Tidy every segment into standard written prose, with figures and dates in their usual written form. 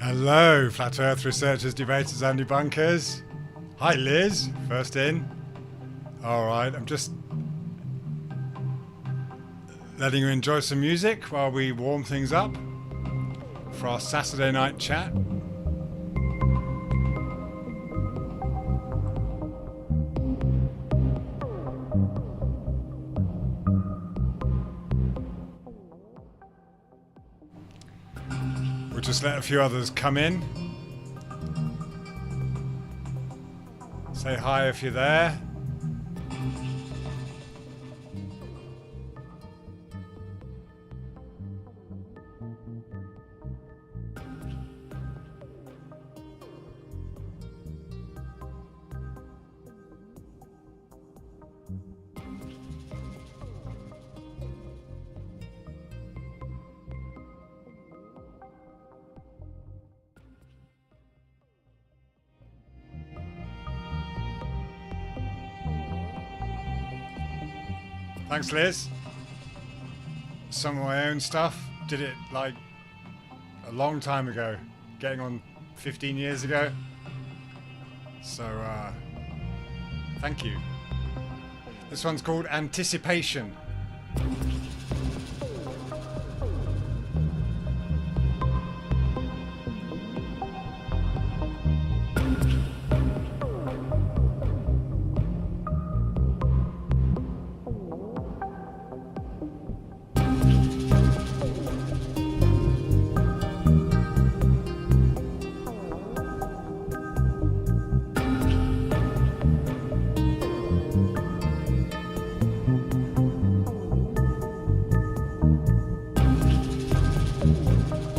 Hello, flat earth researchers, debaters and debunkers. Hi Liz, first in. Alright, I'm just letting you enjoy some music while we warm things up for our Saturday night chat. We'll just let a few others come in. Say hi if you're there. Thanks, Liz. Some of my own stuff. Did it like a long time ago, getting on 15 years ago. So, thank you. This one's called Anticipation.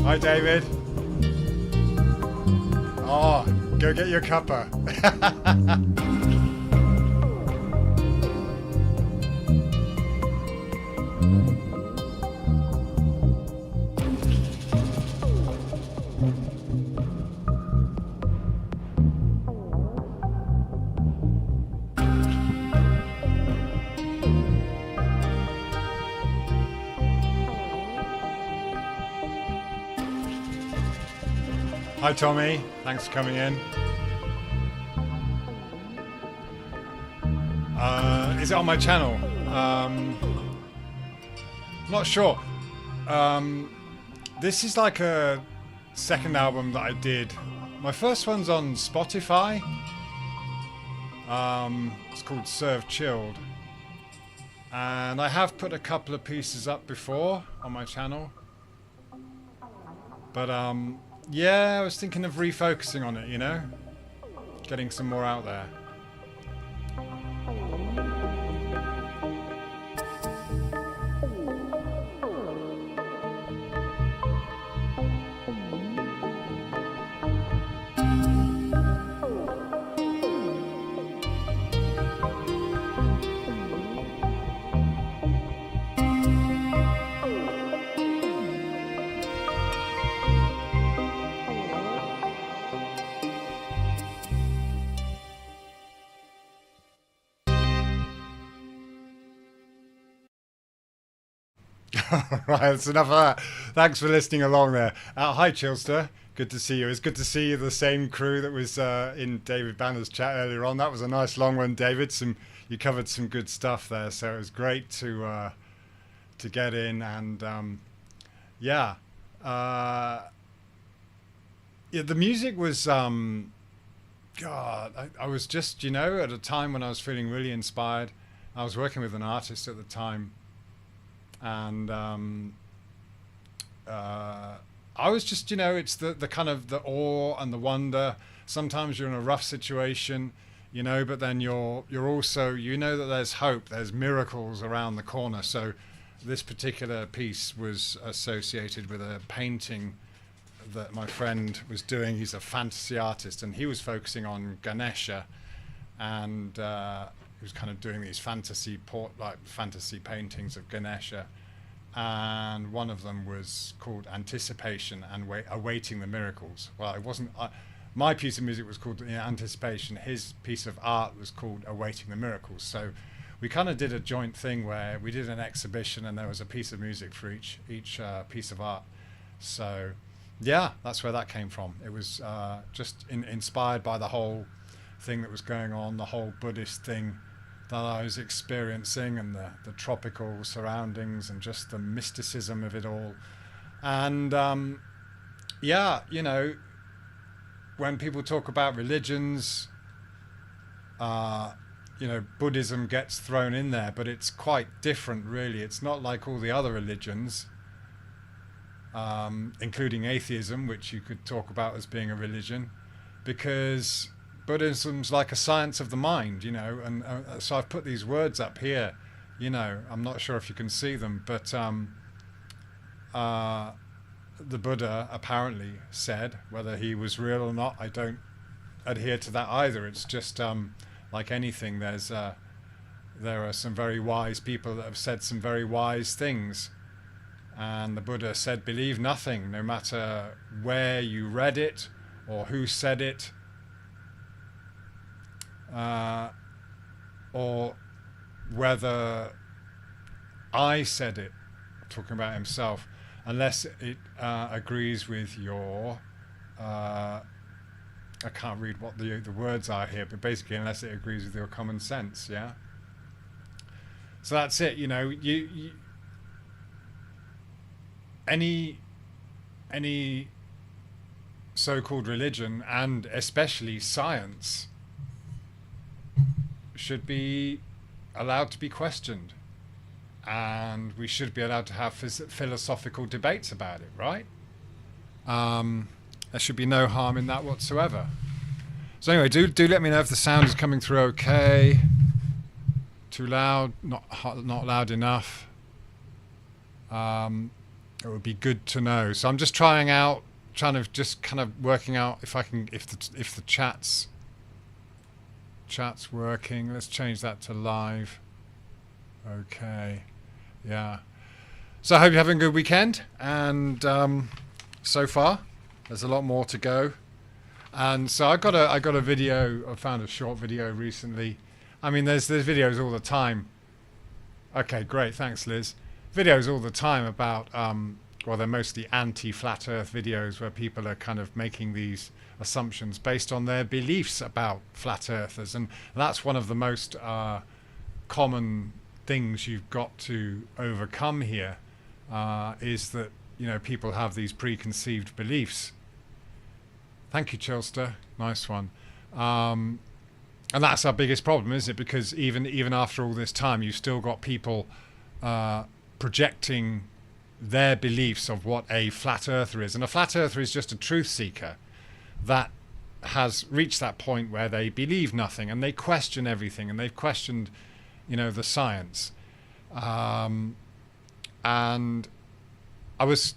Hi, David. Oh, go get your cuppa. Hi Tommy, thanks for coming in. Is it on my channel? Not sure. This is like a second album that I did. My first one's on Spotify. It's called Serve Chilled. And I have put a couple of pieces up before on my channel. But yeah, I was thinking of refocusing on it, you know? Getting some more out there. Right, that's enough of that. Thanks for listening along there. Hi, Chilster. Good to see you. It's good to see you, the same crew that was in David Banner's chat earlier on. That was a nice long one, David. You covered some good stuff there, so it was great to get in. And yeah, the music was God. I was just, you know, at a time when I was feeling really inspired. I was working with an artist at the time. And I was just, you know, it's the kind of the awe and the wonder. Sometimes you're in a rough situation, you know, but then you're also, you know, that there's hope, there's miracles around the corner. So this particular piece was associated with a painting that my friend was doing. He's a fantasy artist, and he was focusing on Ganesha, and he was kind of doing these fantasy paintings of Ganesha, and one of them was called Anticipation and Awaiting the Miracles. Well, it wasn't. My piece of music was called Anticipation. His piece of art was called Awaiting the Miracles. So we kind of did a joint thing where we did an exhibition, and there was a piece of music for each piece of art. So Yeah, that's where that came from. It was just inspired by the whole thing that was going on, the whole Buddhist thing that I was experiencing, and the tropical surroundings, and just the mysticism of it all. And yeah, when people talk about religions, Buddhism gets thrown in there, but it's quite different, really. It's not like all the other religions, including atheism, which you could talk about as being a religion, because Buddhism's like a science of the mind, and so I've put these words up here, I'm not sure if you can see them, but the Buddha apparently said, whether he was real or not, I don't adhere to that either. It's just like anything, there are some very wise people that have said some very wise things. And the Buddha said, believe nothing, no matter where you read it or who said it, or whether I said it, talking about himself, unless it agrees with your, I can't read what the words are here, but basically unless it agrees with your common sense, yeah? So that's it, you any so-called religion, and especially science, should be allowed to be questioned, and we should be allowed to have philosophical debates about it, right? There should be no harm in that whatsoever. So anyway, do let me know if the sound is coming through okay. Too loud, not loud enough. It would be good to know. So I'm just trying to working out if the chat's working. Let's change that to live. Okay, yeah. So I hope you're having a good weekend, and so far there's a lot more to go. And so I got a video. I found a short video recently. I mean, there's videos all the time. Okay, great, thanks, Liz. Videos all the time about they're mostly anti-flat earth videos where people are kind of making these assumptions based on their beliefs about flat earthers, and that's one of the most common things you've got to overcome here, is that people have these preconceived beliefs. Thank you, Chilster, nice one. And that's our biggest problem, isn't it? Because even after all this time, you've still got people projecting their beliefs of what a flat earther is. And a flat earther is just a truth seeker that has reached that point where they believe nothing and they question everything, and they've questioned, the science. And I was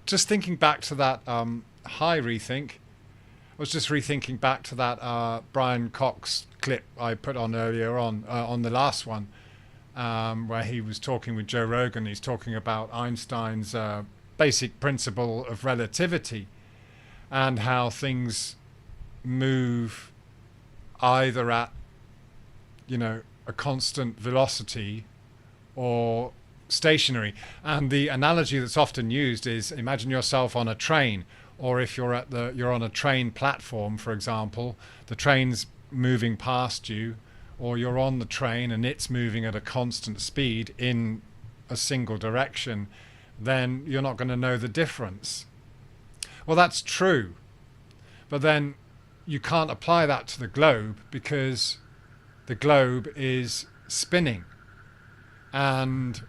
just thinking back to that, Rethink. I was just rethinking back to that Brian Cox clip I put on earlier on the last one, where he was talking with Joe Rogan. He's talking about Einstein's basic principle of relativity, and how things move either at a constant velocity or stationary. And the analogy that's often used is, imagine yourself on a train, or if you're on a train platform, for example, the train's moving past you, or you're on the train and it's moving at a constant speed in a single direction, then you're not going to know the difference. Well, that's true, but then you can't apply that to the globe, because the globe is spinning. And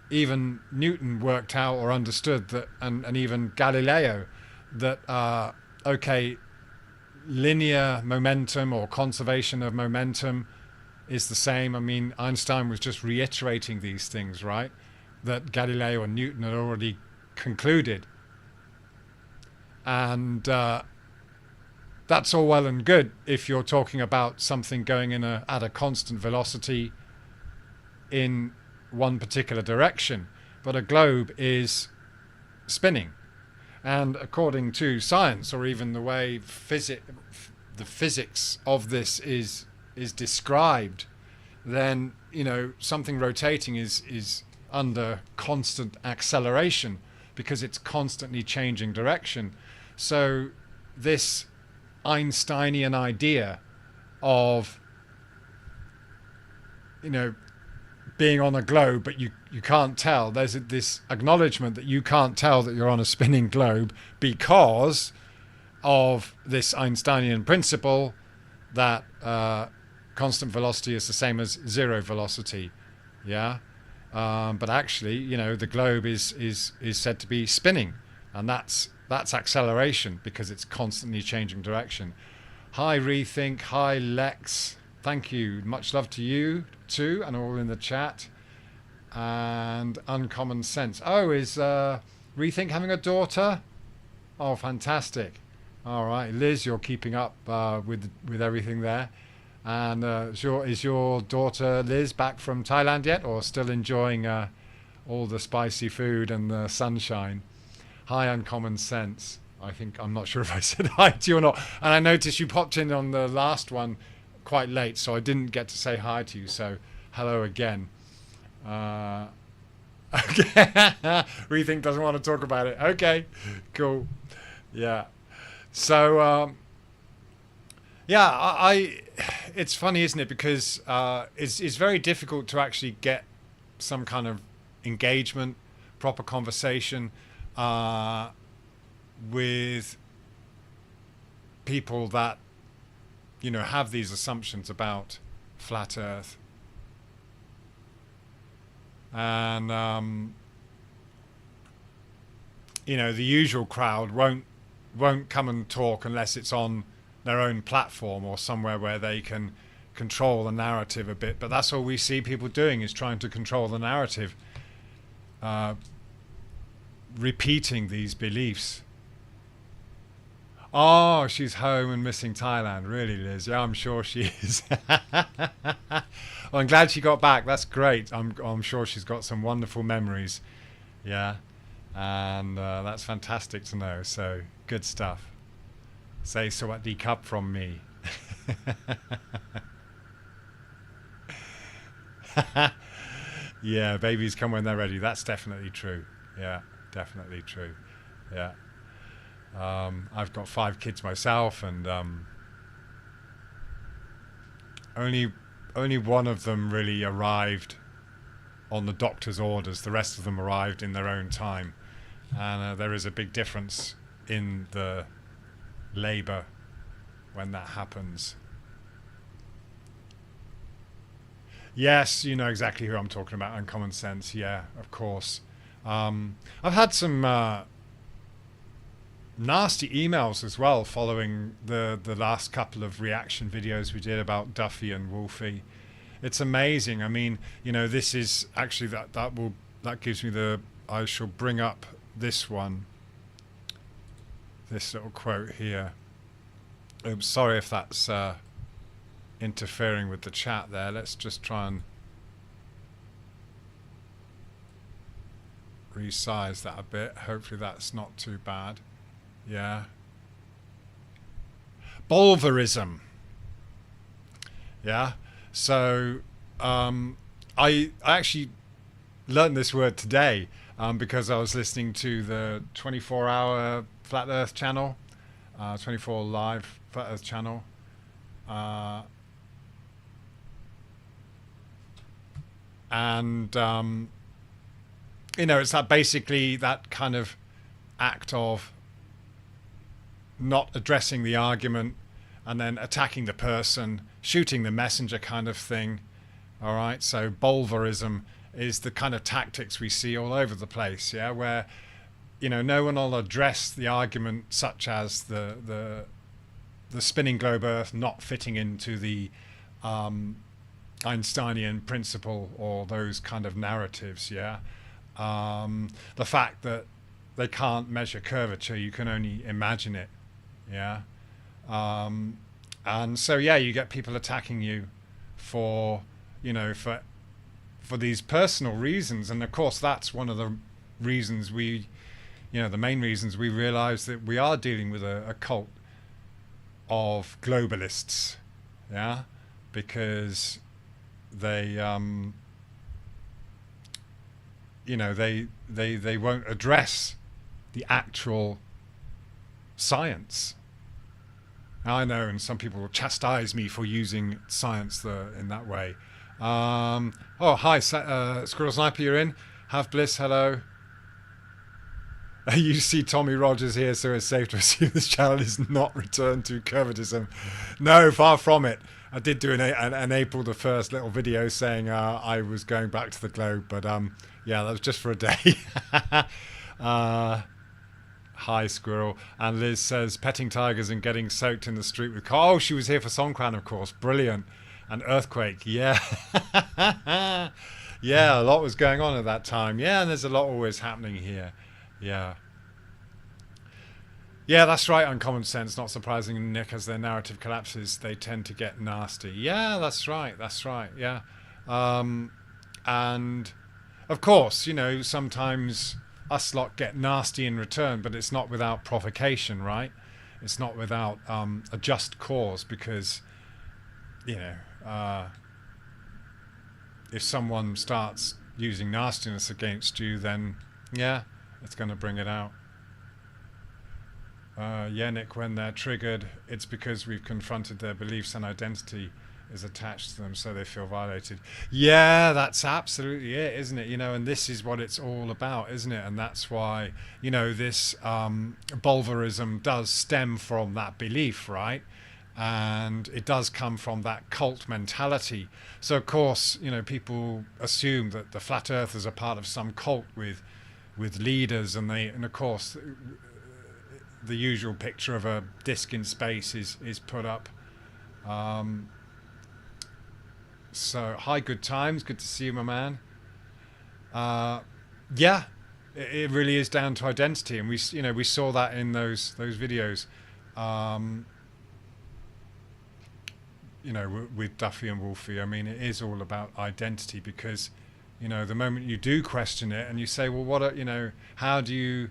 even Newton worked out or understood that, and even Galileo, that linear momentum or conservation of momentum is the same. I mean, Einstein was just reiterating these things, right? That Galileo and Newton had already concluded. And that's all well and good if you're talking about something going at a constant velocity in one particular direction. But a globe is spinning. And according to science, or even the way the physics of this is described, then something rotating is under constant acceleration. because it's constantly changing direction. So this Einsteinian idea of, you know, being on a globe, but you can't tell. There's this acknowledgement that you can't tell that you're on a spinning globe because of this Einsteinian principle that constant velocity is the same as zero velocity. Yeah. But actually, you know, the globe is said to be spinning, and that's acceleration because it's constantly changing direction. Hi Rethink, hi Lex, thank you, much love to you too, and all in the chat. And Uncommon Sense. Oh, is Rethink having a daughter? Oh, fantastic. All right, Liz, you're keeping up with everything there. And is your daughter Liz back from Thailand yet, or still enjoying all the spicy food and the sunshine? Hi, Uncommon Sense. I'm not sure if I said hi to you or not. And I noticed you popped in on the last one quite late, so I didn't get to say hi to you. So hello again. Okay. Rethink doesn't want to talk about it. Okay, cool. Yeah. So it's funny, isn't it? Because it's very difficult to actually get some kind of engagement, proper conversation with people that, you know, have these assumptions about flat Earth. And you know, the usual crowd won't come and talk unless it's on their own platform or somewhere where they can control the narrative a bit. But that's all we see people doing, is trying to control the narrative, repeating these beliefs. Oh, she's home and missing Thailand. Really, Liz? Yeah, I'm sure she is. Well, I'm glad she got back. That's great. I'm sure she's got some wonderful memories. Yeah, and that's fantastic to know. So good stuff. Say Sawadee Cup from me. Yeah, babies come when they're ready. That's definitely true. Yeah, definitely true. Yeah. I've got 5 kids myself, and only one of them really arrived on the doctor's orders. The rest of them arrived in their own time, and there is a big difference in the labour when that happens. Yes, you know exactly who I'm talking about. Uncommon Sense. Yeah, of course. I've had some nasty emails as well following the last couple of reaction videos we did about Duffy and Wolfie. It's amazing. I mean, you know, this is actually that gives me I shall bring up this one, this little quote here. Oops, sorry if that's interfering with the chat there. Let's just try and resize that a bit. Hopefully that's not too bad. Yeah. Bulverism. Yeah. So I actually learned this word today because I was listening to the 24-hour Flat Earth channel, 24 live Flat Earth channel. And you know, it's that basically that kind of act of not addressing the argument and then attacking the person, shooting the messenger kind of thing. All right, so bulverism is the kind of tactics we see all over the place, yeah, where, you know, no one will address the argument, such as the spinning globe Earth not fitting into the Einsteinian principle or those kind of narratives, yeah. The fact that they can't measure curvature, you can only imagine it, yeah. And so, yeah, you get people attacking you for, you know, for these personal reasons. And of course, that's one of the reasons the main reasons we realize that we are dealing with a cult of globalists, yeah, because they, you know, they won't address the actual science. I know, and some people will chastise me for using science in that way. Oh, hi, Squirrel Sniper, you're in. Have Bliss, hello. You see Tommy Rogers here, so it's safe to assume this channel is not returned to curvatism. No, far from it. I did do an April the 1st little video saying I was going back to the globe, but yeah, that was just for a day. Hi, Squirrel. And Liz says, petting tigers and getting soaked in the street with coal. Oh, she was here for Songkran, of course. Brilliant. And earthquake, yeah. Yeah, a lot was going on at that time. Yeah, and there's a lot always happening here. Yeah. Yeah, that's right, Uncommon Sense. Not surprising, Nick, as their narrative collapses, they tend to get nasty. Yeah, that's right, yeah. And, of course, you know, sometimes us lot get nasty in return, but it's not without provocation, right? It's not without a just cause, because, you know, if someone starts using nastiness against you, then, yeah, it's going to bring it out. Yeah, Nick, when they're triggered, it's because we've confronted their beliefs and identity is attached to them, so they feel violated. Yeah, that's absolutely it, isn't it? You know, and this is what it's all about, isn't it? And that's why, you know, this bulverism does stem from that belief, right? And it does come from that cult mentality. So, of course, you know, people assume that the flat earthers are part of some cult with leaders, and of course, the usual picture of a disc in space is put up. So, hi, good times. Good to see you, my man. Yeah, it really is down to identity, and we saw that in those videos. You know, with Duffy and Wolfie. I mean, it is all about identity, because, you know, the moment you do question it and you say, well, how do you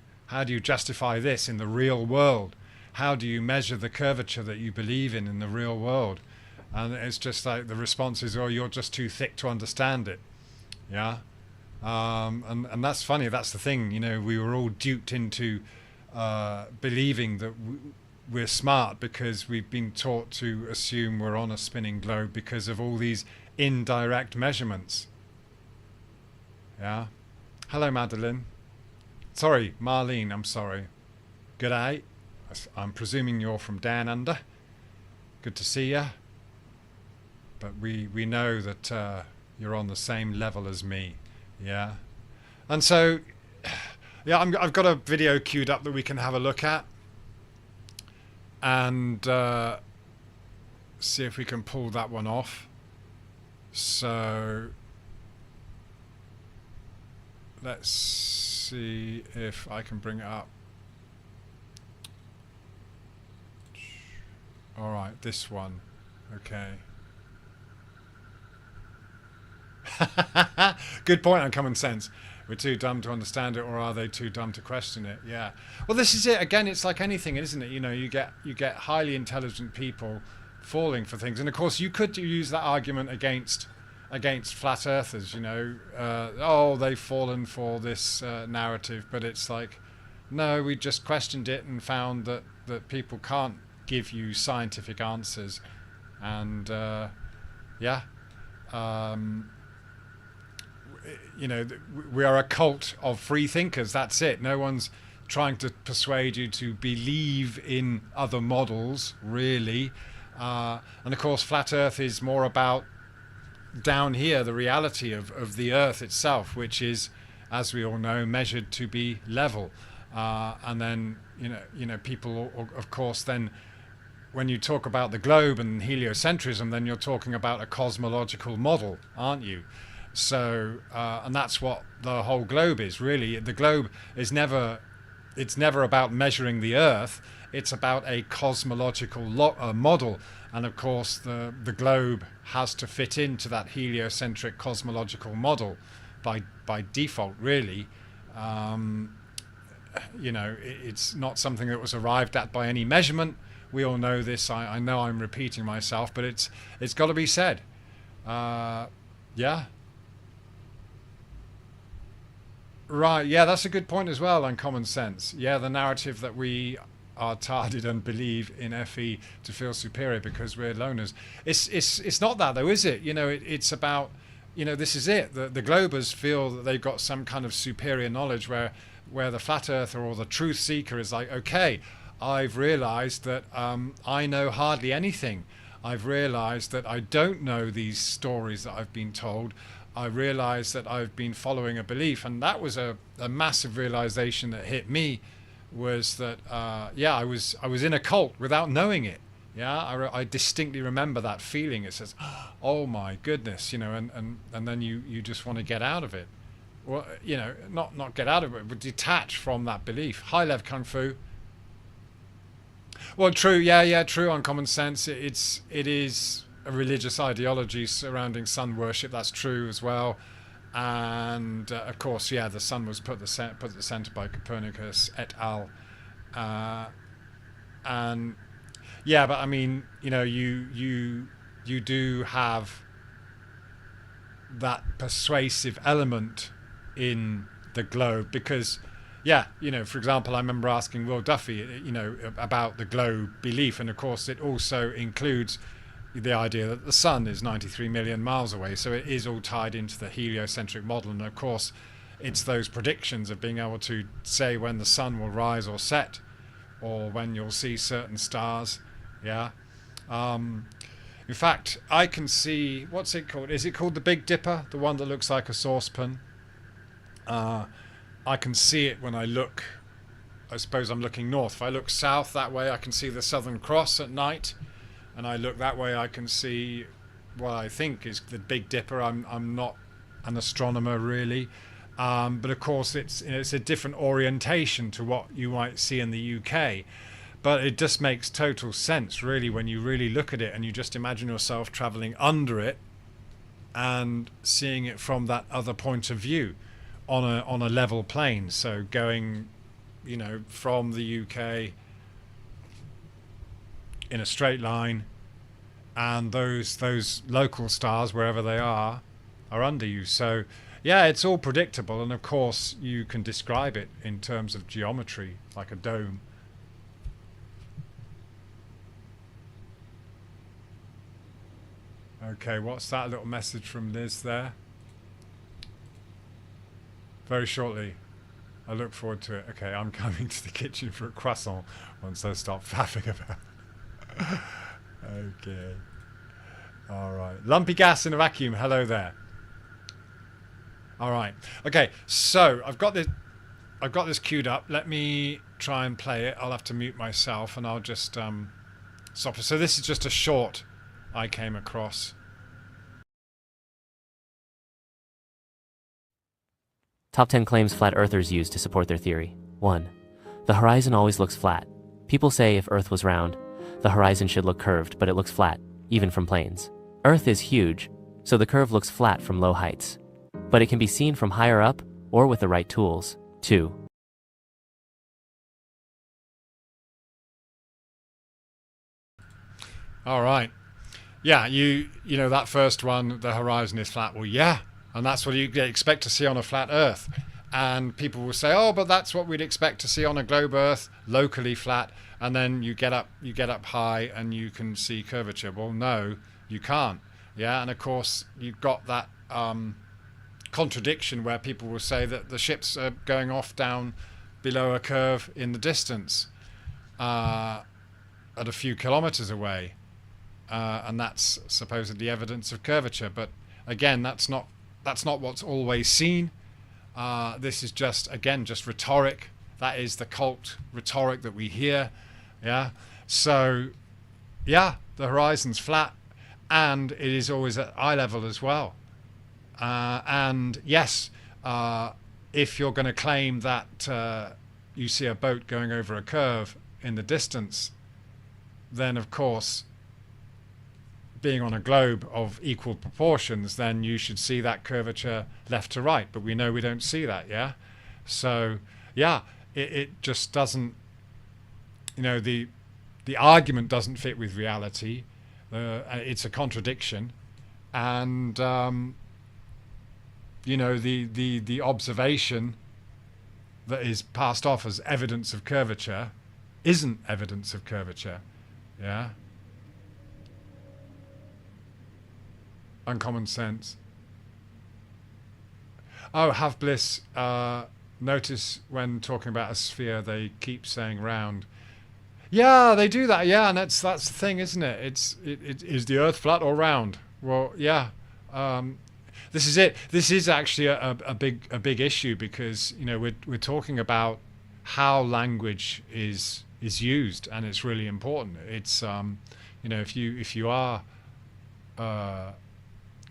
justify this in the real world? How do you measure the curvature that you believe in the real world? And it's just like the response is, oh, you're just too thick to understand it. Yeah. And that's funny. That's the thing. You know, we were all duped into believing that we're smart because we've been taught to assume we're on a spinning globe because of all these indirect measurements. Yeah. Hello, Madeline. Sorry, Marlene, I'm sorry. G'day. I'm presuming you're from Down Under. Good to see you. But we know that you're on the same level as me. Yeah. And so, yeah, I've got a video queued up that we can have a look at. And see if we can pull that one off. So, let's see if I can bring it up. All right, this one. Okay. Good point on common sense. We're too dumb to understand it, or are they too dumb to question it? Yeah. Well, this is it. Again, it's like anything, isn't it? You know, you get highly intelligent people falling for things, and of course, you could use that argument against flat earthers. You know, oh, they've fallen for this narrative, but it's like, no, we just questioned it and found that people can't give you scientific answers, and yeah. You know, we are a cult of free thinkers. That's it. No one's trying to persuade you to believe in other models, really. And of course, flat Earth is more about down here, the reality of the Earth itself, which is, as we all know, measured to be level. And then, you know, people, of course, then when you talk about the globe and heliocentrism, then you're talking about a cosmological model, aren't you? So, and that's what the whole globe is, really. The globe is it's never about measuring the Earth. It's about a cosmological model. And of course, the globe has to fit into that heliocentric cosmological model by default, really. You know, it's not something that was arrived at by any measurement. We all know this. I know I'm repeating myself, but it's got to be said. Yeah. Right, yeah, that's a good point as well on common sense. Yeah, the narrative that we are tarded and believe in FE to feel superior because we're loners. It's not that though, is it? It's about, this is it. The Globers feel that they've got some kind of superior knowledge where the flat earther or the truth seeker is like, okay, I've realized that I know hardly anything. I've realized that I don't know these stories that I've been told. I realized that I've been following a belief, and that was a massive realization that hit me. Was that I was in a cult without knowing it. Yeah, I distinctly remember that feeling. It says, oh my goodness, and then you just want to get out of it. Well, not get out of it, but detach from that belief. High level kung fu. Well, true, yeah, true. On common sense, it is a religious ideology surrounding sun worship. That's true as well, and of course, yeah, the sun was put at the center by Copernicus et al. And yeah, but I mean, you do have that persuasive element in the globe because. Yeah, for example, I remember asking Will Duffy, about the globe belief, and of course it also includes the idea that the sun is 93 million miles away, so it is all tied into the heliocentric model, and of course it's those predictions of being able to say when the sun will rise or set, or when you'll see certain stars. Yeah. In fact, I can see, what's it called? Is it called the Big Dipper, the one that looks like a saucepan? I can see it when I look. I suppose I'm looking north. If I look south that way, I can see the Southern Cross at night, and I look that way, I can see what I think is the Big Dipper. I'm not an astronomer really, but of course it's a different orientation to what you might see in the UK. But it just makes total sense really when you really look at it and you just imagine yourself traveling under it and seeing it from that other point of view. On a level plane, so going, from the UK in a straight line, and those local stars wherever they are under you. So yeah, it's all predictable, and of course you can describe it in terms of geometry, like a dome. Okay, what's that little message from Liz there? Very shortly. I look forward to it. Okay, I'm coming to the kitchen for a croissant once I stop faffing about. Okay. All right. Lumpy gas in a vacuum. Hello there. All right. Okay. So I've got this queued up. Let me try and play it. I'll have to mute myself, and I'll just stop it. So this is just a short I came across. Top 10 claims flat earthers use to support their theory. 1. The horizon always looks flat. People say if Earth was round, the horizon should look curved, but it looks flat, even from planes. Earth is huge, so the curve looks flat from low heights. But it can be seen from higher up or with the right tools. 2. All right. Yeah, you know that first one, the horizon is flat. Well, yeah, and that's what you expect to see on a flat Earth. And people will say, oh, but that's what we'd expect to see on a globe Earth, locally flat. And then you get up high and you can see curvature. Well, no, you can't. Yeah, and of course you've got that contradiction where people will say that the ships are going off down below a curve in the distance, at a few kilometers away. And that's supposedly evidence of curvature, but again, that's not what's always seen. This is just rhetoric. That is the cult rhetoric that we hear. Yeah. So, yeah, the horizon's flat, and it is always at eye level as well. And yes, if you're going to claim that you see a boat going over a curve in the distance, then of course, being on a globe of equal proportions, then you should see that curvature left to right. But we know we don't see that, yeah? So, yeah, it just doesn't, the argument doesn't fit with reality. It's a contradiction. And, the observation that is passed off as evidence of curvature isn't evidence of curvature. Yeah. Uncommon sense. Oh, have bliss. Notice when talking about a sphere, they keep saying round. Yeah, they do that. Yeah, and that's the thing, isn't it? It is the Earth flat or round? Well, yeah. This is it. This is actually a big issue, because we're talking about how language is used, and it's really important. It's if you are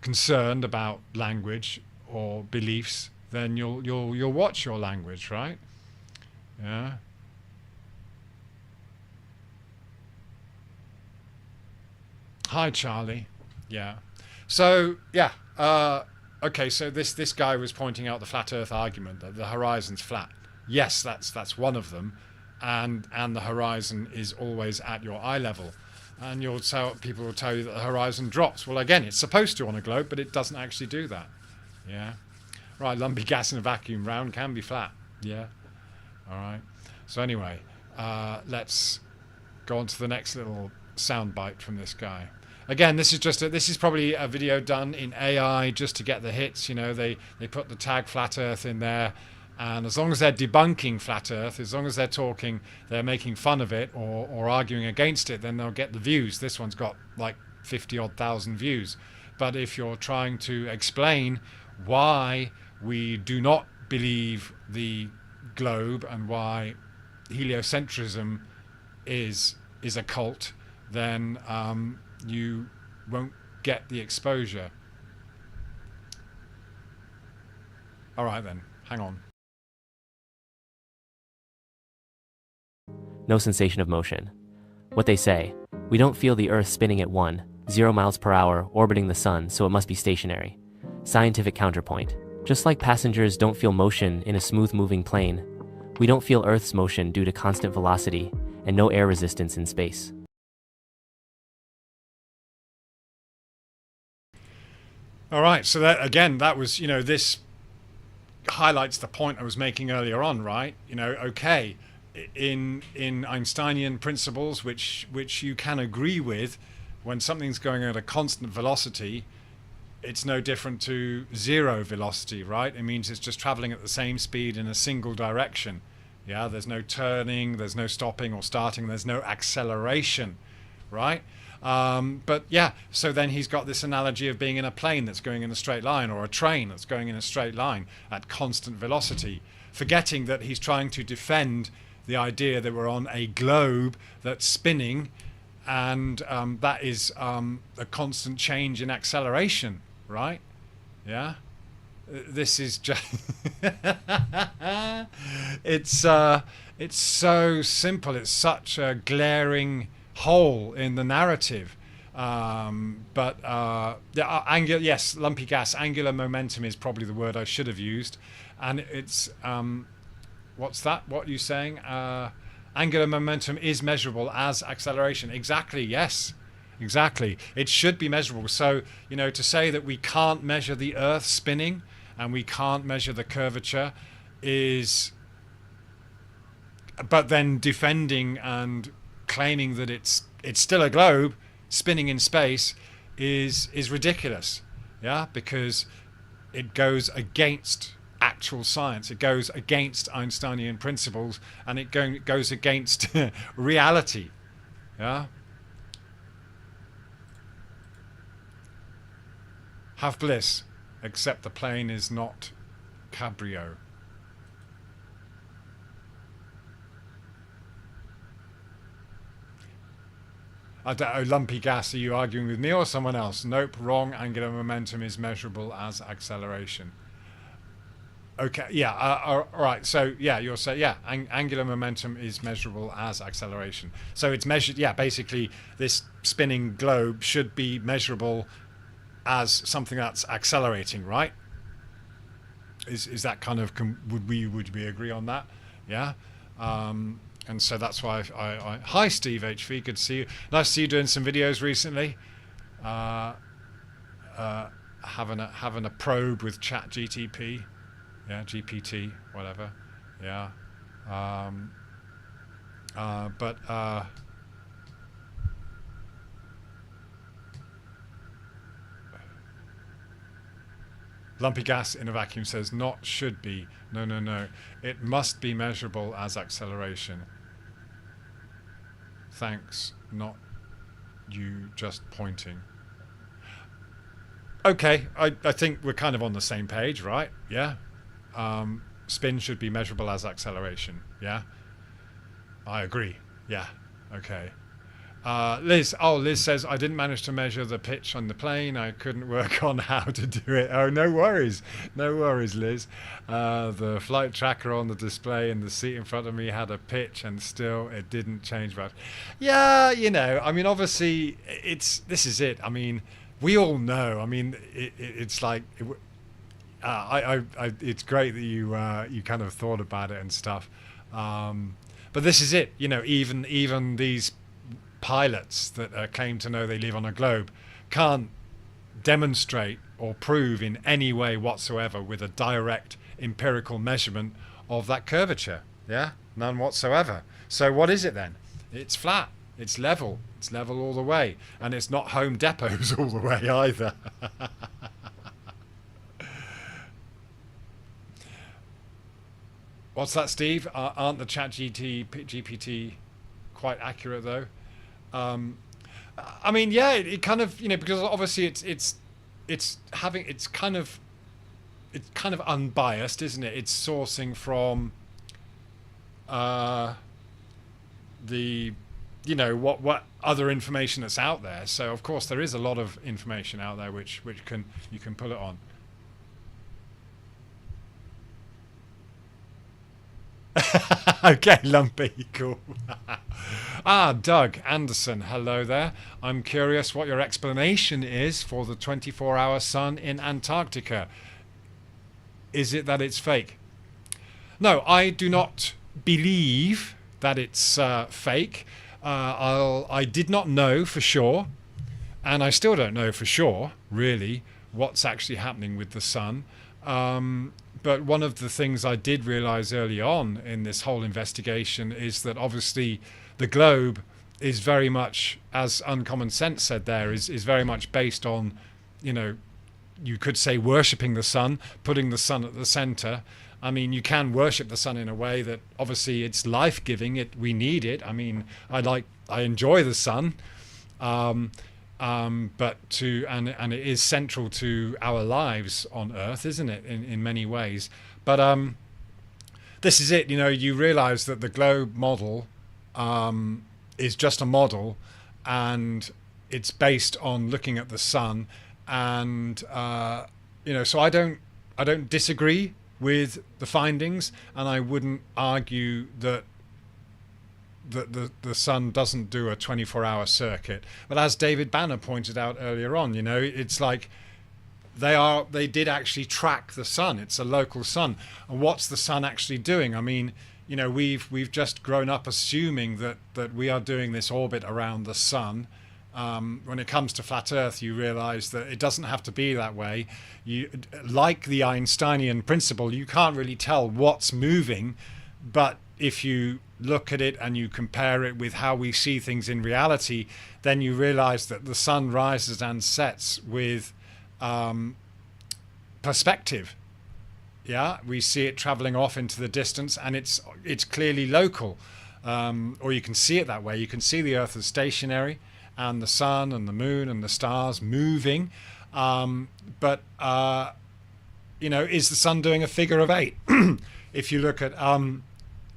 concerned about language or beliefs, then you'll watch your language, right? Yeah. Hi, Charlie. Yeah. So yeah. Okay. So this guy was pointing out the flat Earth argument, that the horizon's flat. Yes, that's one of them, and the horizon is always at your eye level. And people will tell you that the horizon drops. Well, again, it's supposed to on a globe, but it doesn't actually do that. Yeah. Right, lumpy gas in a vacuum, round can be flat. Yeah. All right. So anyway, let's go on to the next little soundbite from this guy. Again, this is probably a video done in AI just to get the hits. They put the tag flat Earth in there, and as long as they're debunking flat Earth, as long as they're making fun of it or arguing against it, then they'll get the views. This one's got like 50-odd thousand views. But if you're trying to explain why we do not believe the globe and why heliocentrism is a cult, then you won't get the exposure. All right then, hang on. No sensation of motion. What they say, we don't feel the Earth spinning at 0 miles per hour orbiting the sun, so it must be stationary. Scientific counterpoint. Just like passengers don't feel motion in a smooth-moving plane, we don't feel Earth's motion due to constant velocity and no air resistance in space. All right, so that was, this highlights the point I was making earlier on, right? Okay, in Einsteinian principles, which you can agree with, when something's going at a constant velocity, it's no different to zero velocity, right? It means it's just traveling at the same speed in a single direction. Yeah, there's no turning, there's no stopping or starting, there's no acceleration, right? But yeah, so then he's got this analogy of being in a plane that's going in a straight line, or a train that's going in a straight line at constant velocity, forgetting that he's trying to defend the idea that we're on a globe that's spinning, and that is a constant change in acceleration, right? Yeah. This is just it's so simple. It's such a glaring hole in the narrative. Yes, lumpy gas, angular momentum is probably the word I should have used. And it's what's that? What are you saying? Angular momentum is measurable as acceleration. Exactly. Yes. Exactly. It should be measurable. So, to say that we can't measure the Earth spinning and we can't measure the curvature but then defending and claiming that it's still a globe spinning in space is ridiculous. Yeah, because it goes against actual science. It goes against Einsteinian principles, and it goes against reality. Yeah. Have bliss, except the plane is not cabrio. Lumpy gas, are you arguing with me or someone else? Nope, wrong. Angular momentum is measurable as acceleration. Okay, yeah, all right. So, yeah, you're saying, yeah, angular momentum is measurable as acceleration. So it's measured, yeah, basically this spinning globe should be measurable as something that's accelerating, right? Is that kind of, would we agree on that? Yeah. And so that's why I hi Steve HV, good to see you. Nice to see you doing some videos recently. Having a probe with Chat GTP, yeah, GPT, whatever. Yeah. Um, but lumpy gas in a vacuum says not should be. No, no, no. It must be measurable as acceleration. Thanks, not you just pointing. Okay, I think we're kind of on the same page, right? Yeah. Spin should be measurable as acceleration. Yeah. I agree. Yeah. Okay. Liz says, I didn't manage to measure the pitch on the plane. I couldn't work on how to do it. Oh, no worries. No worries, Liz. The flight tracker on the display in the seat in front of me had a pitch and still it didn't change much. Yeah, I mean, obviously, this is it. I mean, we all know. I mean, it's like... it's great that you kind of thought about it and stuff. But this is it. Even these pilots that claim to know they live on a globe can't demonstrate or prove in any way whatsoever with a direct empirical measurement of that curvature. Yeah, none whatsoever. So what is it then? It's flat. It's level. It's level all the way, and it's not home depots all the way either. What's that, Steve? Aren't the GPT quite accurate though? I mean, yeah, it kind of, because obviously it's kind of unbiased, isn't it? It's sourcing from the what other information that's out there. So of course there is a lot of information out there which you can pull it on. Okay, Lumpy, cool. Doug Anderson, hello there. I'm curious what your explanation is for the 24-hour sun in Antarctica. Is it that it's fake? No, I do not believe that it's fake. I did not know for sure, and I still don't know for sure, really, what's actually happening with the sun. But one of the things I did realize early on in this whole investigation is that obviously the globe is very much, as Uncommon Sense said there, is very much based on, you could say worshipping the sun, putting the sun at the center. I mean, you can worship the sun in a way that obviously it's life-giving. We need it. I mean, I enjoy the sun. But it is central to our lives on Earth, isn't it? In many ways. But this is it. You realise that the globe model is just a model, and it's based on looking at the sun. And so I don't disagree with the findings, and I wouldn't argue that the sun doesn't do a 24-hour circuit. But as David Banner pointed out earlier on, it's like they did actually track the sun. It's a local sun. And what's the sun actually doing? I mean, we've just grown up assuming that we are doing this orbit around the sun. When it comes to flat Earth, you realize that it doesn't have to be that way. Like the Einsteinian principle, you can't really tell what's moving, but if you look at it and you compare it with how we see things in reality, then you realize that the sun rises and sets with perspective. Yeah, we see it traveling off into the distance, and it's clearly local, or you can see it that way. You can see the Earth as stationary, and the sun and the moon and the stars moving, but is the sun doing a figure of 8? If you look at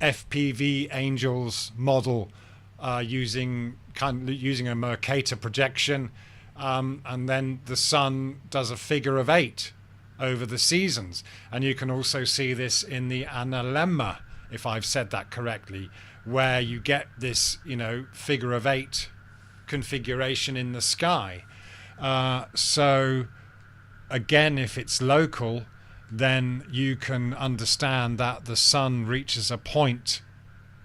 FPV Angel's model, using a Mercator projection, and then the sun does a figure of 8 over the seasons, and you can also see this in the analemma, if I've said that correctly, where you get this figure of 8 configuration in the sky. So again, if it's local, then you can understand that the sun reaches a point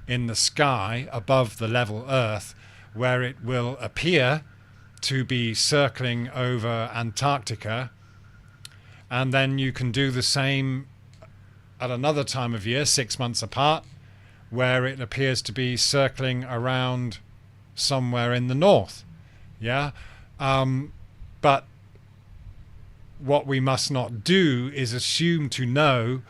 in the sky above the level Earth where it will appear to be circling over Antarctica, and then you can do the same at another time of year, 6 months apart, where it appears to be circling around somewhere in the north. Yeah. But what we must not do is assume to know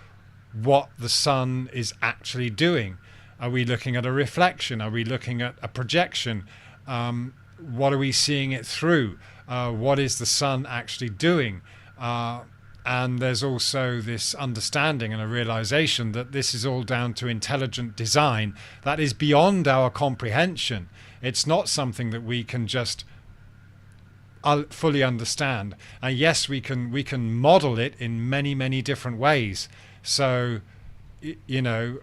what the sun is actually doing. Are we looking at a reflection? Are we looking at a projection? What are we seeing it through? What is the sun actually doing? And there's also this understanding and a realization that this is all down to intelligent design that is beyond our comprehension. It's not something that we can just fully understand. And yes, we can model it in many, many different ways. So, you know,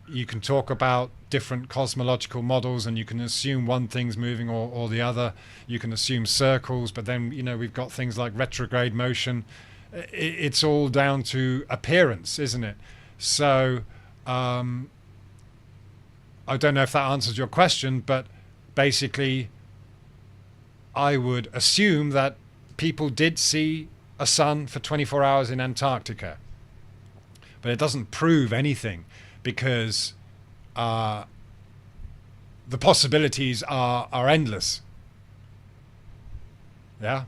you can talk about different cosmological models, and you can assume one thing's moving or the other. You can assume circles, but then, you know, we've got things like retrograde motion. It's all down to appearance, isn't it? So I don't know if that answers your question, but basically I would assume that people did see a sun for 24 hours in Antarctica, but it doesn't prove anything, because the possibilities are endless. Yeah.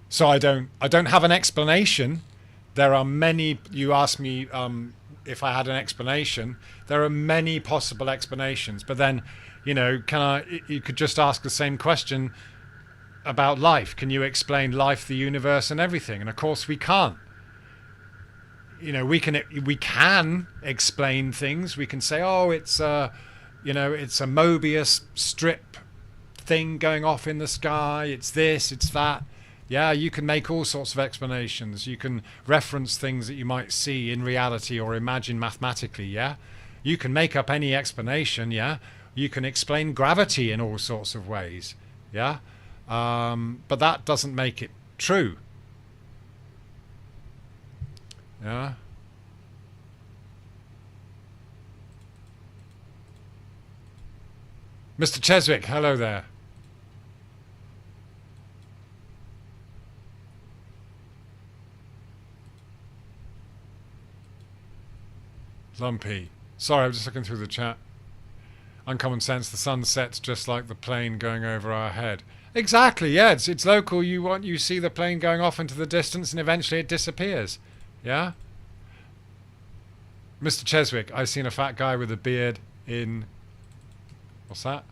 So I don't have an explanation. There are many. You asked me if I had an explanation. There are many possible explanations, but then, you know, you could just ask the same question about life. Can you explain life, the universe, and everything? And of course we can't. You know, we can explain things. We can say, oh, it's you know, it's a Mobius strip thing going off in the sky. It's this, it's that. Yeah, you can make all sorts of explanations. You can reference things that you might see in reality or imagine mathematically. Yeah, you can make up any explanation. Yeah, you can explain gravity in all sorts of ways. Yeah, but that doesn't make it true. Yeah. Mr. Cheswick, hello there. Lumpy. Sorry, I'm just looking through the chat. Uncommon sense, the sun sets just like the plane going over our head. Exactly, yeah, it's local. You see the plane going off into the distance and eventually it disappears. Yeah? Mr. Cheswick, I've seen a fat guy with a beard in... What's that?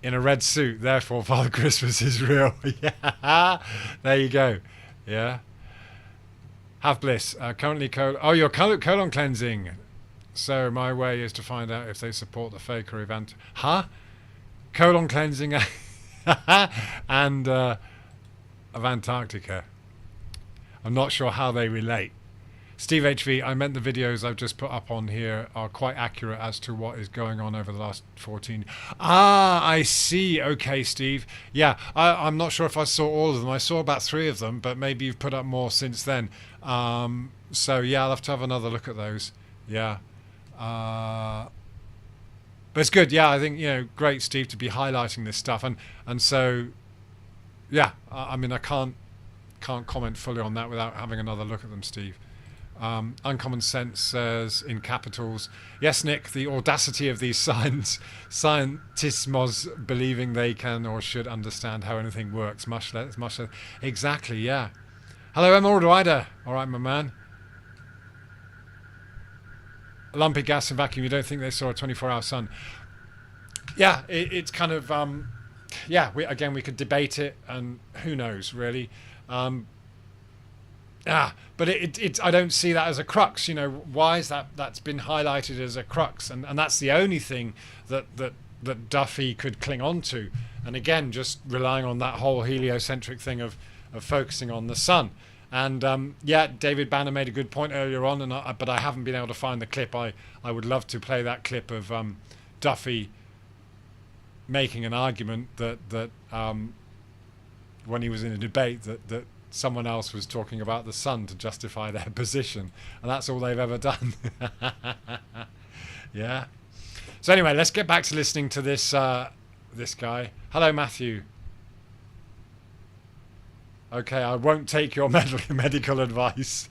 In a red suit, therefore Father Christmas is real. Yeah, there you go. Yeah. Have bliss. Currently you're colon cleansing. So my way is to find out if they support the faker event. Huh? Colon cleansing and of Antarctica. I'm not sure how they relate. Steve HV, I meant the videos I've just put up on here are quite accurate as to what is going on over the last 14. Ah, I see. Okay, Steve. Yeah, I'm not sure if I saw all of them. I saw about 3 of them, but maybe you've put up more since then. So yeah, I'll have to have another look at those. Yeah. But it's good. Yeah, I think, you know, great, Steve, to be highlighting this stuff. And so, yeah, I mean, I can't comment fully on that without having another look at them, Steve. Uncommon sense says in capitals, yes, Nick, the audacity of these scientismos believing they can or should understand how anything works. Much less. Exactly, yeah. Hello, Emerald Rider. All right, my man. Lumpy gas and vacuum. You don't think they saw a 24-hour sun? Yeah, it's kind of, yeah, we could debate it, and who knows, really. But I don't see that as a crux. You know, why is that's been highlighted as a crux, and that's the only thing that Duffy could cling on to. And again, just relying on that whole heliocentric thing of focusing on the sun. And yeah, David Banner made a good point earlier on, but I haven't been able to find the clip. I would love to play that clip of Duffy making an argument that when he was in a debate that someone else was talking about the sun to justify their position, and that's all they've ever done. Yeah. So anyway, let's get back to listening to this this guy. Hello, Matthew. Okay, I won't take your medical advice.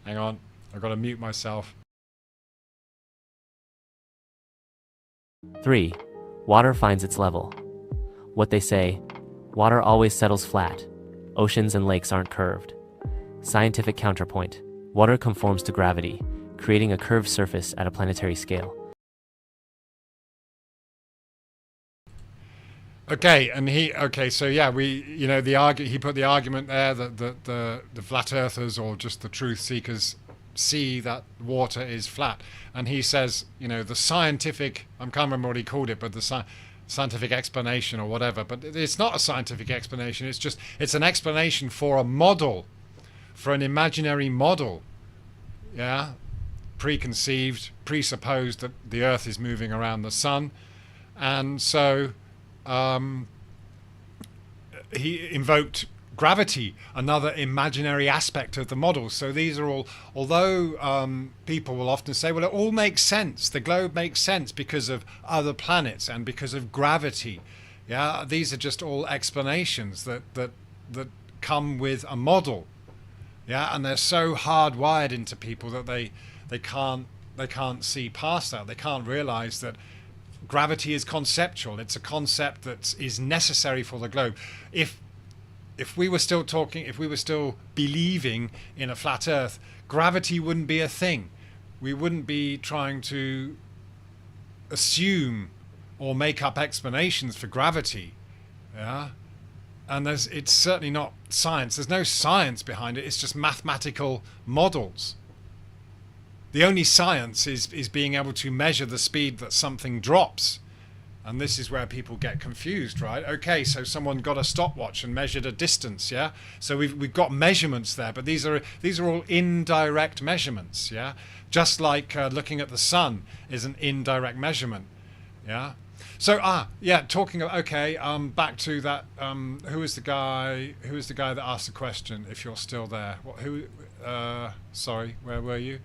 Hang on, I've got to mute myself. 3. Water finds its level. What they say, water always settles flat. Oceans and lakes aren't curved. Scientific counterpoint. Water conforms to gravity, creating a curved surface at a planetary scale. Okay, and so yeah, he put the argument there that the flat earthers or just the truth seekers see that water is flat, and he says, the scientific, I can't remember what he called it, but the scientific explanation or whatever, but it's not a scientific explanation, it's an explanation for a model, for an imaginary model, yeah, presupposed that the earth is moving around the sun, and so he invoked gravity, another imaginary aspect of the model. So these are all, although people will often say, well, it all makes sense. The globe makes sense because of other planets and because of gravity. Yeah, these are just all explanations that come with a model. Yeah, and they're so hardwired into people that they can't see past that. They can't realize that gravity is conceptual. It's a concept that is necessary for the globe. If we were still believing in a flat earth, gravity wouldn't be a thing. We wouldn't be trying to assume or make up explanations for gravity. Yeah? And it's certainly not science. There's no science behind it. It's just mathematical models. The only science is being able to measure the speed that something drops. And this is where people get confused, right? Okay, so someone got a stopwatch and measured a distance, yeah? So we've got measurements there, but these are all indirect measurements, yeah? Just like looking at the sun is an indirect measurement, yeah? So talking about, okay, back to that, who was the guy that asked the question, if you're still there? Sorry, where were you?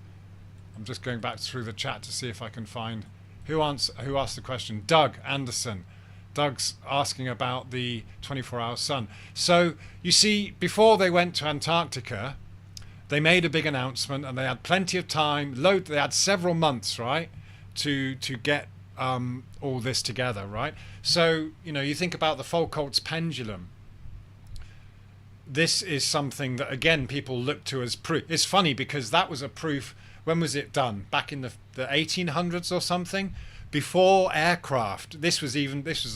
I'm just going back through the chat to see if I can find who asked the question. Doug Anderson. Doug's asking about the 24-hour sun. So you see, before they went to Antarctica, they made a big announcement, and they had plenty of time. They had several months, right, to get all this together, right? So you think about the Foucault's pendulum. This is something that again people look to as proof. It's funny because that was a proof. When was it done? Back in the 1800s or something? Before aircraft. This was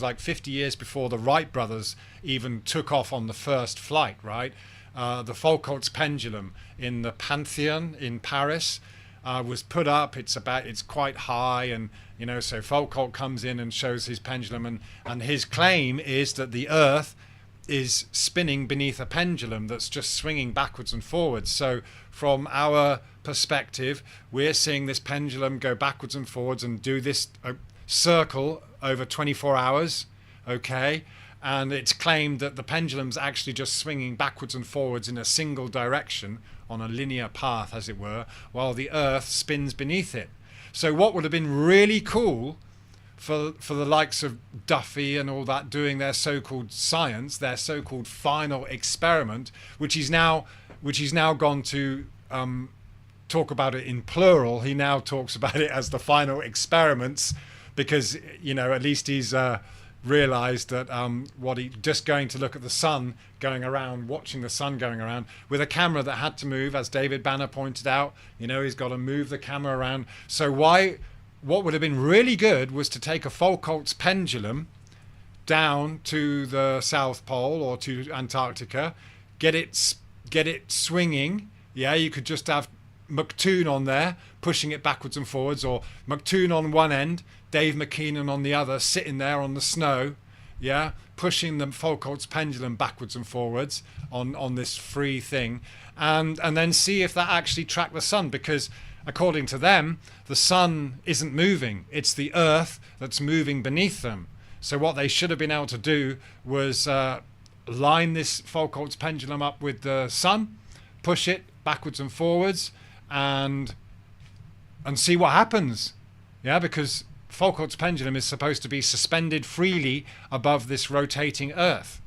like 50 years before the Wright brothers even took off on the first flight, right? The Foucault's pendulum in the Pantheon in Paris was put up. It's quite high, and so Foucault comes in and shows his pendulum, and his claim is that the Earth is spinning beneath a pendulum that's just swinging backwards and forwards. So from our perspective, we're seeing this pendulum go backwards and forwards and do this circle over 24 hours, okay? And it's claimed that the pendulum's actually just swinging backwards and forwards in a single direction on a linear path, as it were, while the Earth spins beneath it. So what would have been really cool for the likes of Duffy and all that doing their so-called science, their so-called final experiment, which he's now gone to talk about it in plural. He now talks about it as the final experiments because at least he's realized that just going to look at the sun going around, watching the sun going around with a camera that had to move, as David Banner pointed out, he's got to move the camera around. So what would have been really good was to take a Foucault's pendulum down to the South Pole or to Antarctica, get it swinging. Yeah, you could just have McToon on there pushing it backwards and forwards, or McToon on one end, Dave McKeenan on the other, sitting there on the snow, yeah, pushing the Foucault's pendulum backwards and forwards on this free thing, and then see if that actually tracked the sun, because according to them, the sun isn't moving. It's the Earth that's moving beneath them. So what they should have been able to do was line this Foucault's pendulum up with the sun, push it backwards and forwards, and see what happens. Yeah, because Foucault's pendulum is supposed to be suspended freely above this rotating Earth.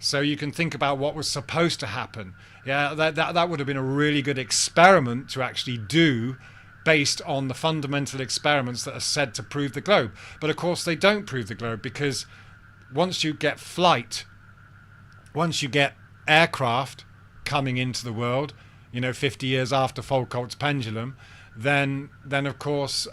So you can think about what was supposed to happen. Yeah, that would have been a really good experiment to actually do based on the fundamental experiments that are said to prove the globe. But of course they don't prove the globe, because once you get flight, once you get aircraft coming into the world, 50 years after Foucault's pendulum, then of course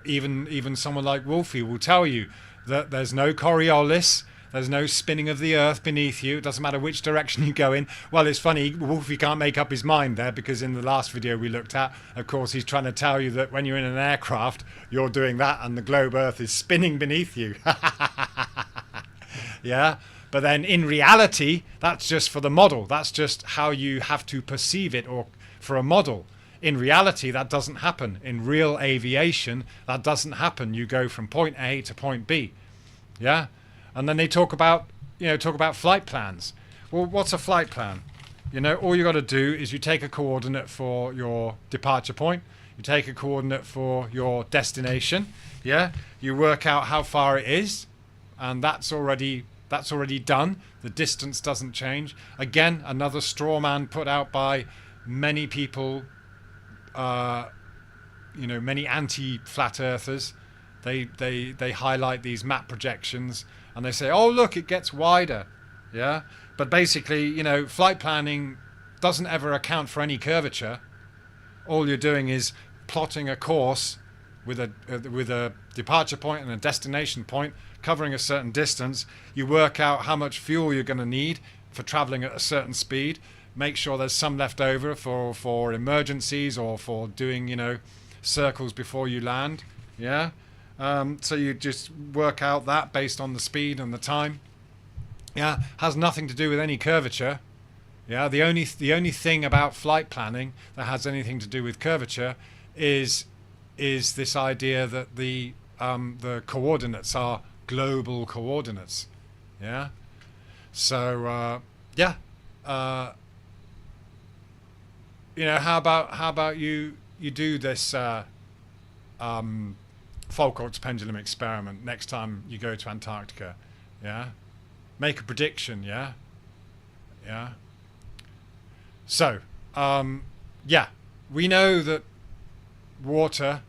even someone like Wolfie will tell you that there's no Coriolis, there's no spinning of the earth beneath you. It doesn't matter which direction you go in. Well, it's funny, Wolfie can't make up his mind there, because in the last video we looked at, of course, he's trying to tell you that when you're in an aircraft, you're doing that and the globe Earth is spinning beneath you. Yeah, but then in reality, that's just for the model. That's just how you have to perceive it, or for a model. In reality, that doesn't happen. In real aviation, that doesn't happen. You go from point A to point B. Yeah? And then they talk about flight plans. Well, what's a flight plan? All you got to do is you take a coordinate for your departure point. You take a coordinate for your destination. Yeah? You work out how far it is, and that's already done. The distance doesn't change. Again, another straw man put out by many people, many anti-flat earthers. They highlight these map projections and they say, oh look, it gets wider. Yeah, but basically, flight planning doesn't ever account for any curvature. All you're doing is plotting a course with a departure point and a destination point, covering a certain distance. You work out how much fuel you're going to need for traveling at a certain speed. Make sure there's some left over for emergencies or for doing circles before you land. Yeah. So you just work out that based on the speed and the time. Yeah, has nothing to do with any curvature. Yeah, the only thing about flight planning that has anything to do with curvature is this idea that the coordinates are global coordinates. Yeah. So how about you do this Foucault's pendulum experiment next time you go to Antarctica. Yeah, make a prediction. Yeah. So we know that water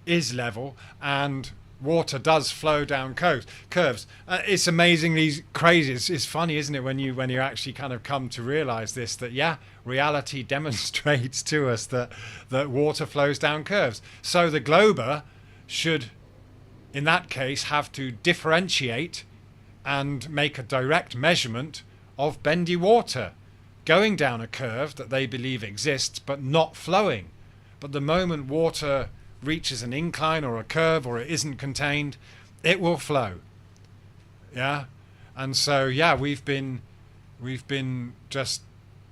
is level and water does flow down curves. It's amazingly crazy. It's funny, isn't it, when you actually kind of come to realize this, that reality demonstrates to us that water flows down curves. So the glober should, in that case, have to differentiate and make a direct measurement of bendy water going down a curve that they believe exists but not flowing. But the moment water reaches an incline or a curve or it isn't contained, it will flow. Yeah. And so we've been just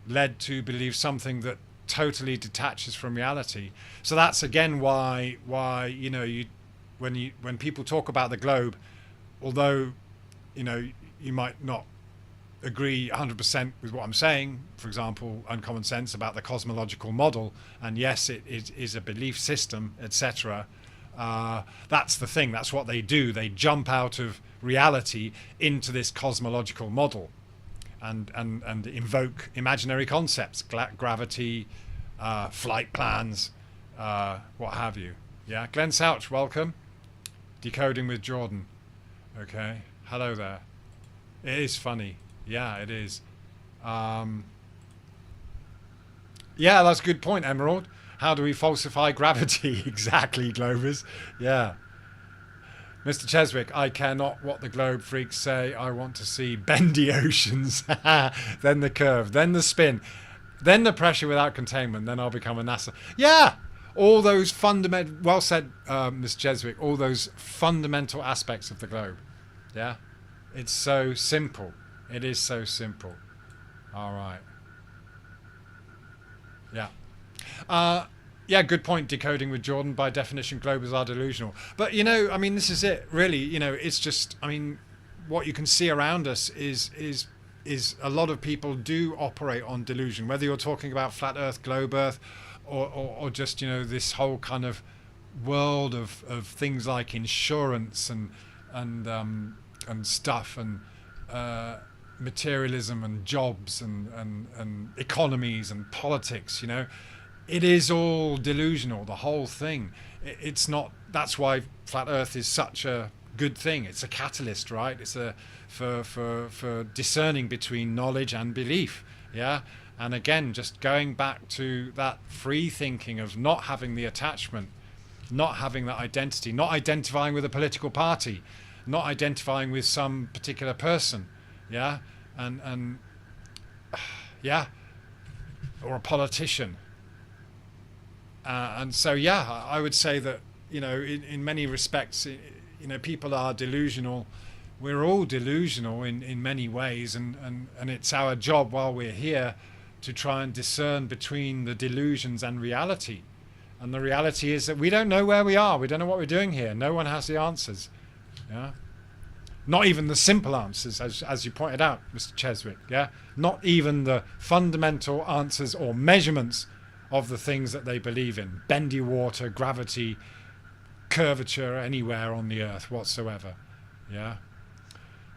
led to believe something that totally detaches from reality. So that's again why when people talk about the globe, although you might not agree 100% with what I'm saying, for example, uncommon sense about the cosmological model, and yes, it is a belief system, etc. That's the thing. That's what they do. They jump out of reality into this cosmological model and invoke imaginary concepts, gravity, flight plans, what have you. Yeah, Glenn Souch, welcome. Decoding with Jordan. Okay, hello there. It is funny. Yeah, it is. Yeah, that's a good point, Emerald. How do we falsify gravity? Exactly, Glovers. Yeah. Mr. Cheswick, I care not what the globe freaks say. I want to see bendy oceans. Then the curve, then the spin, then the pressure without containment. Then I'll become a NASA. Yeah, all those fundamental, well said, Mr. Cheswick, all those fundamental aspects of the globe. Yeah, it's so simple. It is so simple. All right. Yeah. Yeah, good point, decoding with Jordan. By definition, globers are delusional. But, this is it, really. It's just, what you can see around us is a lot of people do operate on delusion, whether you're talking about flat Earth, globe Earth, or just, this whole kind of world of things like insurance and and stuff and materialism and jobs and economies and politics, you know, it is all delusional, the whole thing. It's not. That's why flat earth is such a good thing. It's a catalyst, right? It's a for discerning between knowledge and belief. Yeah. And again, just going back to that free thinking of not having the attachment, not having that identity, not identifying with a political party, not identifying with some particular person, yeah, and yeah, or a politician. And so, yeah, I would say that, you know, in many respects, you know, people are delusional. We're all delusional in many ways, and it's our job while we're here to try and discern between the delusions and reality. And the reality is that we don't know where we are. We don't know what we're doing here. No one has the answers. Yeah. Not even the simple answers, as you pointed out, Mr. Cheswick. Yeah. Not even the fundamental answers or measurements of the things that they believe in. Bendy water, gravity, curvature anywhere on the earth whatsoever. Yeah.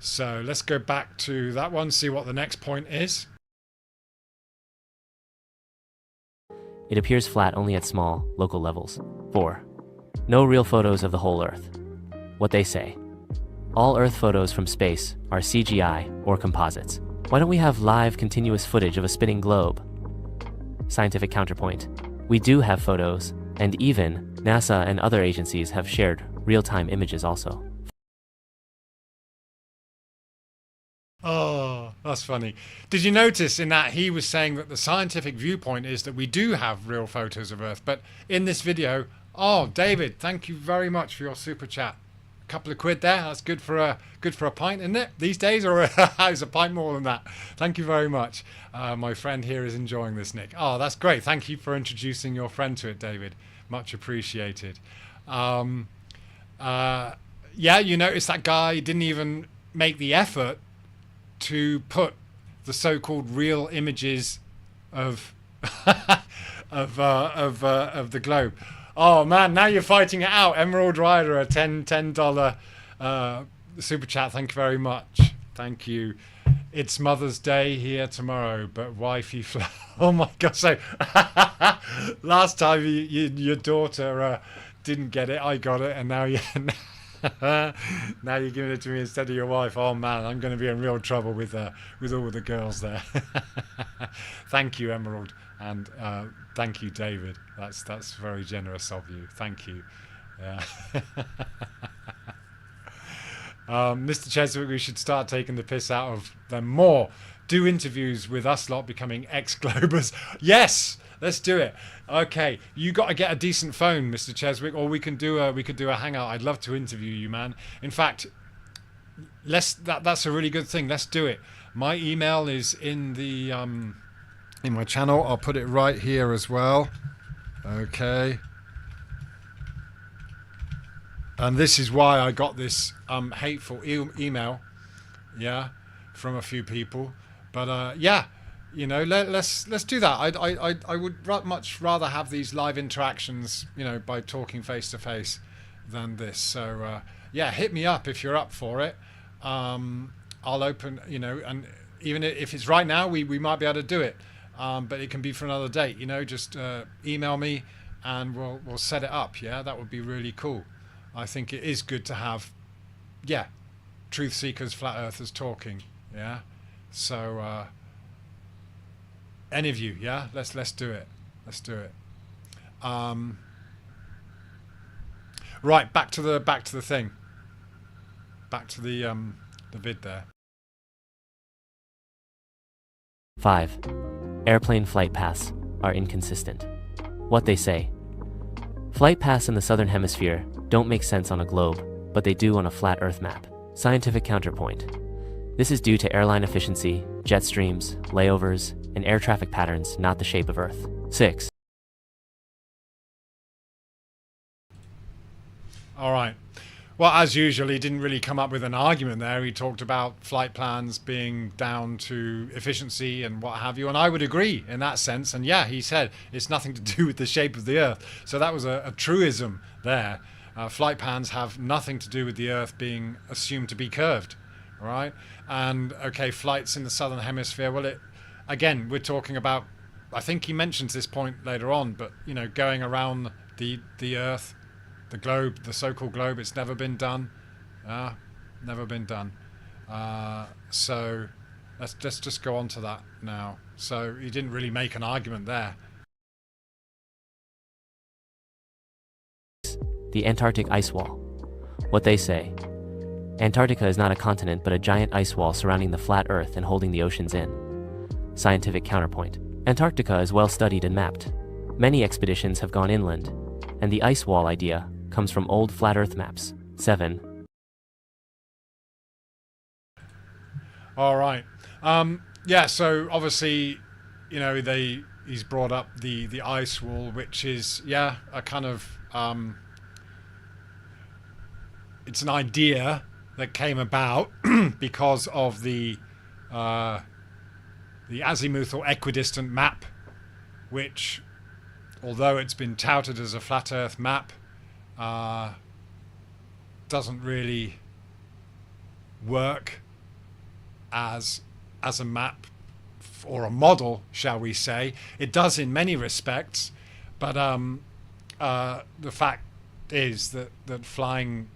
So let's go back to that one, see what the next point is. It appears flat only at small, local levels. 4. No real photos of the whole Earth. What they say. All Earth photos from space are CGI or composites. Why don't we have live, continuous footage of a spinning globe? Scientific counterpoint. We do have photos, and even NASA and other agencies have shared real-time images also. Oh, that's funny. Did you notice in that he was saying that the scientific viewpoint is that we do have real photos of Earth, but in this video, oh, David, thank you very much for your super chat. A couple of quid there. That's good for a pint, isn't it? These days, or is a pint more than that? Thank you very much. My friend here is enjoying this, Nick. Oh, that's great. Thank you for introducing your friend to it, David. Much appreciated. Yeah, you notice that guy didn't even make the effort to put the so-called real images of of the globe. Oh man, now you're fighting it out. Emerald Rider, a $10 super chat. Thank you very much. Thank you. It's Mother's Day here tomorrow, but wifey oh my god! So last time your daughter didn't get it, I got it, and now you. Now you're giving it to me instead of your wife. Oh man, I'm going to be in real trouble with all the girls there. Thank you, Emerald, and thank you, David. That's very generous of you. Thank you. Yeah. Mr. Cheswick, we should start taking the piss out of them more. Do interviews with us lot becoming ex-Globers. Yes, let's do it. Okay, you got to get a decent phone, Mr. Cheswick, or we could do a hangout. I'd love to interview you, man. In fact, that's a really good thing. Let's do it. My email is in the in my channel. I'll put it right here as well. Okay. And this is why I got this hateful email, yeah, from a few people. But yeah. You know, let's do that. I would much rather have these live interactions, you know, by talking face to face, than this. So yeah, hit me up if you're up for it. I'll open, you know, and even if it's right now, we might be able to do it. But it can be for another date. You know, just email me, and we'll set it up. Yeah, that would be really cool. I think it is good to have, yeah, truth seekers, flat earthers talking. Yeah, so. Any of you, yeah? Let's do it. Let's do it. Right, back to the thing. Back to the vid there. 5. Airplane flight paths are inconsistent. What they say. Flight paths in the southern hemisphere don't make sense on a globe, but they do on a flat Earth map. Scientific counterpoint. This is due to airline efficiency, jet streams, layovers, and air traffic patterns, not the shape of Earth. 6. All right. Well, as usual, he didn't really come up with an argument there. He talked about flight plans being down to efficiency and what have you. And I would agree in that sense. And yeah, he said it's nothing to do with the shape of the Earth. So that was a truism there. Flight plans have nothing to do with the Earth being assumed to be curved. all right? And okay, flights in the southern hemisphere. Well, again, we're talking about. I think he mentions this point later on, but going around the Earth, the globe, the so-called globe, it's never been done. Never been done. So let's just go on to that now. So he didn't really make an argument there. The Antarctic ice wall. What they say. Antarctica is not a continent but a giant ice wall surrounding the flat Earth and holding the oceans in. Scientific counterpoint. Antarctica is well studied and mapped. Many expeditions have gone inland, and the ice wall idea comes from old flat Earth maps. 7. All right. Yeah. So obviously, he's brought up the ice wall, which is a kind of it's an idea that came about because of the azimuthal equidistant map, which, although it's been touted as a flat Earth map, doesn't really work as a map or a model, shall we say. It does in many respects, but the fact is that flying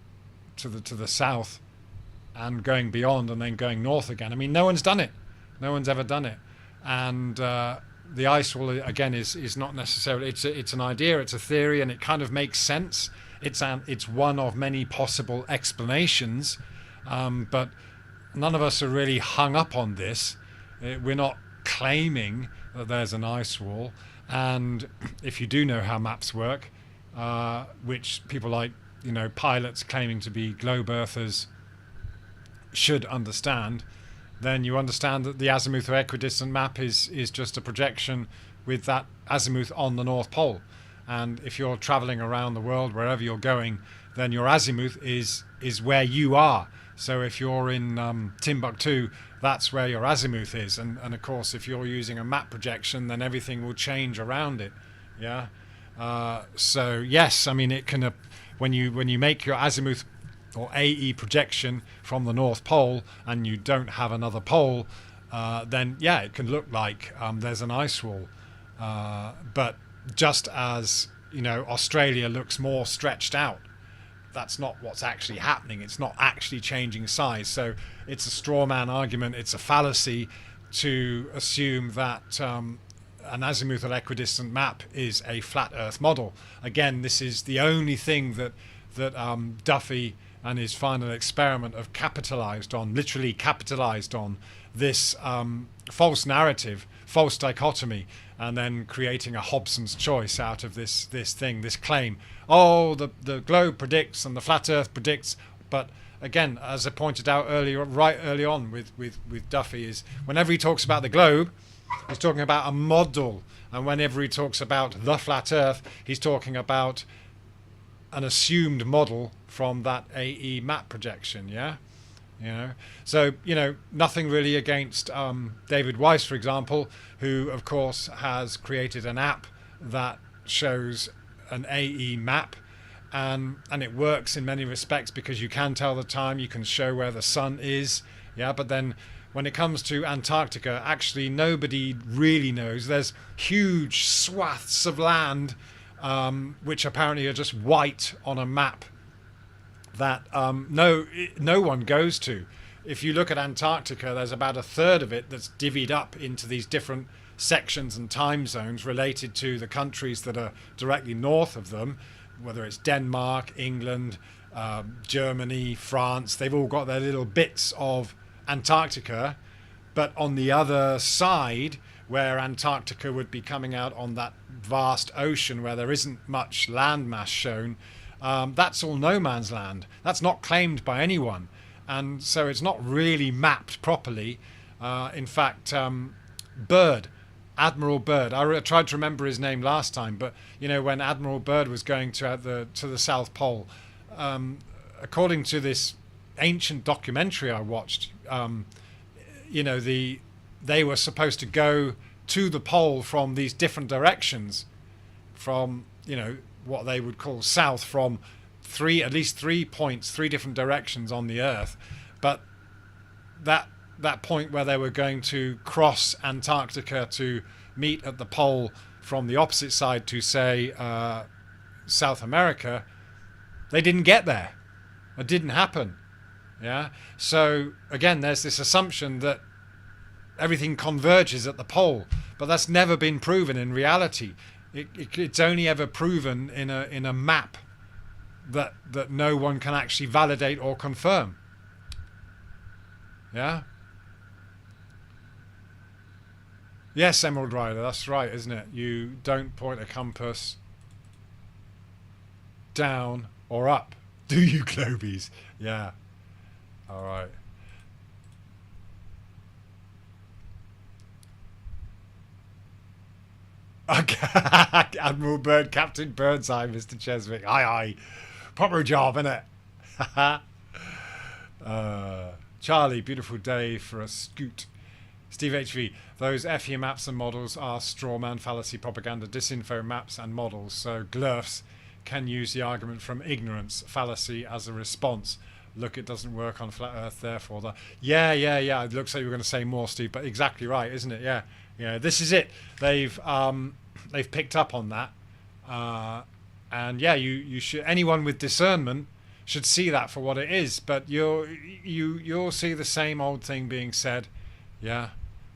to the south and going beyond and then going north again, I mean, no one's done it. No one's ever done it. And the ice wall, again, is not necessarily, it's an idea, it's a theory, and it kind of makes sense. It's one of many possible explanations, but none of us are really hung up on this. We're not claiming that there's an ice wall. And if you do know how maps work, which people like, pilots claiming to be globe earthers should understand, then you understand that the azimuthal equidistant map is just a projection with that azimuth on the North Pole. And if you're traveling around the world, wherever you're going, then your azimuth is where you are. So if you're in Timbuktu, that's where your azimuth is. And of course, if you're using a map projection, then everything will change around it. Yeah. So yes, I mean, it can when you make your azimuth or AE projection from the North Pole and you don't have another pole, then it can look like there's an ice wall. But just as Australia looks more stretched out, that's not what's actually happening. It's not actually changing size. So it's a straw man argument. It's a fallacy to assume that an azimuthal equidistant map is a flat Earth model. Again, this is the only thing that Duffy and his final experiment have literally capitalized on this false narrative, false dichotomy, and then creating a Hobson's choice out of this claim. Oh, the globe predicts and the flat Earth predicts. But again, as I pointed out right early on with Duffy, is whenever he talks about the globe, he's talking about a model, and whenever he talks about the flat Earth, he's talking about an assumed model from that AE map projection. So nothing really against David Weiss, for example, who of course has created an app that shows an AE map, and it works in many respects because you can tell the time, you can show where the sun is. But then when it comes to Antarctica, actually nobody really knows. There's huge swaths of land which apparently are just white on a map that no one goes to. If you look at Antarctica, there's about a third of it that's divvied up into these different sections and time zones related to the countries that are directly north of them, whether it's Denmark, England, Germany, France. They've all got their little bits of Antarctica. But on the other side, where Antarctica would be coming out on that vast ocean where there isn't much landmass shown, that's all no man's land. That's not claimed by anyone. And so it's not really mapped properly. In fact, Admiral Byrd, I tried to remember his name last time, but when Admiral Byrd was going to the South Pole, according to this ancient documentary I watched, they were supposed to go to the pole from these different directions, from what they would call south, from at least 3 points, 3 different directions on the Earth. But that point where they were going to cross Antarctica to meet at the pole from the opposite side to, say, South America, they didn't get there. It didn't happen. Yeah. So again, there's this assumption that everything converges at the pole, but that's never been proven in reality. It's only ever proven in a map that no one can actually validate or confirm. Yeah. Yes, Emerald Rider, that's right, isn't it? You don't point a compass down or up, do you, Globies? Yeah. All right. Admiral Bird, Captain Burnside, Mr. Cheswick. Aye, aye. Proper job, innit? Charlie, beautiful day for a scoot. Steve HV, those FE maps and models are strawman fallacy propaganda, disinfo maps and models, so GLERFs can use the argument from ignorance fallacy as a response. Look, it doesn't work on flat earth, therefore the... Yeah, it looks like you were going to say more, Steve, but exactly right, isn't it? Yeah, this is it. They've picked up on that, and yeah, you should, anyone with discernment should see that for what it is, but you'll see the same old thing being said, yeah,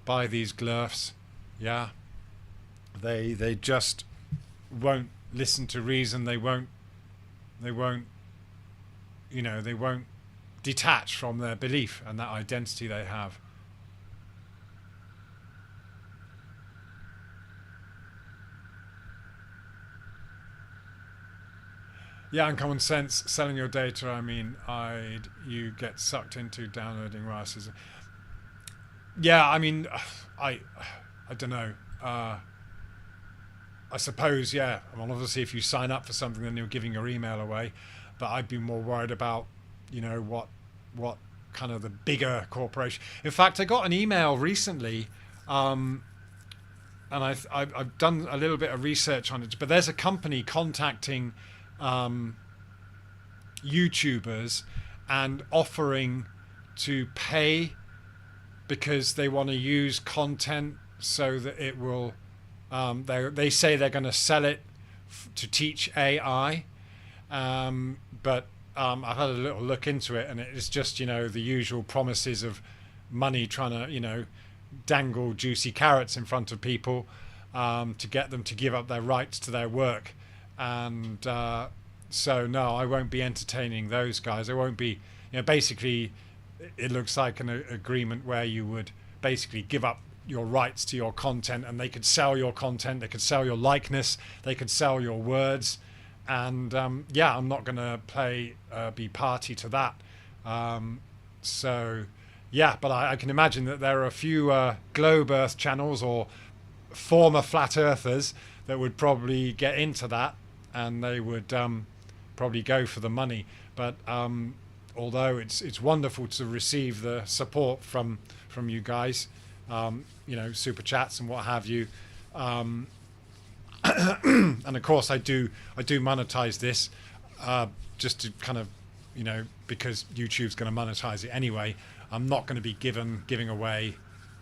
by these GLERFs. Yeah, they just won't listen to reason. They won't detach from their belief and that identity they have. Yeah, and common sense, selling your data, I mean, you get sucked into downloading racism. Yeah, I mean, I don't know. I suppose, yeah. Well, obviously, if you sign up for something, then you're giving your email away. But I'd be more worried about, what kind of the bigger corporation. In fact, I got an email recently, and I've done a little bit of research on it. But there's a company contacting YouTubers and offering to pay because they want to use content so that it will they say they're going to sell it to teach AI, but I've had a little look into it, and it's just the usual promises of money, trying to dangle juicy carrots in front of people to get them to give up their rights to their work. And so no, I won't be entertaining those guys. I won't be, basically it looks like an agreement where you would basically give up your rights to your content, and they could sell your content, they could sell your likeness, they could sell your words, and yeah, I'm not going to be party to that. So yeah, but I can imagine that there are a few globe Earth channels or former flat earthers that would probably get into that, and they would probably go for the money. But although it's wonderful to receive the support from you guys, super chats and what have you, and of course I do monetize this, just to kind of because YouTube's going to monetize it anyway. I'm not going to be giving away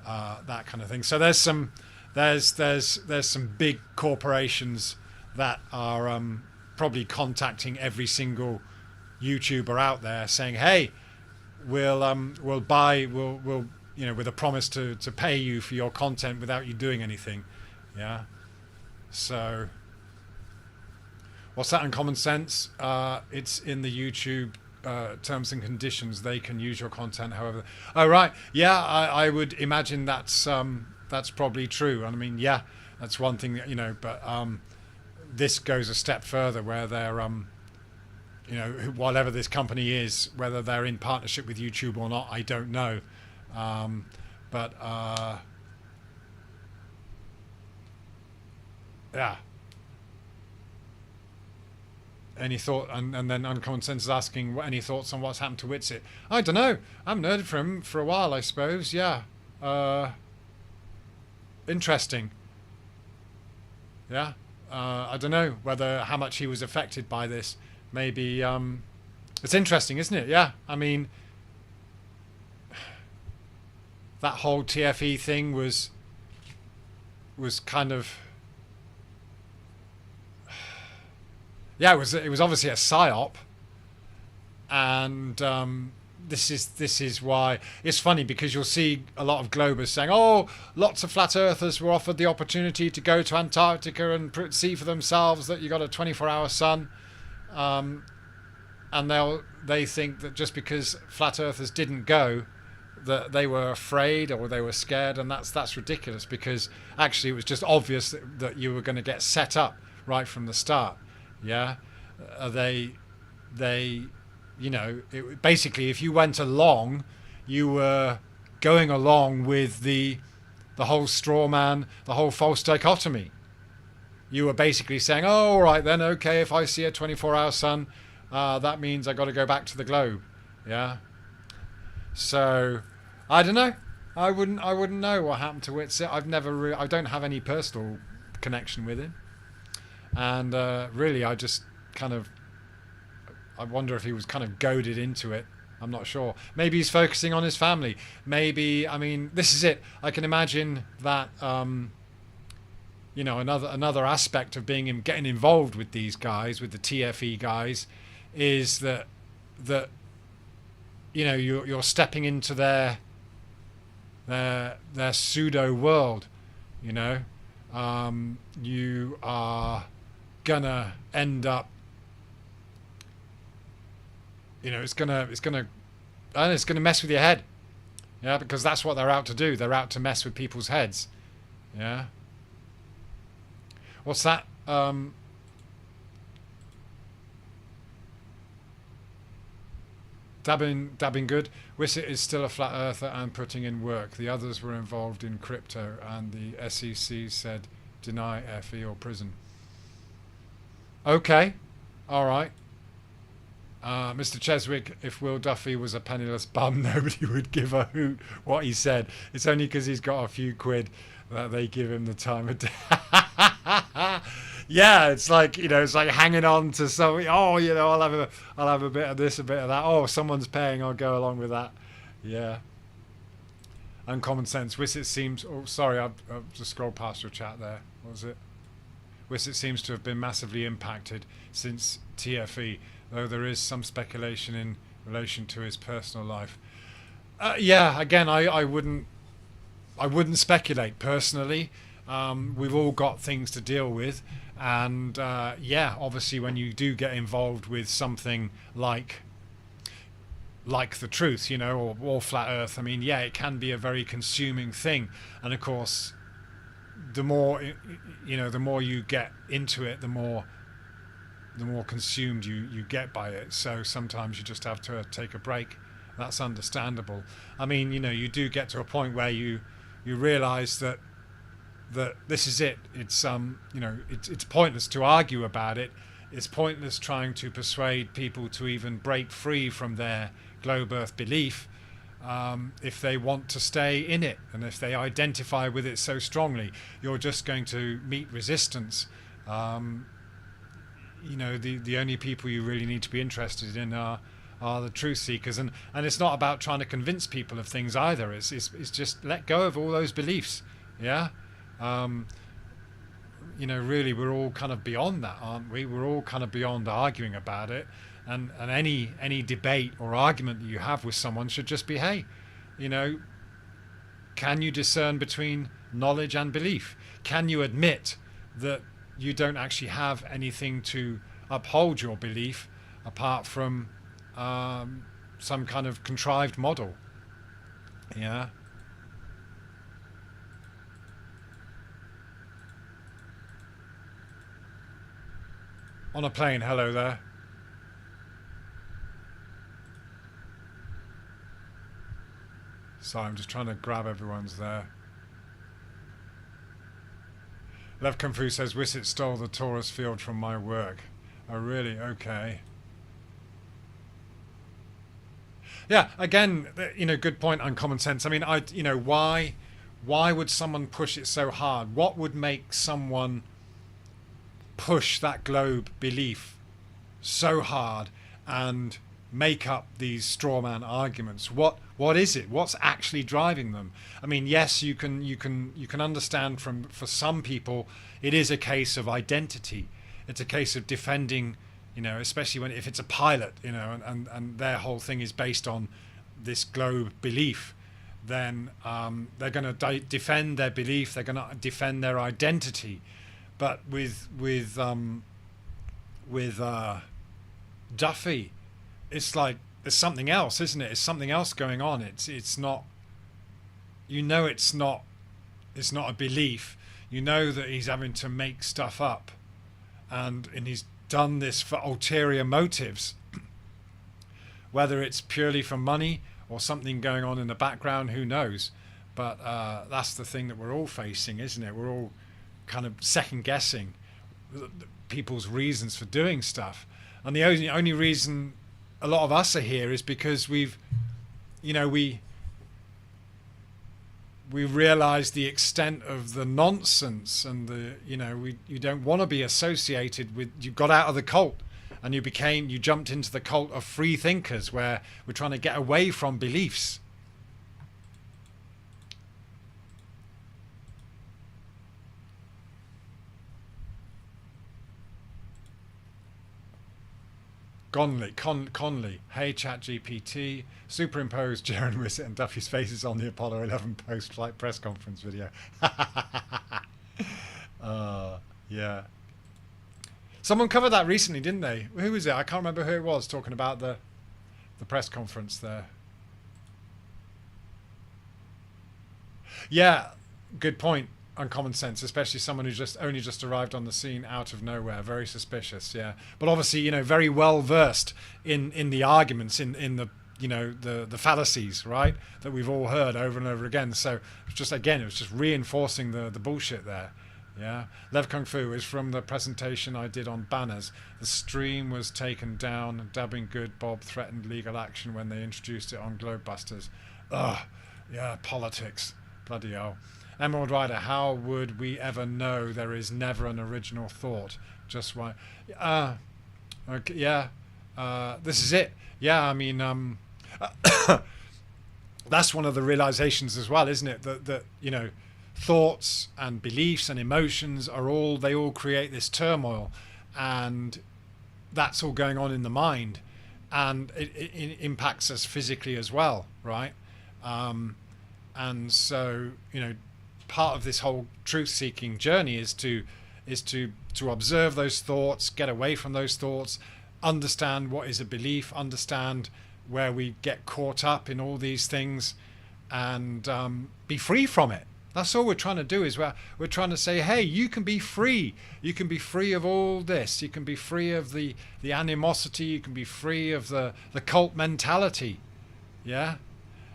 that kind of thing. So there's some big corporations that are probably contacting every single YouTuber out there, saying, "Hey, we'll buy with a promise to pay you for your content without you doing anything." Yeah. So what's that in common sense? It's in the YouTube terms and conditions. They can use your content however. Oh right, yeah. I would imagine that's probably true. And I mean, yeah, that's one thing that, but this goes a step further, where they're whatever this company is, whether they're in partnership with YouTube or not, I don't know. But yeah. Any thought? And then Uncommon Sense is asking, any thoughts on what's happened to Witsit? I don't know. I haven't heard from him for a while, I suppose. Yeah. Interesting. Yeah. I don't know how much he was affected by this. Maybe it's interesting, isn't it? Yeah. I mean, that whole TFE thing was kind of, yeah, it was obviously a psyop, and this is why it's funny, because you'll see a lot of globers saying, "Oh, lots of flat earthers were offered the opportunity to go to Antarctica and see for themselves that you got a 24-hour sun," and they think that just because flat earthers didn't go, that they were afraid or they were scared, and that's ridiculous, because actually it was just obvious that you were going to get set up right from the start. Yeah, they basically, if you went along, you were going along with the whole straw man, the whole false dichotomy. You were basically saying, "Oh, all right then, okay, if I see a 24-hour sun, that means I got to go back to the globe." Yeah. So, I don't know. I wouldn't know what happened to Whitsitt. I don't have any personal connection with him, and really, I just kind of, I wonder if he was kind of goaded into it. I'm not sure. Maybe he's focusing on his family. Maybe, I mean, this is it. I can imagine that, another aspect of getting involved with these guys, with the TFE guys, is that you're stepping into their pseudo world. You are gonna end up. It's gonna mess with your head. Yeah, because that's what they're out to do. They're out to mess with people's heads. Yeah. What's that? Dabbing good. Whitsitt is still a flat earther and putting in work. The others were involved in crypto, and the SEC said deny FE or prison. Okay, all right. Mr. Cheswick, if Will Duffy was a penniless bum, nobody would give a hoot what he said. It's only because he's got a few quid that they give him the time of day. Yeah, it's like, it's like hanging on to something. Oh, I'll have a bit of this, a bit of that. Oh, someone's paying, I'll go along with that. Yeah. Uncommon sense. Whitsitt seems. Oh, sorry, I've just scrolled past your chat there. What was it? Whitsitt seems to have been massively impacted since TFE, though there is some speculation in relation to his personal life. Yeah, again, I wouldn't speculate personally. We've all got things to deal with, and obviously when you do get involved with something like the truth, or flat earth, I mean, yeah, it can be a very consuming thing, and of course the more you get into it, the more consumed you get by it. So sometimes you just have to take a break. That's understandable. I mean, you do get to a point where you realize that this is it. It's it's pointless to argue about it. It's pointless trying to persuade people to even break free from their globe earth belief if they want to stay in it, and if they identify with it so strongly. You're just going to meet resistance. The only people you really need to be interested in are the truth seekers, and it's not about trying to convince people of things either. It's just let go of all those beliefs. Yeah. Really, we're all kind of beyond that, aren't we? We're all kind of beyond arguing about it, and any debate or argument that you have with someone should just be, hey, can you discern between knowledge and belief? Can you admit that you don't actually have anything to uphold your belief apart from some kind of contrived model? Yeah. On a plane, hello there. Sorry, I'm just trying to grab everyone's there. Lev Kung Fu says, Whitsitt stole the Taurus field from my work. Oh, really? Okay. Yeah, again, good point on common sense. I mean, why would someone push it so hard? What would make someone push that globe belief so hard and make up these straw man arguments. What is it? What's actually driving them? I mean, yes, you can understand for some people it is a case of identity. It's a case of defending, especially if it's a pilot, and their whole thing is based on this globe belief. Then they're going to defend their belief. They're going to defend their identity. But with Duffy, it's like there's something else, isn't it? It's something else going on. It's not. It's not a belief. You know that he's having to make stuff up, and he's done this for ulterior motives. Whether it's purely for money or something going on in the background, who knows? But that's the thing that we're all facing, isn't it? We're all kind of second guessing people's reasons for doing stuff, and the only reason a lot of us are here is because we realize the extent of the nonsense, and you don't want to be associated with. You got out of the cult and you jumped into the cult of free thinkers, where we're trying to get away from beliefs. Conley, hey ChatGPT, superimpose Jaron Wissett and Duffy's faces on the Apollo 11 post-flight press conference video. Yeah. Someone covered that recently, didn't they? Who was it? I can't remember who it was talking about the press conference there. Yeah, good point. Uncommon sense, especially someone who's only just arrived on the scene out of nowhere. Very suspicious, yeah. But obviously, very well versed in the arguments, in the the fallacies, right, that we've all heard over and over again. So it was just reinforcing the bullshit there. Yeah. Lev Kung Fu is from the presentation I did on banners. The stream was taken down. Dabbing Good Bob threatened legal action when they introduced it on Globebusters. Ugh, yeah, politics. Bloody hell. Emerald Rider, how would we ever know there is never an original thought? Just why? Okay, yeah. This is it. Yeah, I mean, that's one of the realizations as well, isn't it? That thoughts and beliefs and emotions they all create this turmoil, and that's all going on in the mind, and it impacts us physically as well, right? And so part of this whole truth-seeking journey is to observe those thoughts, get away from those thoughts, understand what is a belief, understand where we get caught up in all these things, and be free from it. That's all we're trying to do. Is we're trying to say, hey, you can be free. You can be free of all this. You can be free of the animosity. You can be free of the cult mentality. Yeah.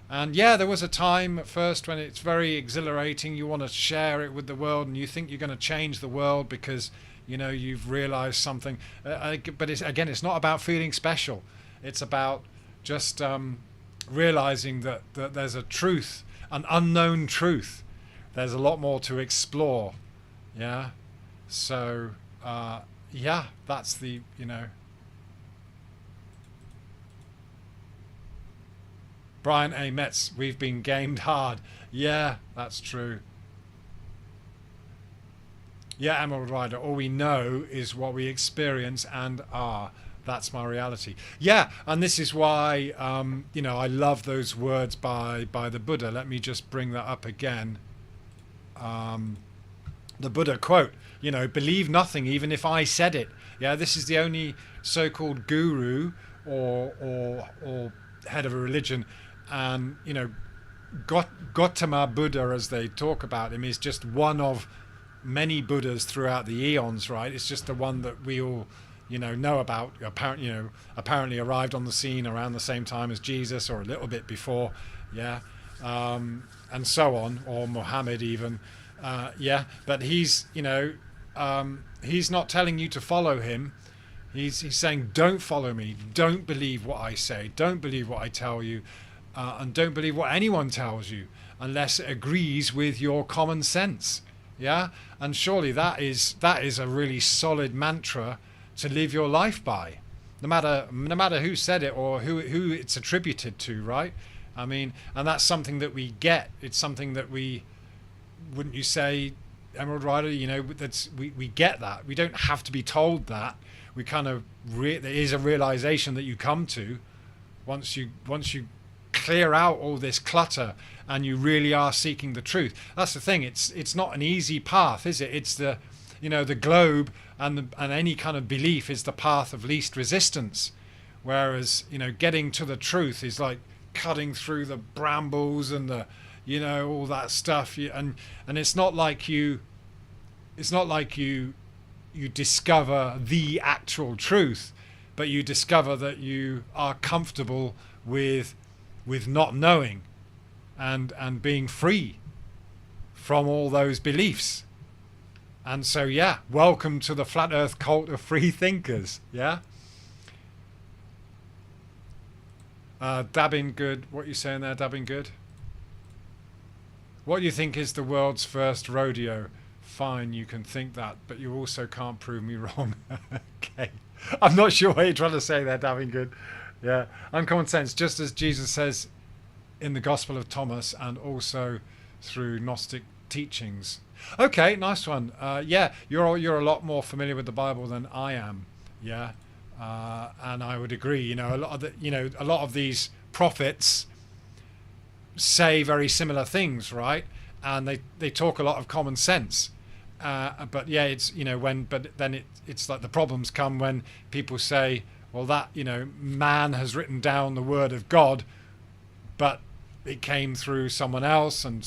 And yeah, there was a time at first when it's very exhilarating. You want to share it with the world, and you think you're going to change the world because you've realized something. But it's not about feeling special. It's about just realizing that there's a truth, an unknown truth. There's a lot more to explore. Yeah. So yeah, that's the Brian A. Metz, we've been gamed hard. Yeah, that's true. Yeah, Emerald Rider, all we know is what we experience and are. That's my reality. Yeah, and this is why, I love those words by the Buddha. Let me just bring that up again. The Buddha quote, believe nothing, even if I said it. Yeah, this is the only so-called guru or head of a religion. And Gautama Buddha, as they talk about him, is just one of many Buddhas throughout the eons, right? It's just the one that we all know about. Apparently arrived on the scene around the same time as Jesus, or a little bit before, yeah, and so on, or Muhammad even, yeah. But he's not telling you to follow him. He's saying, don't follow me, don't believe what I say, don't believe what I tell you. And don't believe what anyone tells you unless it agrees with your common sense. Yeah, and surely that is a really solid mantra to live your life by. no matter who said it or who it's attributed to, right? I mean, and that's something that we get. It's something that we, wouldn't you say, Emerald Rider? You know, we get that. We don't have to be told that. We kind of there is a realization that you come to once you clear out all this clutter and you really are seeking the truth. That's the thing. It's not an easy path, is it? It's the globe and any kind of belief is the path of least resistance, whereas getting to the truth is like cutting through the brambles and the all that stuff. And it's not like you discover the actual truth, but you discover that you are comfortable with not knowing and being free from all those beliefs. And so, yeah, welcome to the flat earth cult of free thinkers. Yeah. Dabbing good. What are you saying there, Dabbing good? What do you think is the world's first rodeo? Fine, you can think that, but you also can't prove me wrong. Okay. I'm not sure what you're trying to say there, Dabbing good. Yeah. Uncommon sense, just as Jesus says in the Gospel of Thomas and also through Gnostic teachings. Okay, nice one. Yeah, you're a lot more familiar with the Bible than I am. Yeah, and I would agree. A lot of these prophets say very similar things, right? And they talk a lot of common sense. But yeah, it's it's like the problems come when people say, well, that man has written down the word of God, but it came through someone else, and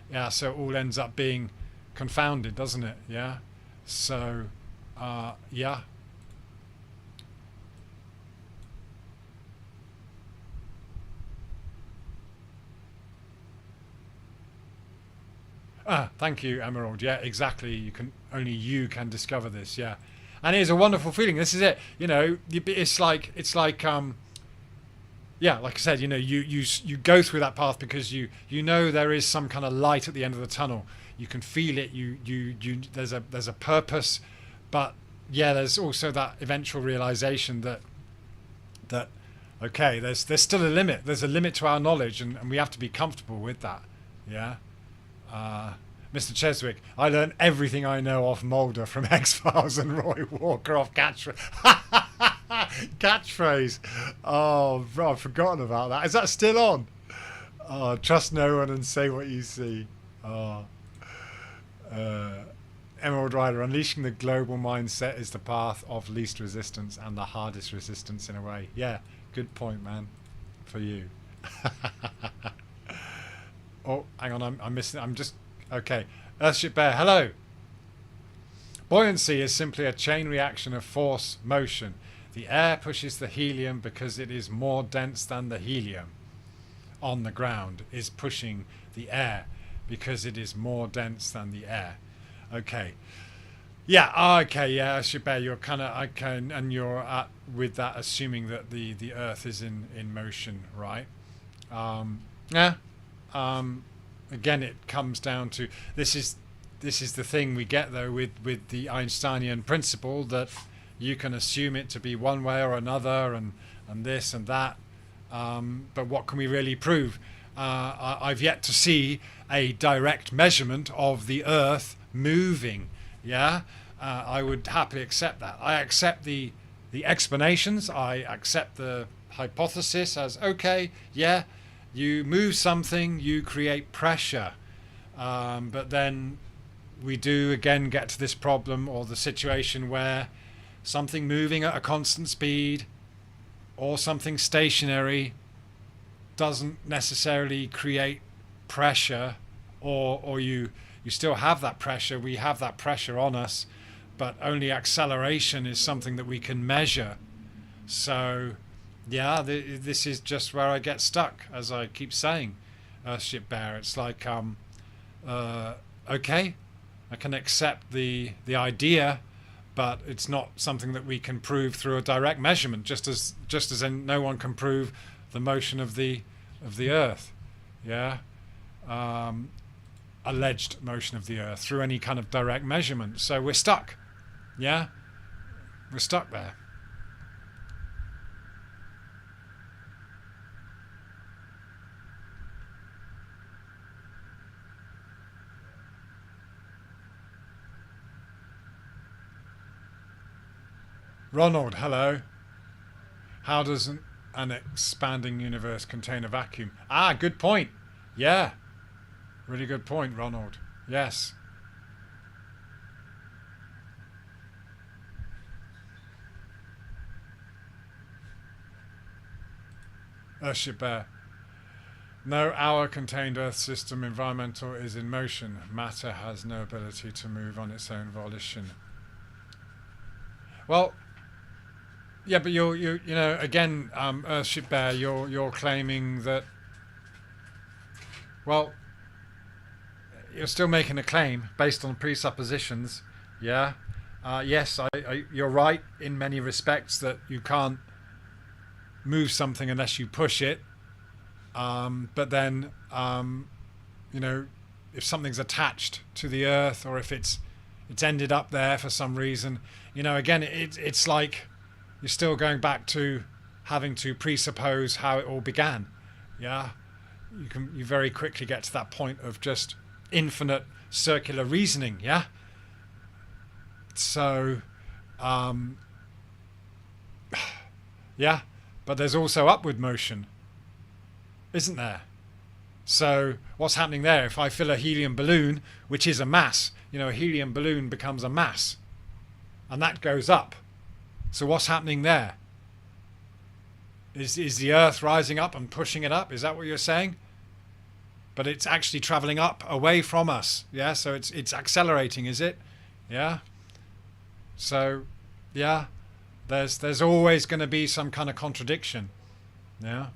yeah, so it all ends up being confounded, doesn't it? Yeah. So, yeah. Thank you, Emerald. Yeah, exactly. Only you can discover this. Yeah, and it is a wonderful feeling. This is it. It's like yeah, like I said, you go through that path because you know there is some kind of light at the end of the tunnel. You can feel it. There's a purpose, but yeah, there's also that eventual realization that okay, there's still a limit. There's a limit to our knowledge, and we have to be comfortable with that. Yeah. Mr. Cheswick, I learned everything I know off Mulder from X-Files and Roy Walker off catchphrase. Oh, bro, I've forgotten about that. Is that still on? Oh, trust no one and say what you see. Oh. Emerald Rider, unleashing the global mindset is the path of least resistance and the hardest resistance in a way. Yeah, good point, man. For you. Oh, hang on, I'm missing. I'm just okay. Earthship Bear, hello. Buoyancy is simply a chain reaction of force motion. The air pushes the helium because it is more dense than the helium on the ground is pushing the air because it is more dense than the air. Okay. Yeah, okay, yeah, Earthship Bear, you're kind of, and you're with that assuming that the Earth is in motion, right? Yeah. Again, it comes down to this is the thing we get though with the Einsteinian principle that you can assume it to be one way or another and this and that, but what can we really prove? I've yet to see a direct measurement of the Earth moving. Yeah, I would happily accept that. I accept the explanations. I accept the hypothesis as okay. Yeah. You move something, you create pressure, but then we do again get to this problem or the situation where something moving at a constant speed or something stationary doesn't necessarily create pressure, or you still have that pressure. We have that pressure on us, but only acceleration is something that we can measure. So yeah, this is just where I get stuck, as I keep saying, Earthship Bear. It's like, okay, I can accept the idea, but it's not something that we can prove through a direct measurement. Just as no one can prove the motion of the Earth, yeah, alleged motion of the Earth through any kind of direct measurement. So we're stuck, yeah, we're stuck there. Ronald, hello. How does an expanding universe contain a vacuum? Ah, good point. Yeah. Really good point, Ronald. Yes. Earthship Bear. No hour contained Earth system environmental is in motion. Matter has no ability to move on its own volition. Well, yeah, but you know, again, Earthship Bear, you're claiming that, well, you're still making a claim based on presuppositions. Yeah. Yes, you're right in many respects that you can't move something unless you push it. But then, you know, if something's attached to the Earth, or if it's ended up there for some reason, you know, again, it's like you're still going back to having to presuppose how it all began. Yeah, you very quickly get to that point of just infinite circular reasoning. Yeah. So, yeah, but there's also upward motion, isn't there? So what's happening there? If I fill a helium balloon, which is a mass, you know, a helium balloon becomes a mass, and that goes up. So what's happening there? Is the Earth rising up and pushing it up? Is that what you're saying? But it's actually traveling up away from us. Yeah, so it's accelerating, is it? Yeah. So, yeah, there's always going to be some kind of contradiction. Yeah.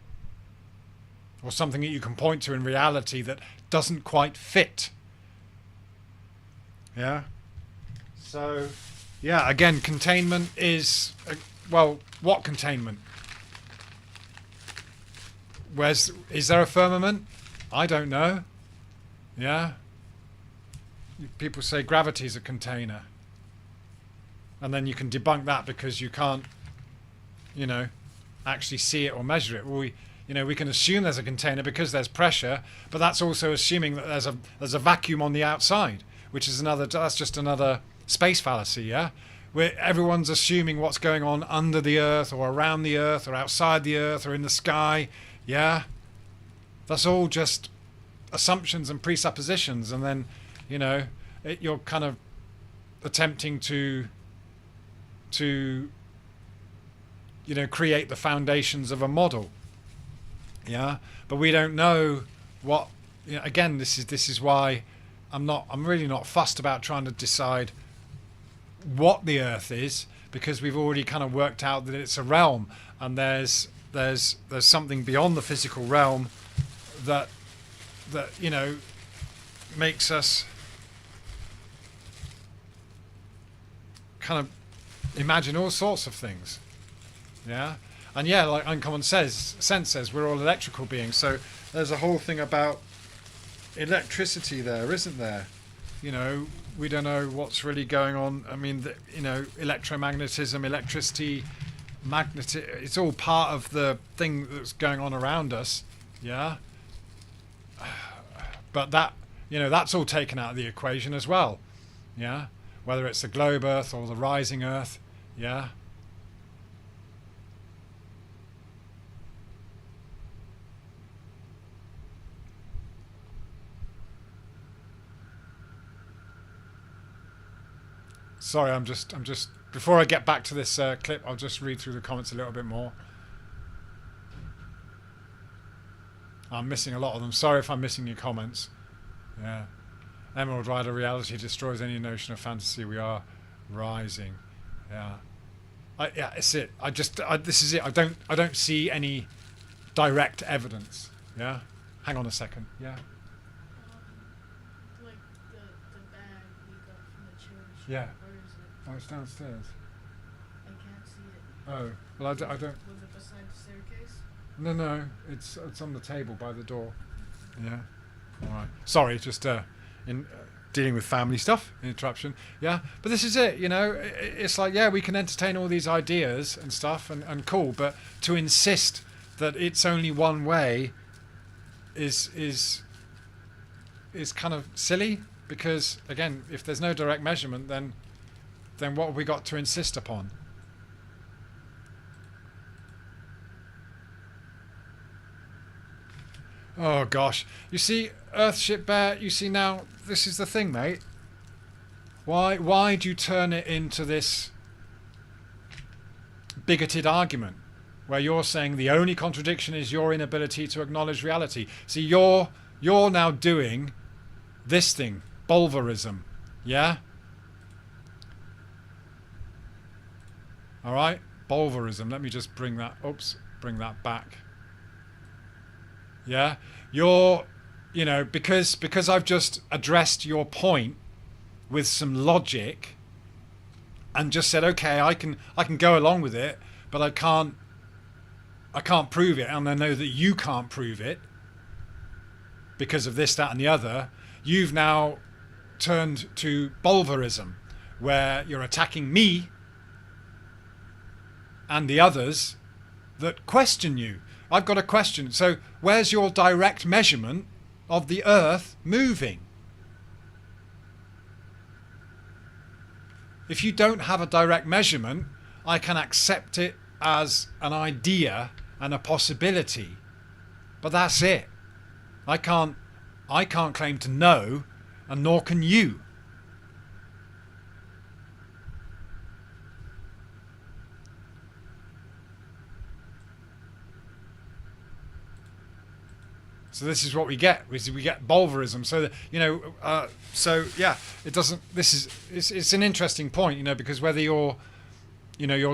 Or something that you can point to in reality that doesn't quite fit. Yeah. So, yeah, again, containment is, well, what containment? Is there a firmament? I don't know. Yeah. People say gravity is a container. And then you can debunk that because you can't, you know, actually see it or measure it. Well, we can assume there's a container because there's pressure, but that's also assuming that there's a vacuum on the outside, which is that's just another space fallacy, yeah? Where everyone's assuming what's going on under the Earth or around the Earth or outside the Earth or in the sky, yeah? That's all just assumptions and presuppositions, and then, you know, you're kind of attempting to you know, create the foundations of a model. Yeah, but we don't know what, you know, again, this is why I'm really not fussed about trying to decide what the Earth is, because we've already kind of worked out that it's a realm, and there's something beyond the physical realm that you know, makes us kind of imagine all sorts of things. Yeah. And yeah, like Uncommon Sense says, we're all electrical beings. So there's a whole thing about electricity there, isn't there? You know, we don't know what's really going on. I mean, you know, electromagnetism, electricity, it's all part of the thing that's going on around us. Yeah. But that, you know, that's all taken out of the equation as well. Yeah. Whether it's the globe Earth or the rising Earth. Yeah. Sorry, I'm just before I get back to this clip, I'll just read through the comments a little bit more. I'm missing a lot of them. Sorry if I'm missing your comments. Yeah. Emerald Rider, reality destroys any notion of fantasy. We are rising. Yeah. Yeah, it's it. This is it. I don't see any direct evidence. Yeah. Hang on a second. Yeah. Like the bag we got from the church. Yeah. Where is it? Oh, it's downstairs. I can't see it. Oh, well, I don't. Was it beside the staircase? No, it's on the table by the door. Yeah. All right. Sorry, just in dealing with family stuff, interruption. Yeah, but this is it. You know, it's like, yeah, we can entertain all these ideas and stuff, and cool, but to insist that it's only one way is kind of silly, because again, if there's no direct measurement, then what have we got to insist upon? Oh gosh. You see, Earthship Bear, you see now, this is the thing, mate. Why do you turn it into this bigoted argument where you're saying the only contradiction is your inability to acknowledge reality? See, you're now doing this thing, bulverism, yeah? All right, bulverism. Let me just bring that back. Yeah, because I've just addressed your point with some logic and just said, okay, I can go along with it, but I can't prove it, and I know that you can't prove it because of this, that, and the other. You've now turned to bulverism, where you're attacking me and the others that question you. I've got a question. So where's your direct measurement of the Earth moving? If you don't have a direct measurement, I can accept it as an idea and a possibility. But that's it. I can't claim to know, and nor can you. So this is what we get. We get bulverism. So that, it doesn't. It's an interesting point, because whether you're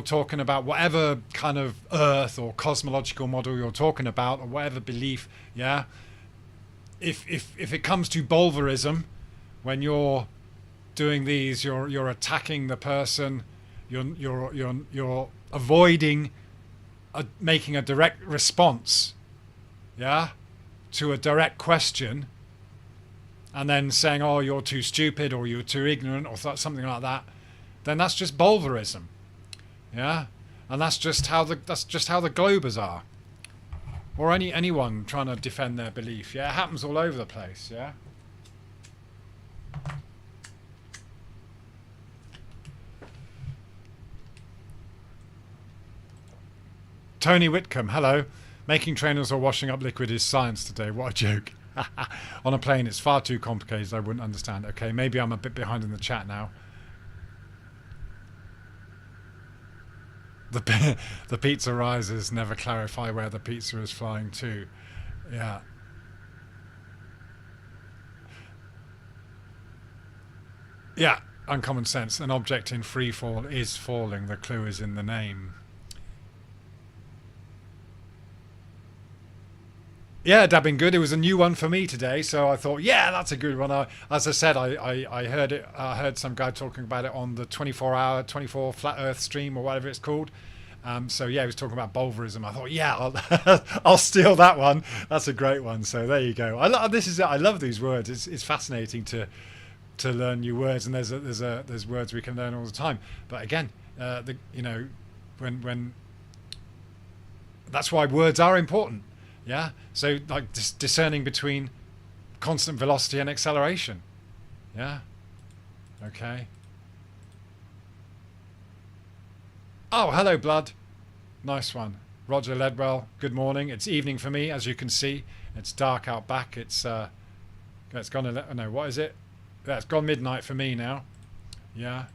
talking about whatever kind of Earth or cosmological model you're talking about, or whatever belief, yeah. If it comes to bulverism, when you're doing these, you're attacking the person, you're avoiding making a direct response, yeah, to a direct question, and then saying, oh, you're too stupid, or you're too ignorant, or something like that, then that's just bulverism, yeah, and that's just how the Globers are, or anyone trying to defend their belief. Yeah, it happens all over the place. Yeah. Tony Whitcomb, hello. Making trainers or washing up liquid is science today. What a joke. On a plane, it's far too complicated. I wouldn't understand. Okay, maybe I'm a bit behind in the chat now. The pizza risers never clarify where the pizza is flying to. Yeah. Yeah, uncommon sense. An object in free fall is falling. The clue is in the name. Yeah, dabbing good. It was a new one for me today, so I thought, yeah, that's a good one. As I said, I heard it. I heard some guy talking about it on the 24 flat Earth stream or whatever it's called. So yeah, he was talking about bulverism. I thought, yeah, I'll steal that one. That's a great one. So there you go. I love these words. It's fascinating to learn new words, and there's words we can learn all the time. But again, when that's why words are important. Yeah, so like discerning between constant velocity and acceleration. Yeah, okay. Oh, hello, Blood. Nice one. Roger Ledwell, good morning. It's evening for me, as you can see. It's dark out back. It's gone, no, what is it? Yeah, it's gone midnight for me now. Yeah,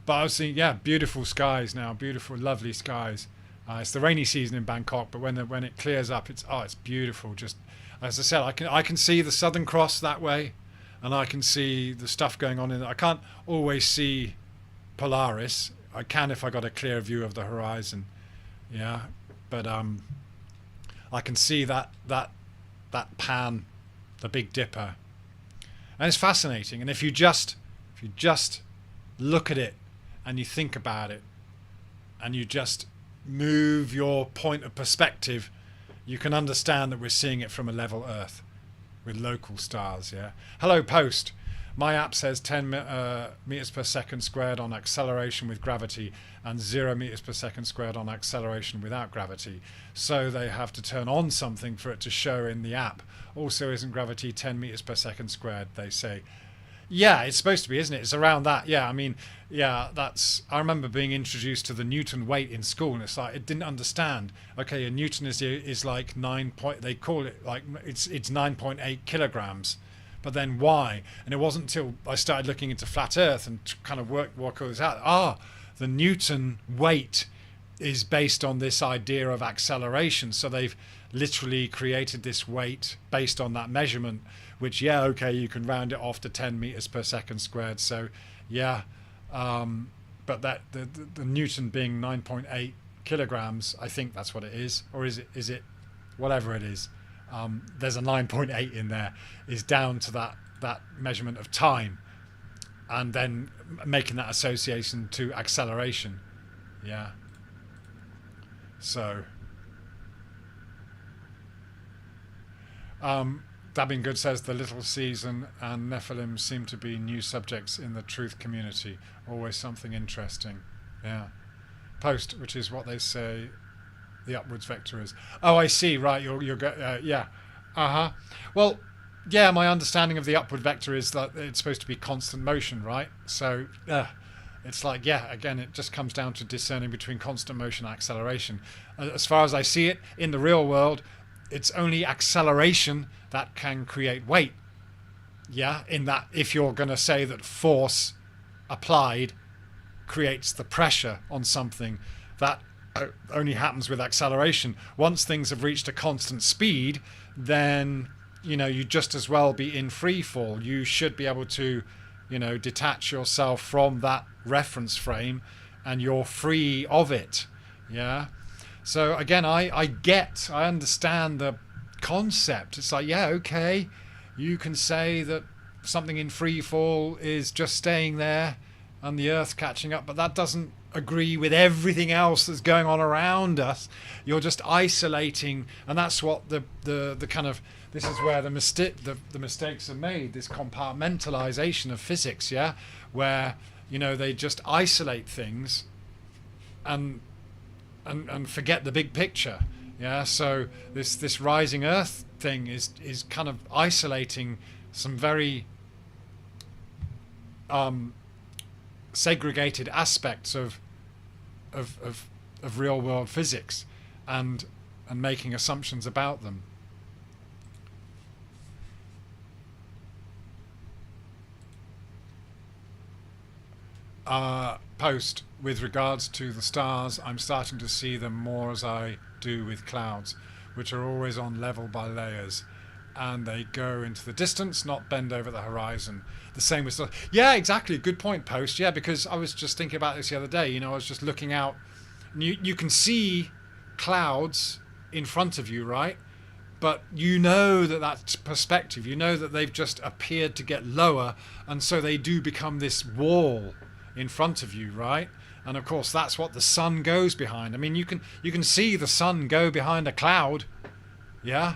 but I was seeing, yeah, beautiful skies now, beautiful, lovely skies. It's the rainy season in Bangkok, but when it clears up, it's beautiful. Just as I said, I can see the Southern Cross that way, and I can see the stuff going on in it. I can't always see Polaris. I can if I got a clear view of the horizon, yeah. But I can see that pan, the Big Dipper, and it's fascinating. And if you just look at it and you think about it, and you just move your point of perspective, you can understand that we're seeing it from a level Earth with local stars. Yeah. Hello, Post. My app says 10 meters per second squared on acceleration with gravity and 0 meters per second squared on acceleration without gravity. So they have to turn on something for it to show in the app. Also, isn't gravity 10 meters per second squared, they say. Yeah, it's supposed to be, isn't it? It's around that. Yeah, I mean, yeah, that's. I remember being introduced to the Newton weight in school, and it's like it didn't understand. Okay, a Newton is like 9 point. They call it like it's 9.8 kilograms, but then why? And it wasn't until I started looking into flat Earth and kind of work all this out. The Newton weight is based on this idea of acceleration. So they've literally created this weight based on that measurement, which, yeah, okay, you can round it off to 10 meters per second squared. So, yeah, but that the Newton being 9.8 kilograms, I think that's what it is. Or is it whatever it is? There's a 9.8 in there, is down to that measurement of time, and then making that association to acceleration. Yeah. So, Dabbing Good says the Little Season and Nephilim seem to be new subjects in the truth community. Always something interesting. Yeah. Post, which is what they say the upwards vector is. Oh, I see. Right. Yeah. Well, yeah. My understanding of the upward vector is that it's supposed to be constant motion, right? So, it's like, yeah, again, it just comes down to discerning between constant motion and acceleration. As far as I see it, in the real world, it's only acceleration that can create weight. Yeah, in that if you're going to say that force applied creates the pressure on something, that only happens with acceleration. Once things have reached a constant speed, then, you just as well be in free fall. You should be able to, detach yourself from that reference frame, and you're free of it. Yeah. So again, I understand the concept. It's like, yeah, okay, you can say that something in free fall is just staying there and the Earth catching up, but that doesn't agree with everything else that's going on around us. You're just isolating, and that's what the kind of, this is where the mistakes are made, this compartmentalization of physics, yeah, where they just isolate things and forget the big picture. Yeah, so this rising Earth thing is kind of isolating some very segregated aspects of real world physics, and making assumptions about them. Post, with regards to the stars, I'm starting to see them more as I do with clouds, which are always on level by layers, and they go into the distance, not bend over the horizon. The same with stars. Yeah, exactly. Good point, Post. Yeah, because I was just thinking about this the other day. I was just looking out, and you can see clouds in front of you, right? But that's perspective. That they've just appeared to get lower, and so they do become this wall in front of you, right? And of course that's what the sun goes behind. I mean, you can see the sun go behind a cloud, yeah,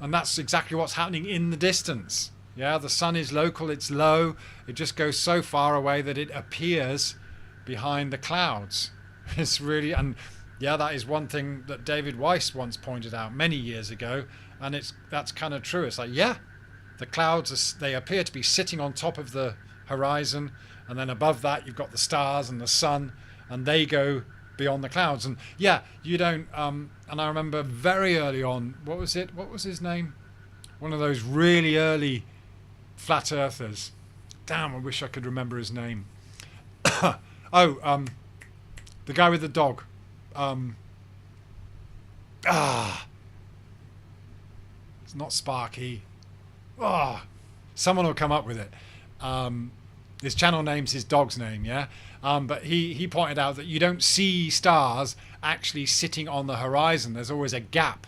and that's exactly what's happening in the distance. Yeah, the sun is local, it's low, it just goes so far away that it appears behind the clouds. It's really, and yeah, that is one thing that David Weiss once pointed out many years ago, and that's kind of true. It's like, yeah, the clouds they appear to be sitting on top of the horizon, and then above that you've got the stars and the sun, and they go beyond the clouds. And yeah, you don't and I remember very early on, what was his name, one of those really early flat earthers, damn, I wish I could remember his name. The guy with the dog, it's not Sparky. Someone will come up with it. His channel name's his dog's name, yeah. But he pointed out that you don't see stars actually sitting on the horizon. There's always a gap.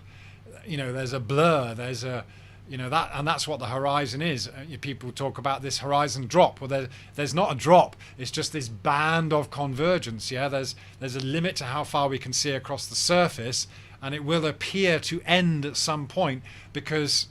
There's a blur. There's a, and that's what the horizon is. People talk about this horizon drop. Well, there's not a drop. It's just this band of convergence. Yeah. There's a limit to how far we can see across the surface, and it will appear to end at some point because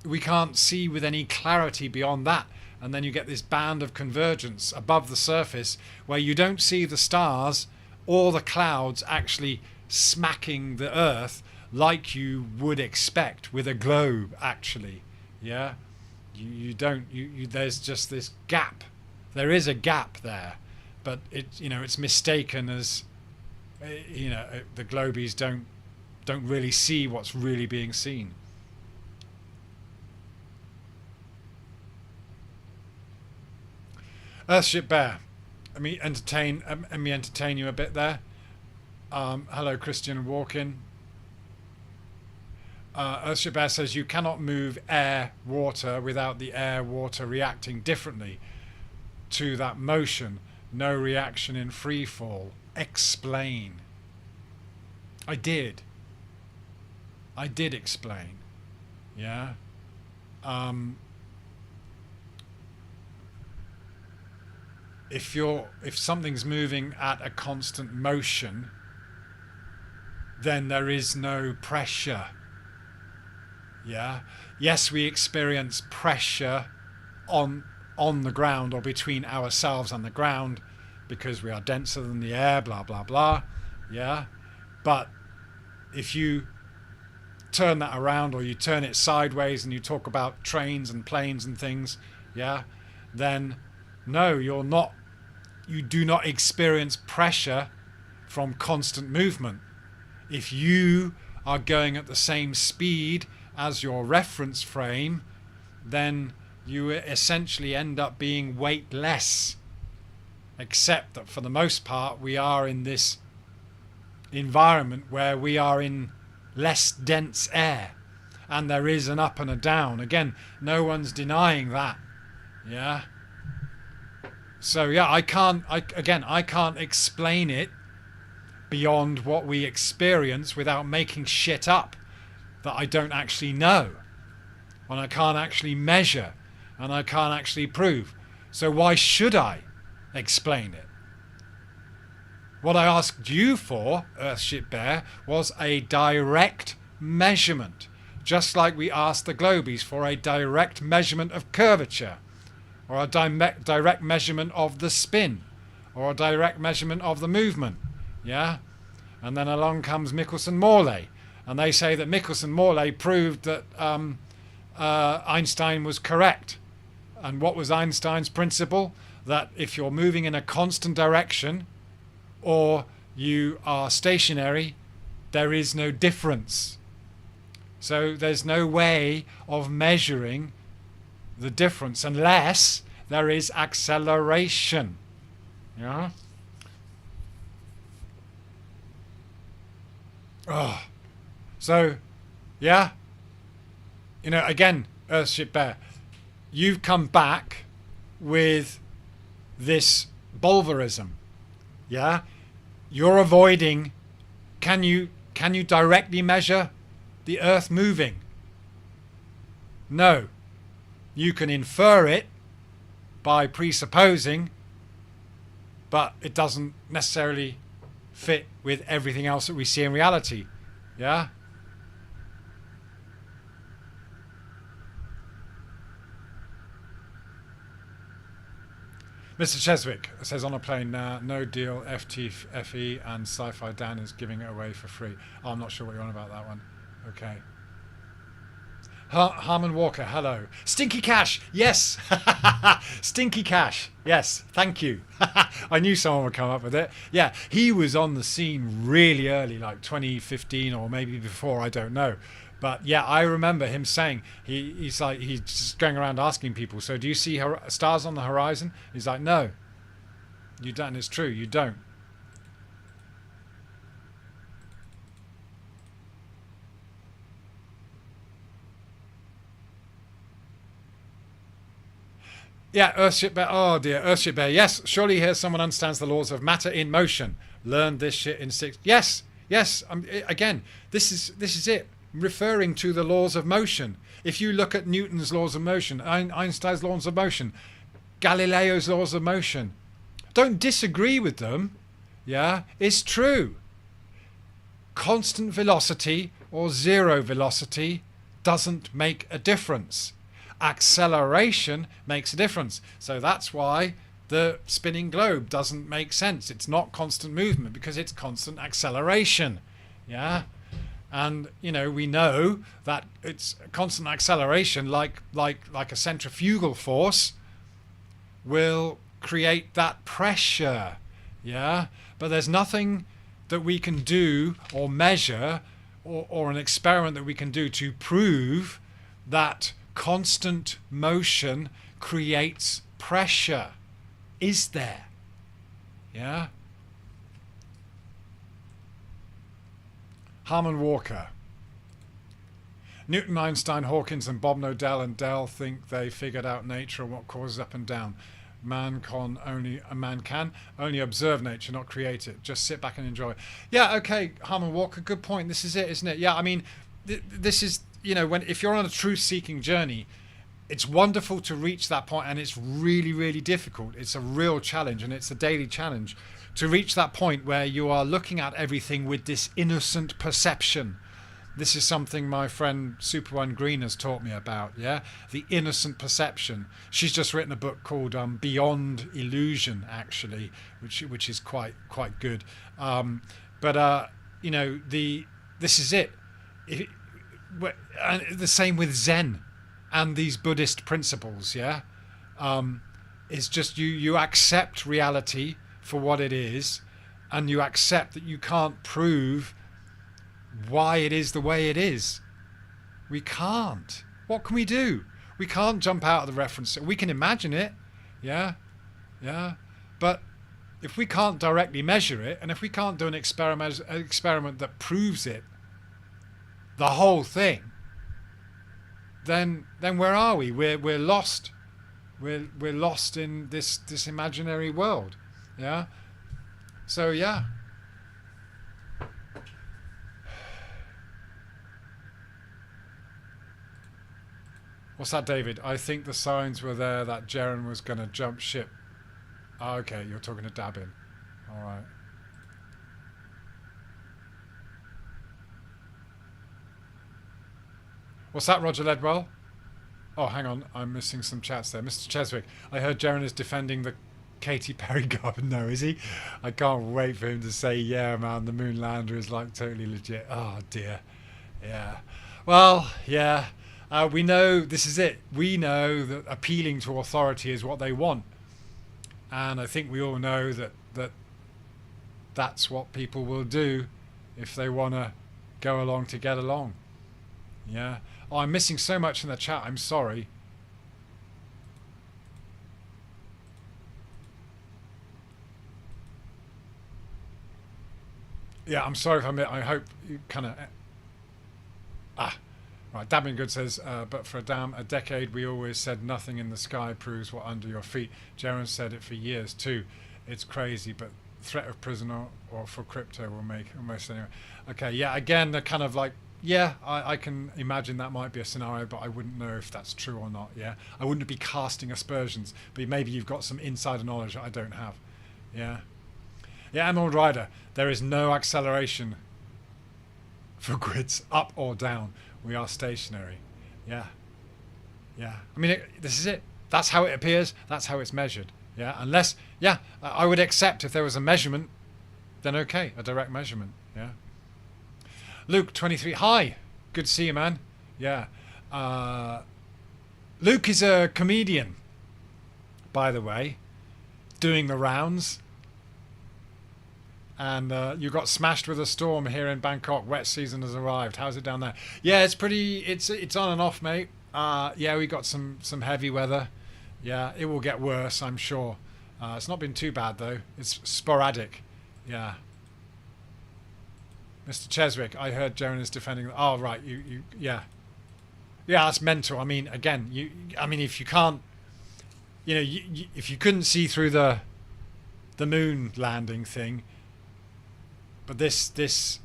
we can't see with any clarity beyond that. And then you get this band of convergence above the surface where you don't see the stars or the clouds actually smacking the Earth like you would expect with a globe, actually. Yeah. You don't. There's just this gap. There is a gap there, but it's mistaken as the globies don't really see what's really being seen. Earthship Bear, let me entertain you a bit there. Hello, Christian Walkin. Earthship Bear says you cannot move air water without the air water reacting differently to that motion. No reaction in free fall. Explain. I did explain. Yeah. If something's moving at a constant motion, then there is no pressure. Yeah. Yes, we experience pressure on the ground or between ourselves and the ground because we are denser than the air, blah blah blah. Yeah. But if you turn that around, or you turn it sideways and you talk about trains and planes and things, yeah, then no, you do not experience pressure from constant movement. If you are going at the same speed as your reference frame, then you essentially end up being weightless, except that for the most part we are in this environment where we are in less dense air and there is an up and a down. Again, no one's denying that. Yeah. So yeah, I can't explain it beyond what we experience without making shit up that I don't actually know, and I can't actually measure, and I can't actually prove. So why should I explain it? What I asked you for, Earthship Bear, was a direct measurement, just like we asked the globies for a direct measurement of curvature, or a direct measurement of the spin, or a direct measurement of the movement. Yeah? And then along comes Michelson-Morley, and they say that Michelson-Morley proved that Einstein was correct. And what was Einstein's principle? That if you're moving in a constant direction or you are stationary, there is no difference. So there's no way of measuring the difference unless there is acceleration. Yeah? Oh. So, yeah, again, Earthship Bear, you've come back with this bulverism. Yeah, you're avoiding. Can you directly measure the Earth moving? No. You can infer it by presupposing, but it doesn't necessarily fit with everything else that we see in reality. Yeah. Mr. Cheswick says on a plane now, no deal, FE and Sci-Fi Dan is giving it away for free. Oh, I'm not sure what you're on about that one. Okay. Harmon Walker, hello. Stinky Cash, yes. Stinky Cash, yes, thank you. I knew someone would come up with it. Yeah, he was on the scene really early, like 2015 or maybe before, I don't know. But yeah, I remember him saying, he's just going around asking people, so do you see stars on the horizon? He's like, no, you don't. And it's true, you don't. Yeah, Earthship Bear. Oh dear, Earthship Bear. Yes, surely here someone understands the laws of matter in motion. Learned this shit in 6. Yes. Again, this is it. Referring to the laws of motion. If you look at Newton's laws of motion, Einstein's laws of motion, Galileo's laws of motion, don't disagree with them. Yeah, it's true. Constant velocity or zero velocity doesn't make a difference. Acceleration makes a difference. So that's why the spinning globe doesn't make sense. It's not constant movement because it's constant acceleration. Yeah. And you know, we know that it's constant acceleration, like a centrifugal force, will create that pressure. Yeah, but there's nothing that we can do or measure, or an experiment that we can do to prove that constant motion creates pressure. Is there? Yeah. Harmon Walker. Newton, Einstein, Hawkins and Bob Nodell and Dell think they figured out nature and what causes up and down. A man can only observe nature, not create it. Just sit back and enjoy. Yeah, okay, Harmon Walker, good point. This is it, isn't it? Yeah, I mean, this is, you know, if you're on a truth-seeking journey, it's wonderful to reach that point, and it's really, really difficult. It's a real challenge, and it's a daily challenge to reach that point where you are looking at everything with this innocent perception. This is something my friend Super One Green has taught me about, yeah? The innocent perception. She's just written a book called Beyond Illusion, actually, which is quite good. You know, this is it. And the same with Zen and these Buddhist principles, yeah? It's just you accept reality for what it is, and you accept that you can't prove why it is the way it is. We can't. What can we do? We can't jump out of the reference. We can imagine it, yeah, but if we can't directly measure it, and if we can't do an experiment that proves it, the whole thing, then where are we? We're lost. We're lost in this imaginary world. Yeah. So yeah. What's that, David? I think the signs were there that Jaren was going to jump ship. Oh, okay, you're talking to Dabin. All right. What's that, Roger Ledwell? Oh, hang on. I'm missing some chats there. Mr. Cheswick, I heard Jaren is defending the Katy Perry garden. No, is he? I can't wait for him to say, yeah, man, the moon lander is like totally legit. Oh, dear. Yeah. Well, yeah. We know this is it. We know that appealing to authority is what they want. And I think we all know that's what people will do if they want to go along to get along. Yeah. Oh, I'm missing so much in the chat. I'm sorry. Yeah, I'm sorry if I hope you kind of... Right, Dabbing Good says, but for a decade we always said nothing in the sky proves what under your feet. Jaren said it for years too. It's crazy, but threat of prison or for crypto will make almost anyway. Okay, yeah, again, they're kind of like, yeah, I can imagine that might be a scenario, but I wouldn't know if that's true or not, yeah. I wouldn't be casting aspersions, but maybe you've got some insider knowledge that I don't have, yeah. Yeah, Emerald Rider, there is no acceleration for grids up or down. We are stationary. Yeah. Yeah. I mean, this is it. That's how it appears. That's how it's measured. Yeah. Unless, yeah, I would accept if there was a measurement, then okay, a direct measurement. Yeah. Luke, 23. Hi. Good to see you, man. Yeah. Luke is a comedian, by the way, doing the rounds. And you got smashed with a storm here in Bangkok. Wet season has arrived. How's it down there? Yeah, it's pretty. It's on and off, mate. Yeah, we got some heavy weather. Yeah, it will get worse, I'm sure. It's not been too bad though. It's sporadic. Yeah. Mr. Cheswick, I heard Joan is defending. Oh right, you yeah. Yeah, that's mental. I mean, again, if you can't, if you couldn't see through the moon landing thing. But this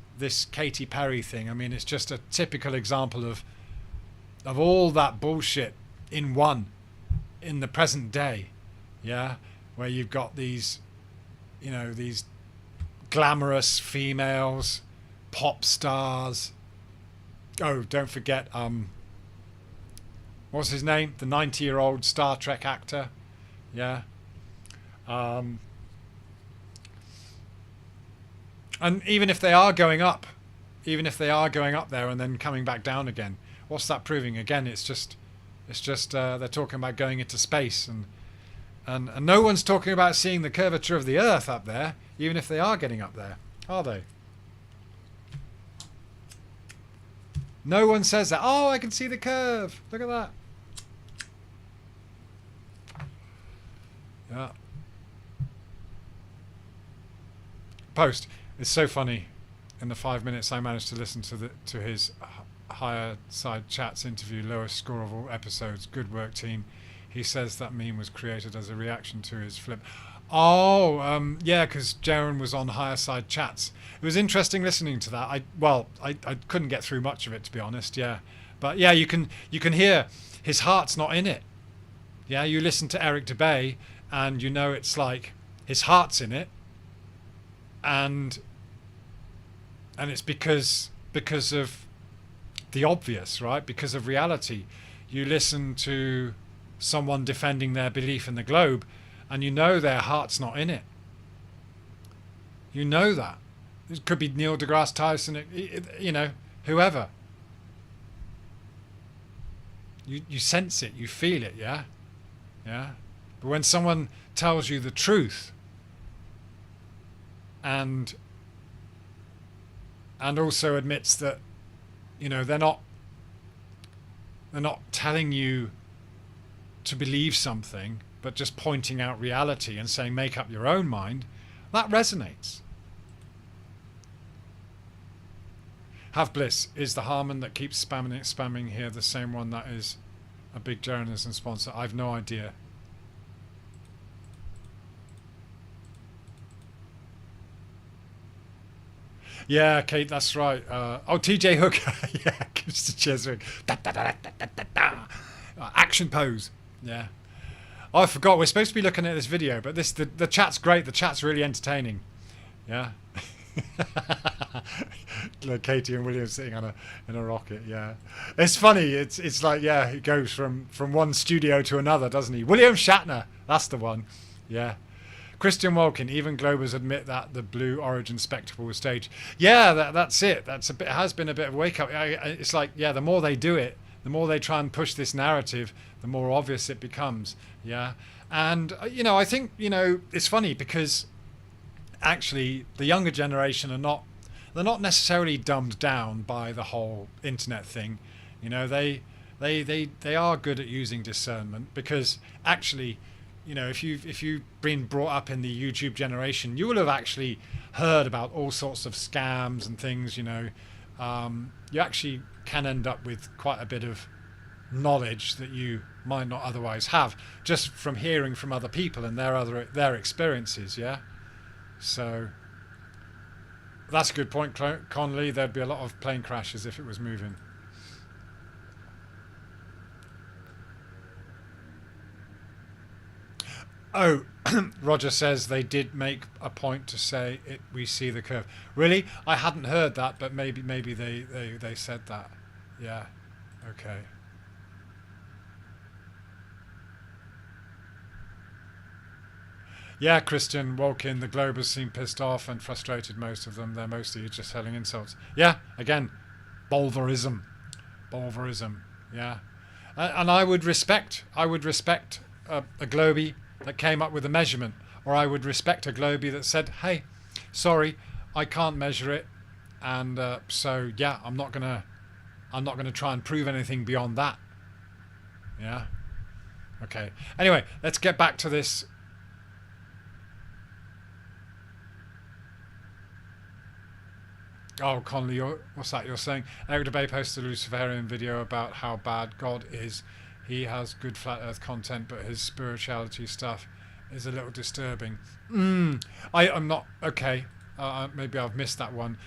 Katy Perry thing, I mean, it's just a typical example of all that bullshit in the present day, yeah, where you've got these, these glamorous females, pop stars. Oh, don't forget, what's his name? The 90-year-old Star Trek actor, yeah. And even if they are going up even if they are going up there and then coming back down again, what's that proving? Again, it's just they're talking about going into space, and no one's talking about seeing the curvature of the Earth up there, even if they are getting up there, are they? No one says that. Oh, I can see the curve. Look at that. Yeah. Post. It's so funny. In the 5 minutes I managed to listen to his Higher Side Chats interview, lowest score of all episodes. Good work, team. He says that meme was created as a reaction to his flip. Oh, yeah, because Jaron was on Higher Side Chats. It was interesting listening to that. I couldn't get through much of it, to be honest. Yeah, but yeah, you can hear his heart's not in it. Yeah, you listen to Eric DeBay, and you know it's like his heart's in it, and it's because of the obvious, right? Because of reality. You listen to someone defending their belief in the globe, and you know their heart's not in it. You know that. It could be Neil deGrasse Tyson, you know, whoever. You sense it, you feel it, yeah? Yeah? But when someone tells you the truth, and also admits that, you know, they're not telling you to believe something, but just pointing out reality and saying make up your own mind, that resonates. Have Bliss, is the Harmon that keeps spamming here the same one that is a big journalism sponsor? I've no idea. Yeah, Kate, that's right. Oh, TJ Hooker. Yeah, gives the Cheswick. Action pose. Yeah. Oh, I forgot. We're supposed to be looking at this video, but the chat's great. The chat's really entertaining. Yeah. Like Katie and William sitting in a rocket. Yeah. It's funny. It's like, yeah, he goes from one studio to another, doesn't he? William Shatner. That's the one. Yeah. Christian Walken, even Globers admit that the Blue Origin spectacle was staged. Yeah, that's it. It has been a bit of a wake up. It's like, yeah, the more they do it, the more they try and push this narrative, the more obvious it becomes. Yeah. And, you know, I think, you know, it's funny because actually the younger generation they're not necessarily dumbed down by the whole internet thing. You know, they are good at using discernment, because actually, you know, if you've been brought up in the YouTube generation, you will have actually heard about all sorts of scams and things. You know, you actually can end up with quite a bit of knowledge that you might not otherwise have, just from hearing from other people and their experiences. Yeah, so that's a good point, Conley. There'd be a lot of plane crashes if it was moving. Oh, Roger says they did make a point to say it. We see the curve. Really? I hadn't heard that, but maybe they said that. Yeah. Okay. Yeah, Christian Walken, the Globers seem pissed off and frustrated, most of them. They're mostly just selling insults. Yeah, again, bulverism. Yeah. And I would respect a Globie that came up with a measurement, or I would respect a Globie that said, hey, sorry, I can't measure it, and so yeah, I'm not gonna try and prove anything beyond that. Yeah. Okay. Anyway, let's get back to this. Oh, Conley, what's that you're saying? Eric DeBay posted a Luciferian video about how bad God is. He has good flat earth content, but his spirituality stuff is a little disturbing. I'm not... Okay, maybe I've missed that one.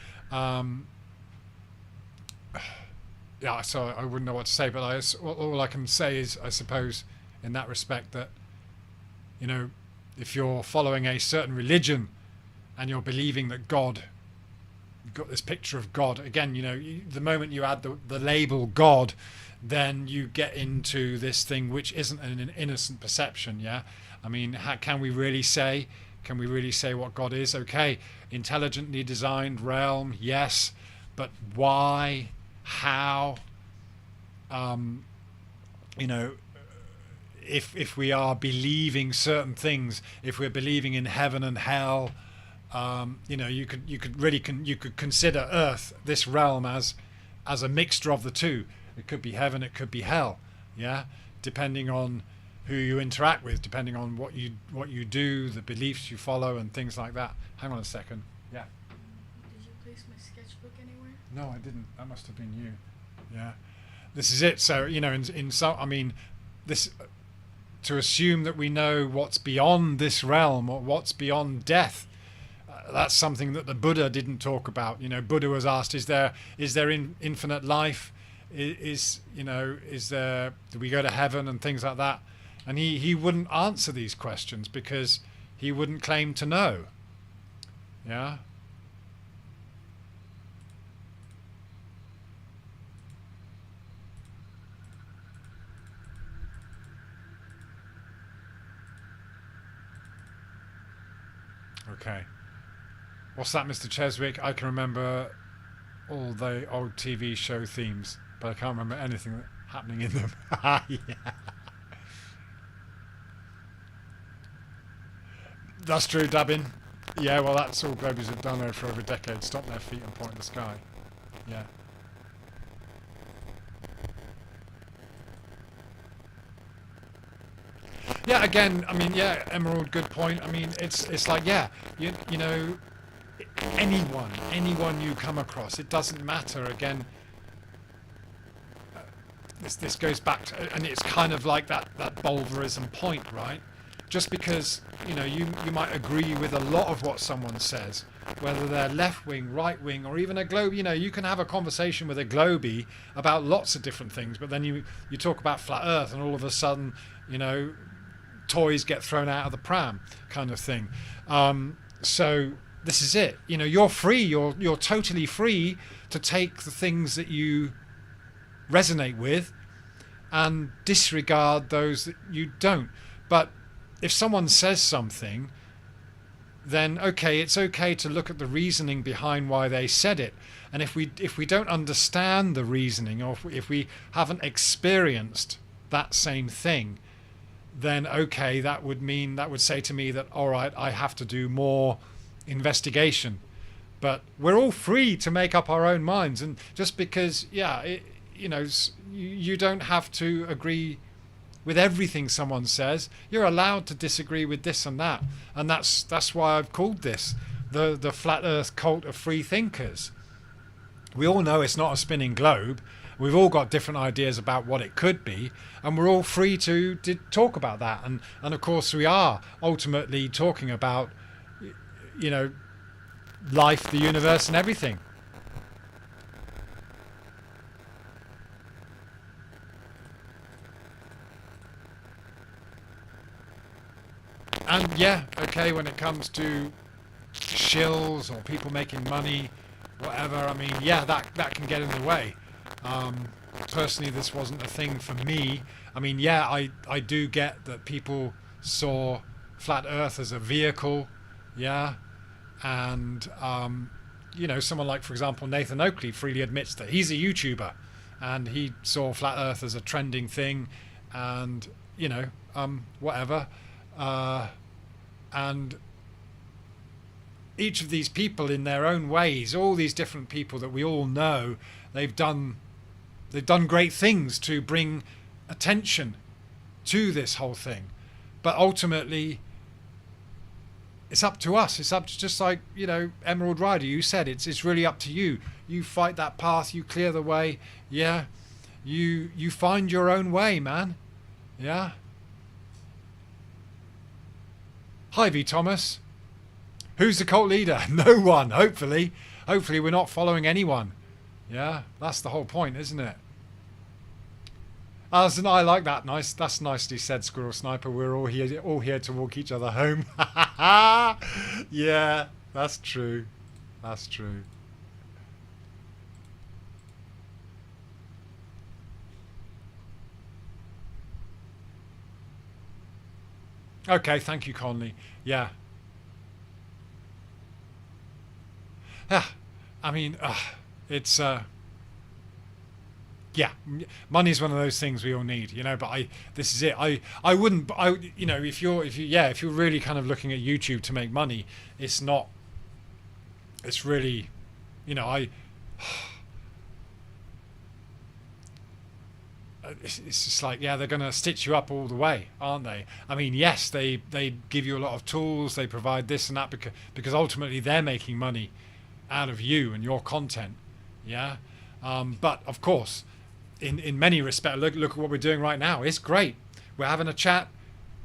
Yeah, so I wouldn't know what to say, but all I can say is, I suppose, in that respect, that, you know, if you're following a certain religion and you're believing that God... You've got this picture of God. Again, you know, the moment you add the label God, then you get into this thing which isn't an innocent perception, yeah? I mean, can we really say what God is? Okay, intelligently designed realm, yes, but why, how, you know, if we are believing certain things, if we're believing in heaven and hell, you know, you could consider Earth, this realm, as a mixture of the two. It could be heaven, it could be hell, yeah, depending on who you interact with, depending on what you do, the beliefs you follow, and things like that. Hang on a second. Yeah. Did you place my sketchbook anywhere? No, I didn't. That must have been you. Yeah. This is it. So, you know, in some, I mean, this, to assume that we know what's beyond this realm or what's beyond death, that's something that the Buddha didn't talk about. You know, Buddha was asked, is there infinite life? You know, do we go to heaven and things like that? And he wouldn't answer these questions because he wouldn't claim to know. Yeah. Okay. What's that, Mr. Cheswick? I can remember all the old TV show themes, but I can't remember anything happening in them. Yeah. That's true, Dabin. Yeah, well, that's all globies have done there for over a decade. Stop their feet and point in the sky. Yeah. Yeah, again, I mean, yeah, Emerald, good point. I mean, it's like, yeah, you know, anyone you come across, it doesn't matter. Again, this goes back to, and it's kind of like that bulverism point, right? Just because, you know, you might agree with a lot of what someone says, whether they're left wing, right wing, or even a globe. You know, you can have a conversation with a globie about lots of different things, but then you talk about flat Earth, and all of a sudden, you know, toys get thrown out of the pram, kind of thing. So this is it. You know, you're free. You're totally free to take the things that you resonate with and disregard those that you don't. But if someone says something, then okay, it's okay to look at the reasoning behind why they said it. And if we don't understand the reasoning, or if we haven't experienced that same thing, then okay, that would say to me that, all right, I have to do more investigation. But we're all free to make up our own minds, and just because, yeah, you know, you don't have to agree with everything someone says. You're allowed to disagree with this and that, and that's why I've called this the flat Earth cult of free thinkers. We all know it's not a spinning globe. We've all got different ideas about what it could be, and we're all free to talk about that. And of course, we are ultimately talking about, you know, life, the universe, and everything. And yeah, okay, when it comes to shills or people making money, whatever, I mean, yeah, that can get in the way. Personally, this wasn't a thing for me. I mean, yeah, I do get that people saw flat Earth as a vehicle, yeah, and you know, someone like, for example, Nathan Oakley freely admits that he's a YouTuber, and he saw flat Earth as a trending thing, and you know, whatever, and each of these people in their own ways, all these different people that we all know, they've done great things to bring attention to this whole thing. But ultimately, it's up to us. It's up to, just like, you know, Emerald Rider, you said, it's really up to you. You fight that path, you clear the way, yeah. You find your own way, man. Yeah. Hi, V. Thomas. Who's the cult leader? No one, hopefully. Hopefully we're not following anyone. Yeah, that's the whole point, isn't it? I like that. Nice. That's nicely said, Squirrel Sniper. We're all here to walk each other home. Yeah, that's true. That's true. Okay, thank you, Conley. Yeah. I mean, it's yeah, money is one of those things we all need, you know. But this is it. I wouldn't. You know, if you're really kind of looking at YouTube to make money, it's not. It's really, you know, it's just like, yeah, they're going to stitch you up all the way, aren't they? I mean, yes, they give you a lot of tools, they provide this and that because ultimately they're making money out of you and your content, yeah. But of course, in many respects, look at what we're doing right now. It's great. We're having a chat.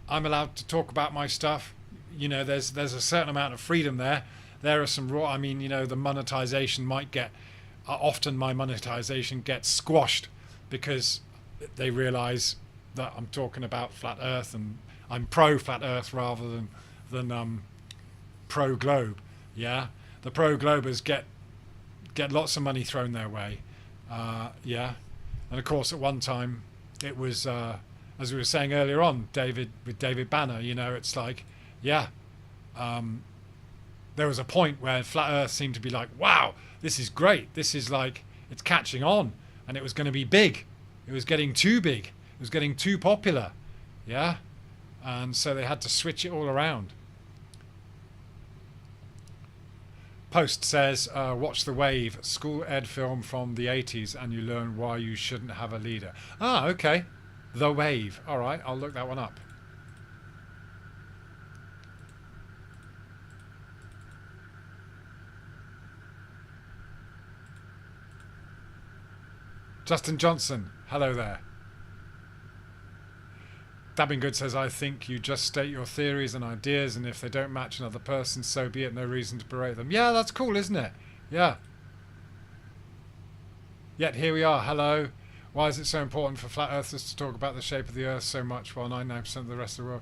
I'm allowed to talk about my stuff. You know, there's a certain amount of freedom there. There are some raw. I mean, you know, the monetization might get. Often my monetization gets squashed because they realise that I'm talking about flat Earth and I'm pro flat Earth rather than pro globe. Yeah, the pro globers get lots of money thrown their way. Yeah. And of course, at one time, it was, as we were saying earlier on, David Banner, you know, it's like, yeah, there was a point where Flat Earth seemed to be like, wow, this is great. This is like, it's catching on. And it was going to be big. It was getting too big. It was getting too popular. Yeah. And so they had to switch it all around. Post says, watch The Wave, school ed film from the 80s, and you learn why you shouldn't have a leader. Ah, okay. The Wave. All right, I'll look that one up. Justin Johnson, hello there. Dabbing Good says, I think you just state your theories and ideas, and if they don't match another person, so be it. No reason to berate them. Yeah, that's cool, isn't it? Yeah. Yet here we are. Hello. Why is it so important for flat earthers to talk about the shape of the earth so much while 99% of the rest of the world?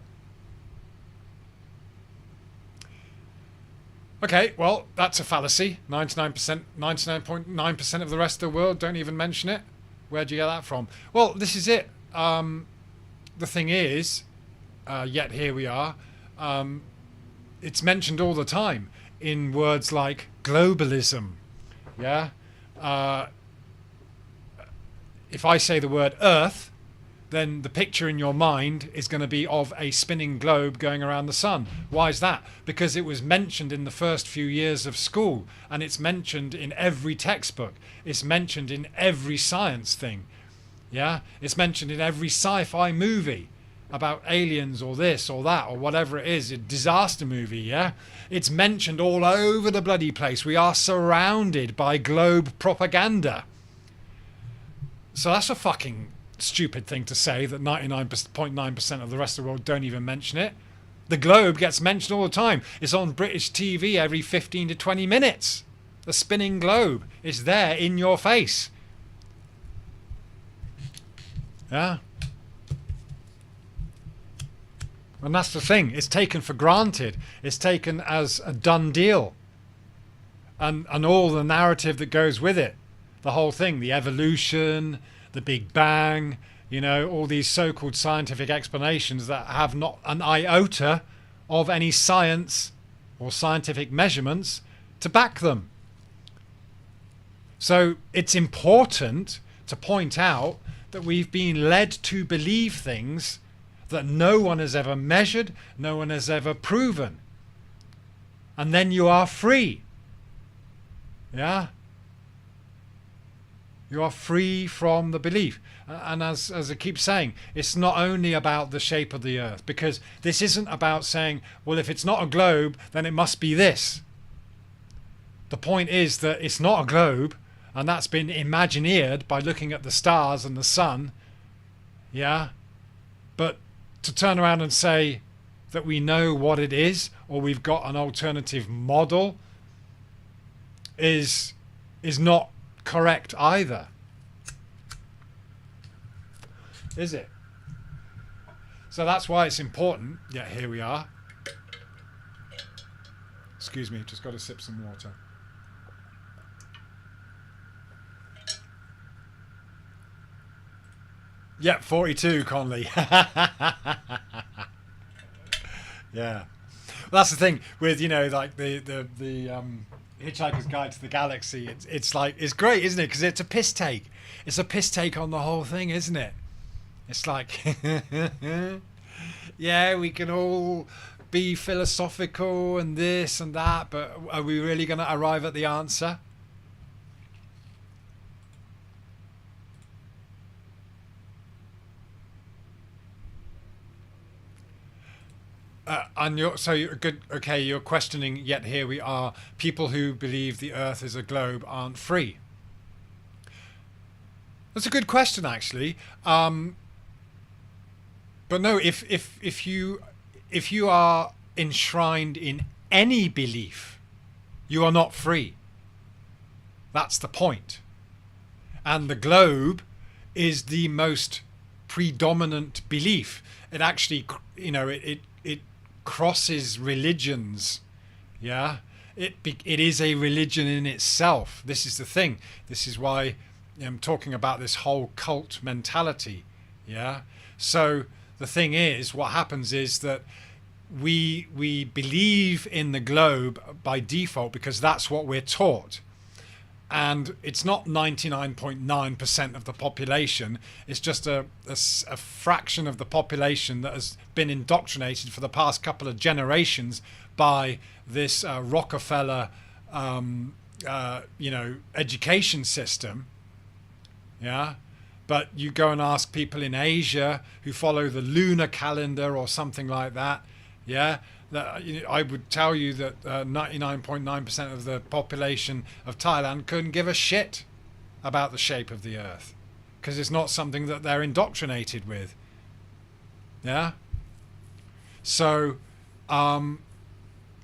Okay, well, that's a fallacy. 99.9% of the rest of the world don't even mention it. Where'd you get that from? Well, this is it. The thing is, yet here we are, it's mentioned all the time in words like globalism. Yeah? If I say the word Earth, then the picture in your mind is going to be of a spinning globe going around the sun. Why is that? Because it was mentioned in the first few years of school, and it's mentioned in every textbook. It's mentioned in every science thing. Yeah, it's mentioned in every sci-fi movie about aliens or this or that or whatever it is, a disaster movie. Yeah, it's mentioned all over the bloody place. We are surrounded by globe propaganda. So that's a fucking stupid thing to say, that 99.9% of the rest of the world don't even mention it. The globe gets mentioned all the time. It's on British TV every 15 to 20 minutes. The spinning globe is there in your face. Yeah. And that's the thing. It's taken for granted. It's taken as a done deal. And all the narrative that goes with it. The whole thing. The evolution, the Big Bang, you know, all these so-called scientific explanations that have not an iota of any science or scientific measurements to back them. So it's important to point out that we've been led to believe things that no one has ever measured, no one has ever proven. And then you are free. Yeah? You are free from the belief. And as I keep saying, it's not only about the shape of the earth, because this isn't about saying, well, if it's not a globe, then it must be this. The point is that it's not a globe, and that's been imagineered by looking at the stars and the sun. Yeah? But to turn around and say that we know what it is, or we've got an alternative model, is not correct either. Is it? So that's why it's important. Yeah, here we are. Excuse me, just got to sip some water. Yep, 42, Conley. Yeah. Well, that's the thing with, you know, like the Hitchhiker's Guide to the Galaxy. It's like, it's great, isn't it? Because it's a piss take. It's a piss take on the whole thing, isn't it? It's like, yeah, we can all be philosophical and this and that, but are we really going to arrive at the answer? And so you're good. Okay, you're questioning. Yet here we are. People who believe the Earth is a globe aren't free. That's a good question, actually. But no, if you are enshrined in any belief, you are not free. That's the point. And the globe is the most predominant belief. It actually, it crosses religions. Yeah, it is a religion in itself. This is the thing. This is why I'm talking about this whole cult mentality. Yeah. So the thing is, what happens is that we believe in the globe by default because that's what we're taught. And it's not 99.9% of the population. It's just a fraction of the population that has been indoctrinated for the past couple of generations by this Rockefeller, education system. Yeah. But you go and ask people in Asia who follow the lunar calendar or something like that. Yeah. I would tell you that 99.9% of the population of Thailand couldn't give a shit about the shape of the Earth because it's not something that they're indoctrinated with. Yeah. So, and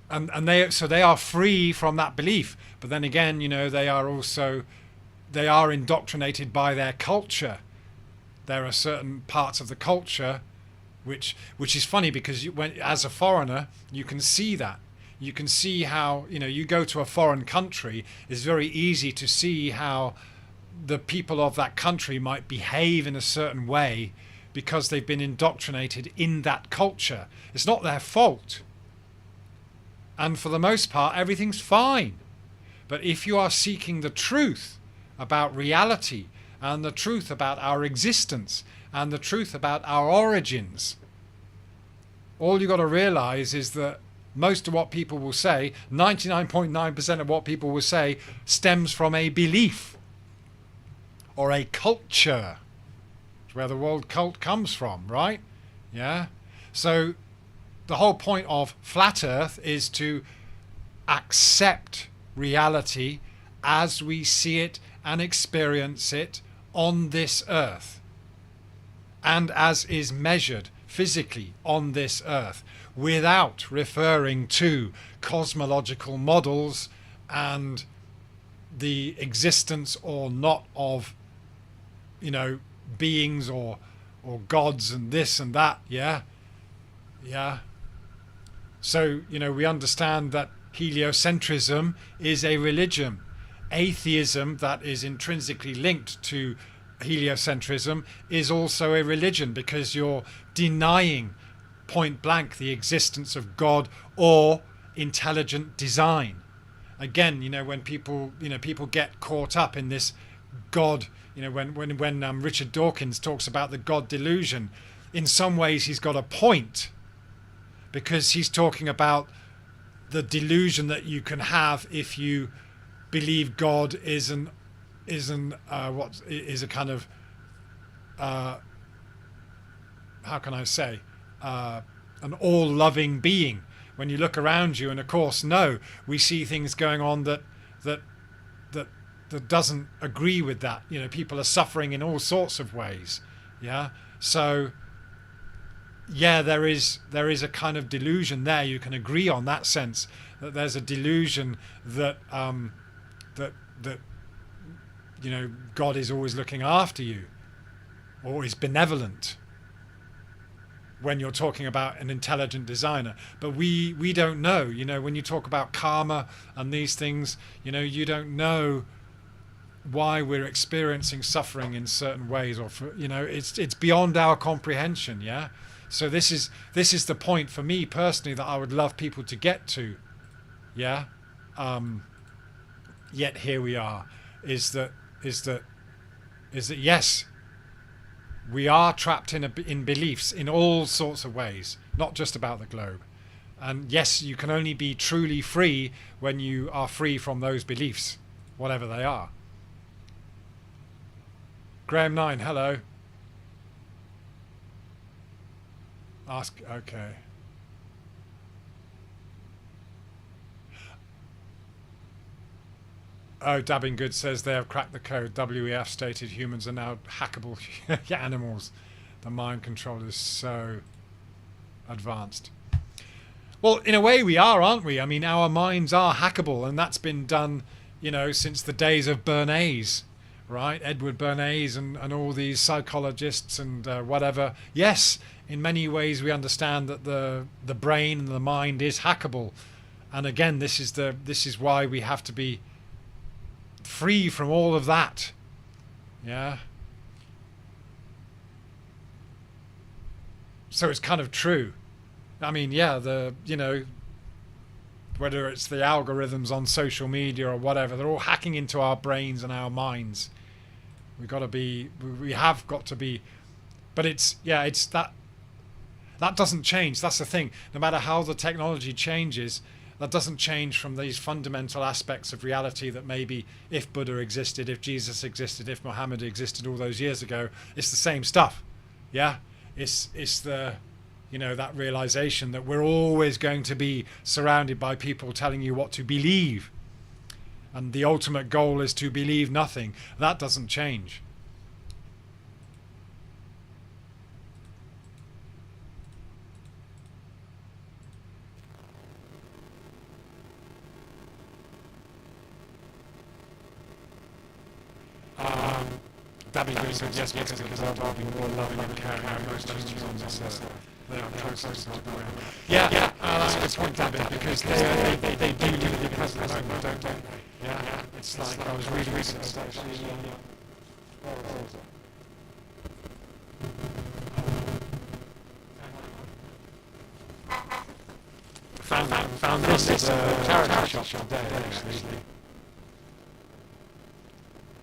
they are free from that belief. But then again, they are indoctrinated by their culture. There are certain parts of the culture which is funny because as a foreigner, you can see that. You can see how, you go to a foreign country, it's very easy to see how the people of that country might behave in a certain way because they've been indoctrinated in that culture. It's not their fault. And for the most part, everything's fine. But if you are seeking the truth about reality and the truth about our existence and the truth about our origins, all you got to realize is that most of what people will say, 99.9% of what people will say, stems from a belief or a culture. It's where the word cult comes from, right? Yeah. So the whole point of flat Earth is to accept reality as we see it and experience it on this Earth, and as is measured physically on this Earth, without referring to cosmological models and the existence or not of, beings or gods and this and that. Yeah. So, we understand that heliocentrism is a religion. Atheism that is intrinsically linked to heliocentrism is also a religion because you're denying point blank the existence of God or intelligent design. Again, when people get caught up in this God, when Richard Dawkins talks about the God delusion, in some ways he's got a point because he's talking about the delusion that you can have if you believe God is a kind of how can I say an all-loving being. When you look around you, and of course, no, we see things going on that doesn't agree with that. People are suffering in all sorts of ways. Yeah, so yeah, there is a kind of delusion there. You can agree on that sense that there's a delusion that God is always looking after you or is benevolent when you're talking about an intelligent designer. But we don't know. When you talk about karma and these things, you don't know why we're experiencing suffering in certain ways, or it's beyond our comprehension. Yeah. So this is the point for me personally that I would love people to get to. Yeah. yet here we are, is that yes, we are trapped in beliefs in all sorts of ways, not just about the globe. And yes, you can only be truly free when you are free from those beliefs, whatever they are. Graham 9, hello. Ask, okay. Oh, Dabbing Good says they have cracked the code. WEF stated humans are now hackable animals. The mind control is so advanced. Well, in a way we are, aren't we? I mean, our minds are hackable, and that's been done, since the days of Bernays, right? Edward Bernays and all these psychologists and whatever. Yes, in many ways we understand that the brain and the mind is hackable. And again, this is why we have to be free from all of that. Yeah. So it's kind of true. I mean, yeah, whether it's the algorithms on social media or whatever, they're all hacking into our brains and our minds. We have got to be, but it's that doesn't change. That's the thing. No matter how the technology changes, that doesn't change from these fundamental aspects of reality that maybe if Buddha existed, if Jesus existed, if Muhammad existed all those years ago, it's the same stuff. Yeah, it's the that realization that we're always going to be surrounded by people telling you what to believe, and the ultimate goal is to believe nothing. That doesn't change. Dabbing Good says yes, because I'll be more loving and caring than most humans on this earth. They are closer to the ground. Yeah, that's a good point, Dabbing, because they do live in the present moment, don't they? Yeah, it's like I was reading recently, actually. Found this as a charity shop today, actually.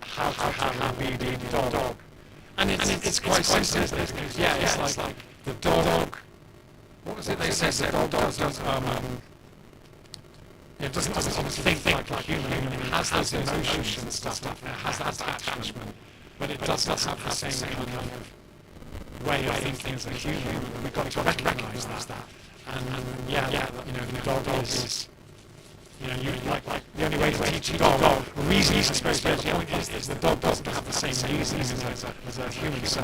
How to have an obedient dog. And it's quite simple, isn't it? Because, it's like the dog. What was it they said? The dog doesn't think like a human. It has those emotions and stuff. It has that attachment, but it doesn't have the same kind of way of thinking as a human. And we've got to recognise that. And the dog is. The only way to teach a dog, the reason I suppose the point is the dog doesn't have the same reasoning as a human. So,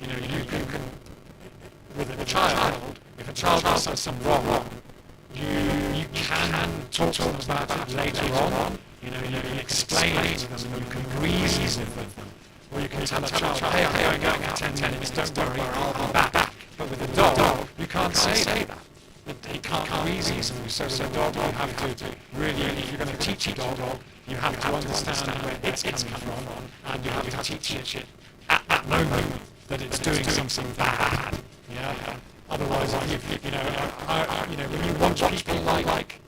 you can, with a child, if a child does something wrong, you can talk to them about it later on. You can explain it to them, and you can reason with them. Or you can tell a child, hey, I'm going out in 10 minutes, don't worry, I'll be back. But with a dog, you can't say that. He can't reason with you, so with a dog you have to really, if you're going to teach a dog, you have to understand where it's coming from, and you have to teach it at that moment that it's doing something bad. Yeah. Otherwise, when you watch people like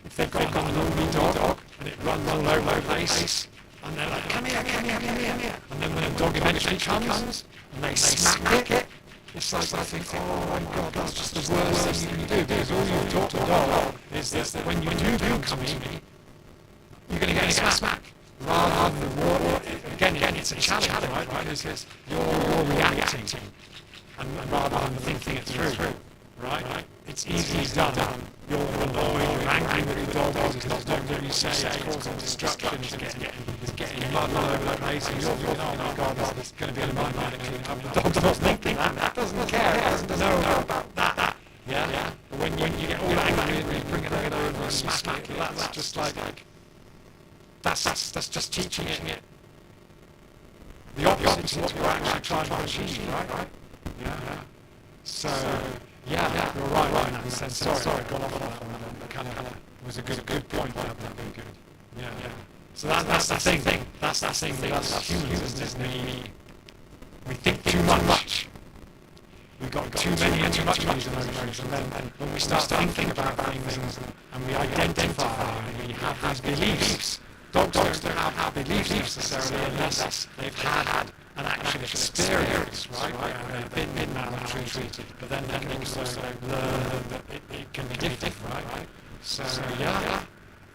if they've got a lonely dog and it runs all over the place, and they're like, come here, and then when a dog eventually comes and they smack it. It's like I think, oh my God, that's just the worst thing you can do, because all you've taught the dog is that when you do come to me, you're going to get a smack. Rather than war, again, it's a challenge, right? Because you're reacting, and rather than thinking it through, right? It's easily done. You're annoyed, you're angry with the dog because it's not doing what you say, it's causing destruction, it's getting mud all over the place, and you're thinking, oh my God, there's going to be a mud to clean up. The dog's not thinking that, doesn't care, it doesn't know about that. Yeah? But when you get all angry and you bring it over and you smack it, that's just like, that's just teaching it the opposite of what you're actually trying to achieve, right? Yeah. So, yeah, you're right in that sense. Sorry, I got off on that one. That kind of was a good point. That'd be good. Yeah. So that's the thing. That's the thing with us humans, isn't it? We think too much. We've got too many and too much emotions, and then when we start thinking about things and we identify and we have these beliefs, dogs don't have beliefs necessarily unless they've had an actual experience, right? Where they've been maltreated, but then also learn that it can be different, right? So yeah,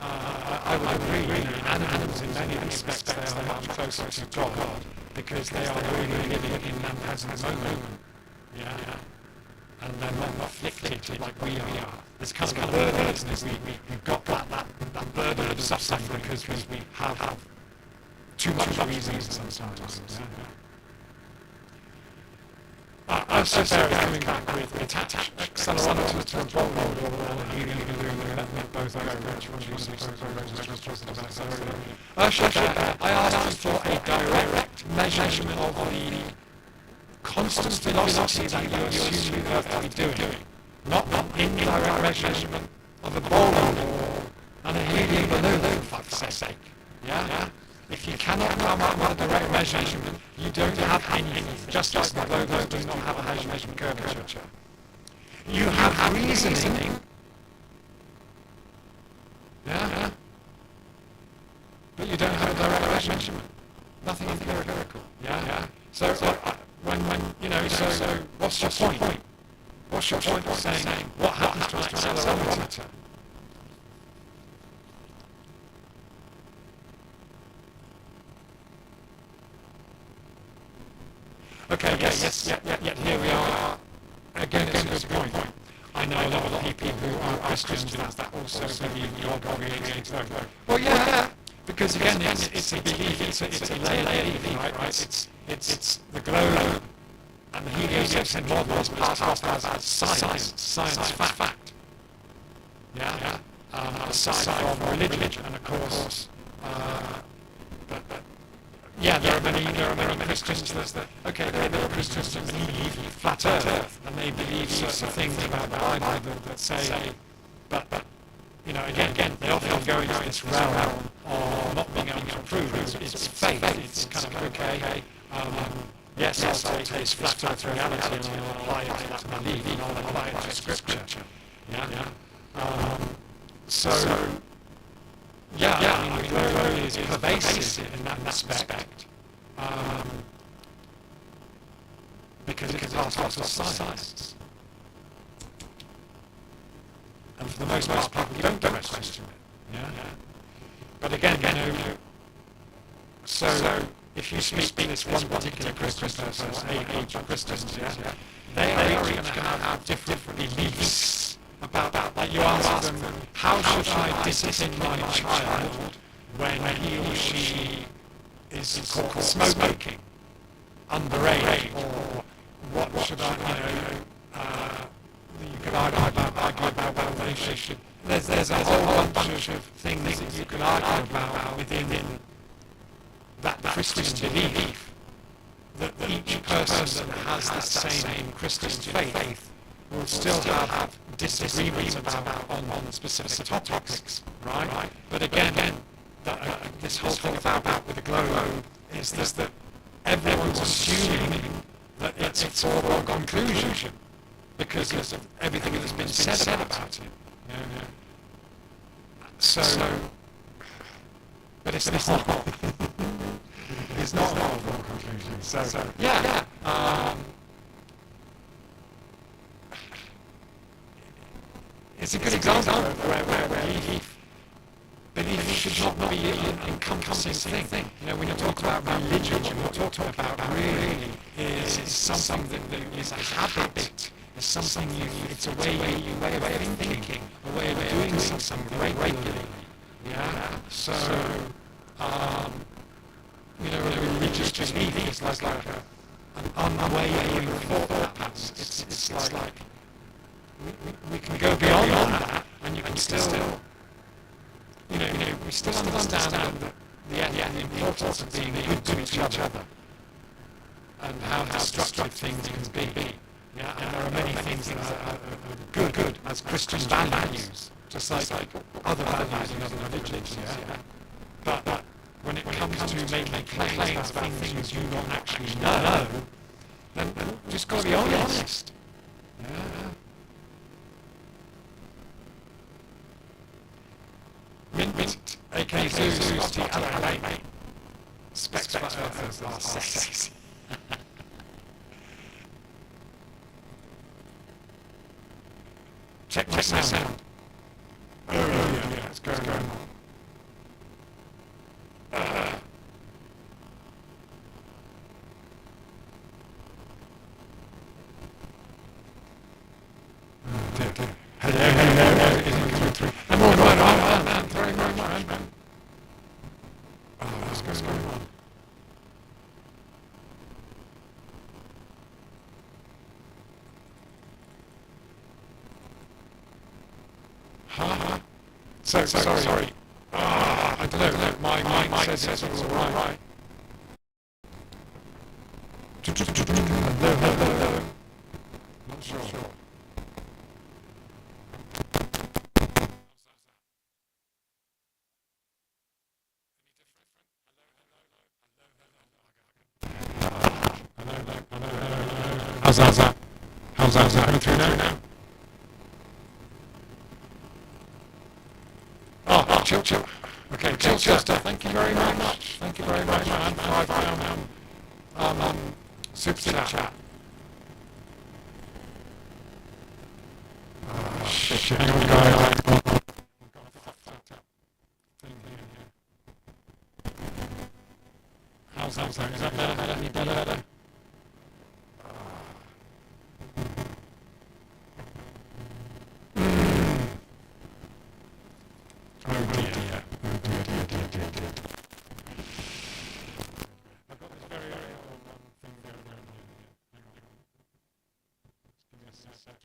I would agree. Animals in many respects they are much closer to God because they are really living in the present moment. Yeah. And they're not afflicted like we are. There's kind of burden, isn't it? We've got that burden of suffering because we have too much reasons sometimes. I was just coming back with attached accelerometer to a board or healing and doing the both I asked him for a direct measurement of the constant velocity that you assume the Earth to be doing, not an indirect measurement of a bowling ball and a helium balloon, for fuck's sake. Yeah? If you cannot come up with a direct measurement, you don't have anything, just like the logos do not have a measurement curvature. You have reasoning, yeah? But you don't have a direct measurement. Nothing empirical, yeah? So, when you know, so what's your point? What's your point of saying what happens to an accelerometer? Okay, yes, here we are. Again, it's a good point. I know a lot of people who are Christians that also believe God created both. Well, yeah, because again, it's a belief, it's a layer belief, right? It's the globe and the heliocentric model is passed off as science fact. Yeah. Aside from religion, and of course, yeah, there are many Christians that there are Christians that believe flat Earth, and they believe certain things about the Bible that say, but you know, again, they often go into this realm of not being able to prove it's faith. It's kind of okay. Yes, I'll take this flat Earth reality and I'll apply it to that belief, and I'll apply it to Scripture. Yeah. I mean, the globe is pervasive in that respect, because it is part of science. And for the most part, people don't question it. Yeah. But again, so if you speak to this one particular Christian person, or a group of Christians, they are each going to have different beliefs about that. Like you ask them, how should I discipline my child when he or she is caught smoking underage, or what should I, you could argue about whether they should. There's a whole bunch of things that you could argue about within that Christian belief, that each person that has that same Christian faith will still have disagreements about on specific topics, right? But again, this whole thing about with the globe is that everyone's assuming that it's a foregone conclusion because of everything that's been said about it. So, but it's not. It's not a foregone conclusion. So yeah. It's a good example of where belief should not be an encompassing thing. You know, when you talk about religion, what you're talking about really is something that is a habit. It's something it's a way of thinking, a way of doing something regularly. Yeah. So, religious belief is like an unwavering thought pattern. It's like we can go beyond that, and you can still, we still understand the importance of being good to each other, and how destructive things can be. Yeah, and there are many things that are good as Christian values, just like other values in other religions. Yeah, but when it comes to making claims about things you don't actually know, then you just got to be honest. Yeah. aka Zeus, Scotty, LA, mate. Specs for Earthers are sexy. Check my sound. Oh yeah, it's going on. Hello, isn't coming through. I'm all right, I'm throwing my mind, man. Oh, what's going on? Huh? Sorry. I don't know. My mind says it's all right. Hello. Not sure. How's that? How's that coming through now? Oh, chill. Okay, Chester, thank you very much. Thank you very much, man. £5 super chat. Shit, hang on, guys. How's that? Is that better? Any better? Oh dear. I've got this very old thing going on here. Hang on. Just give me a sec.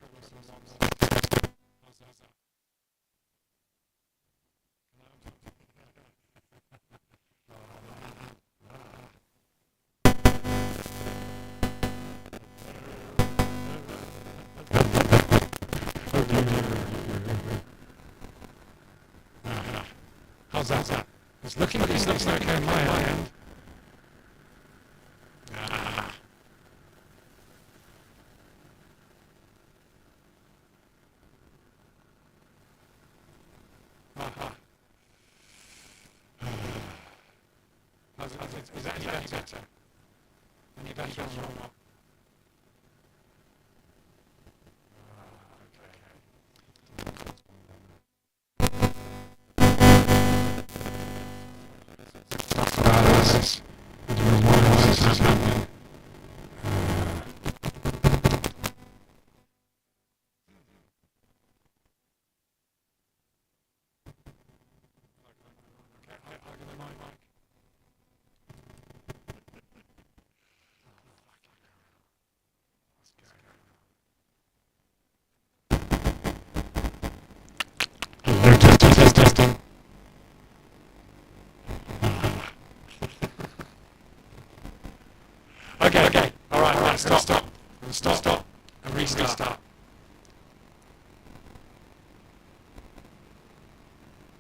How's that? How's that? It's looking okay on my end. Is that any better? Any better or not? This. I don't know why this is happening. Okay, I'll get the mic. Hello, testing. Okay. Alright, stop. Stop. And restart.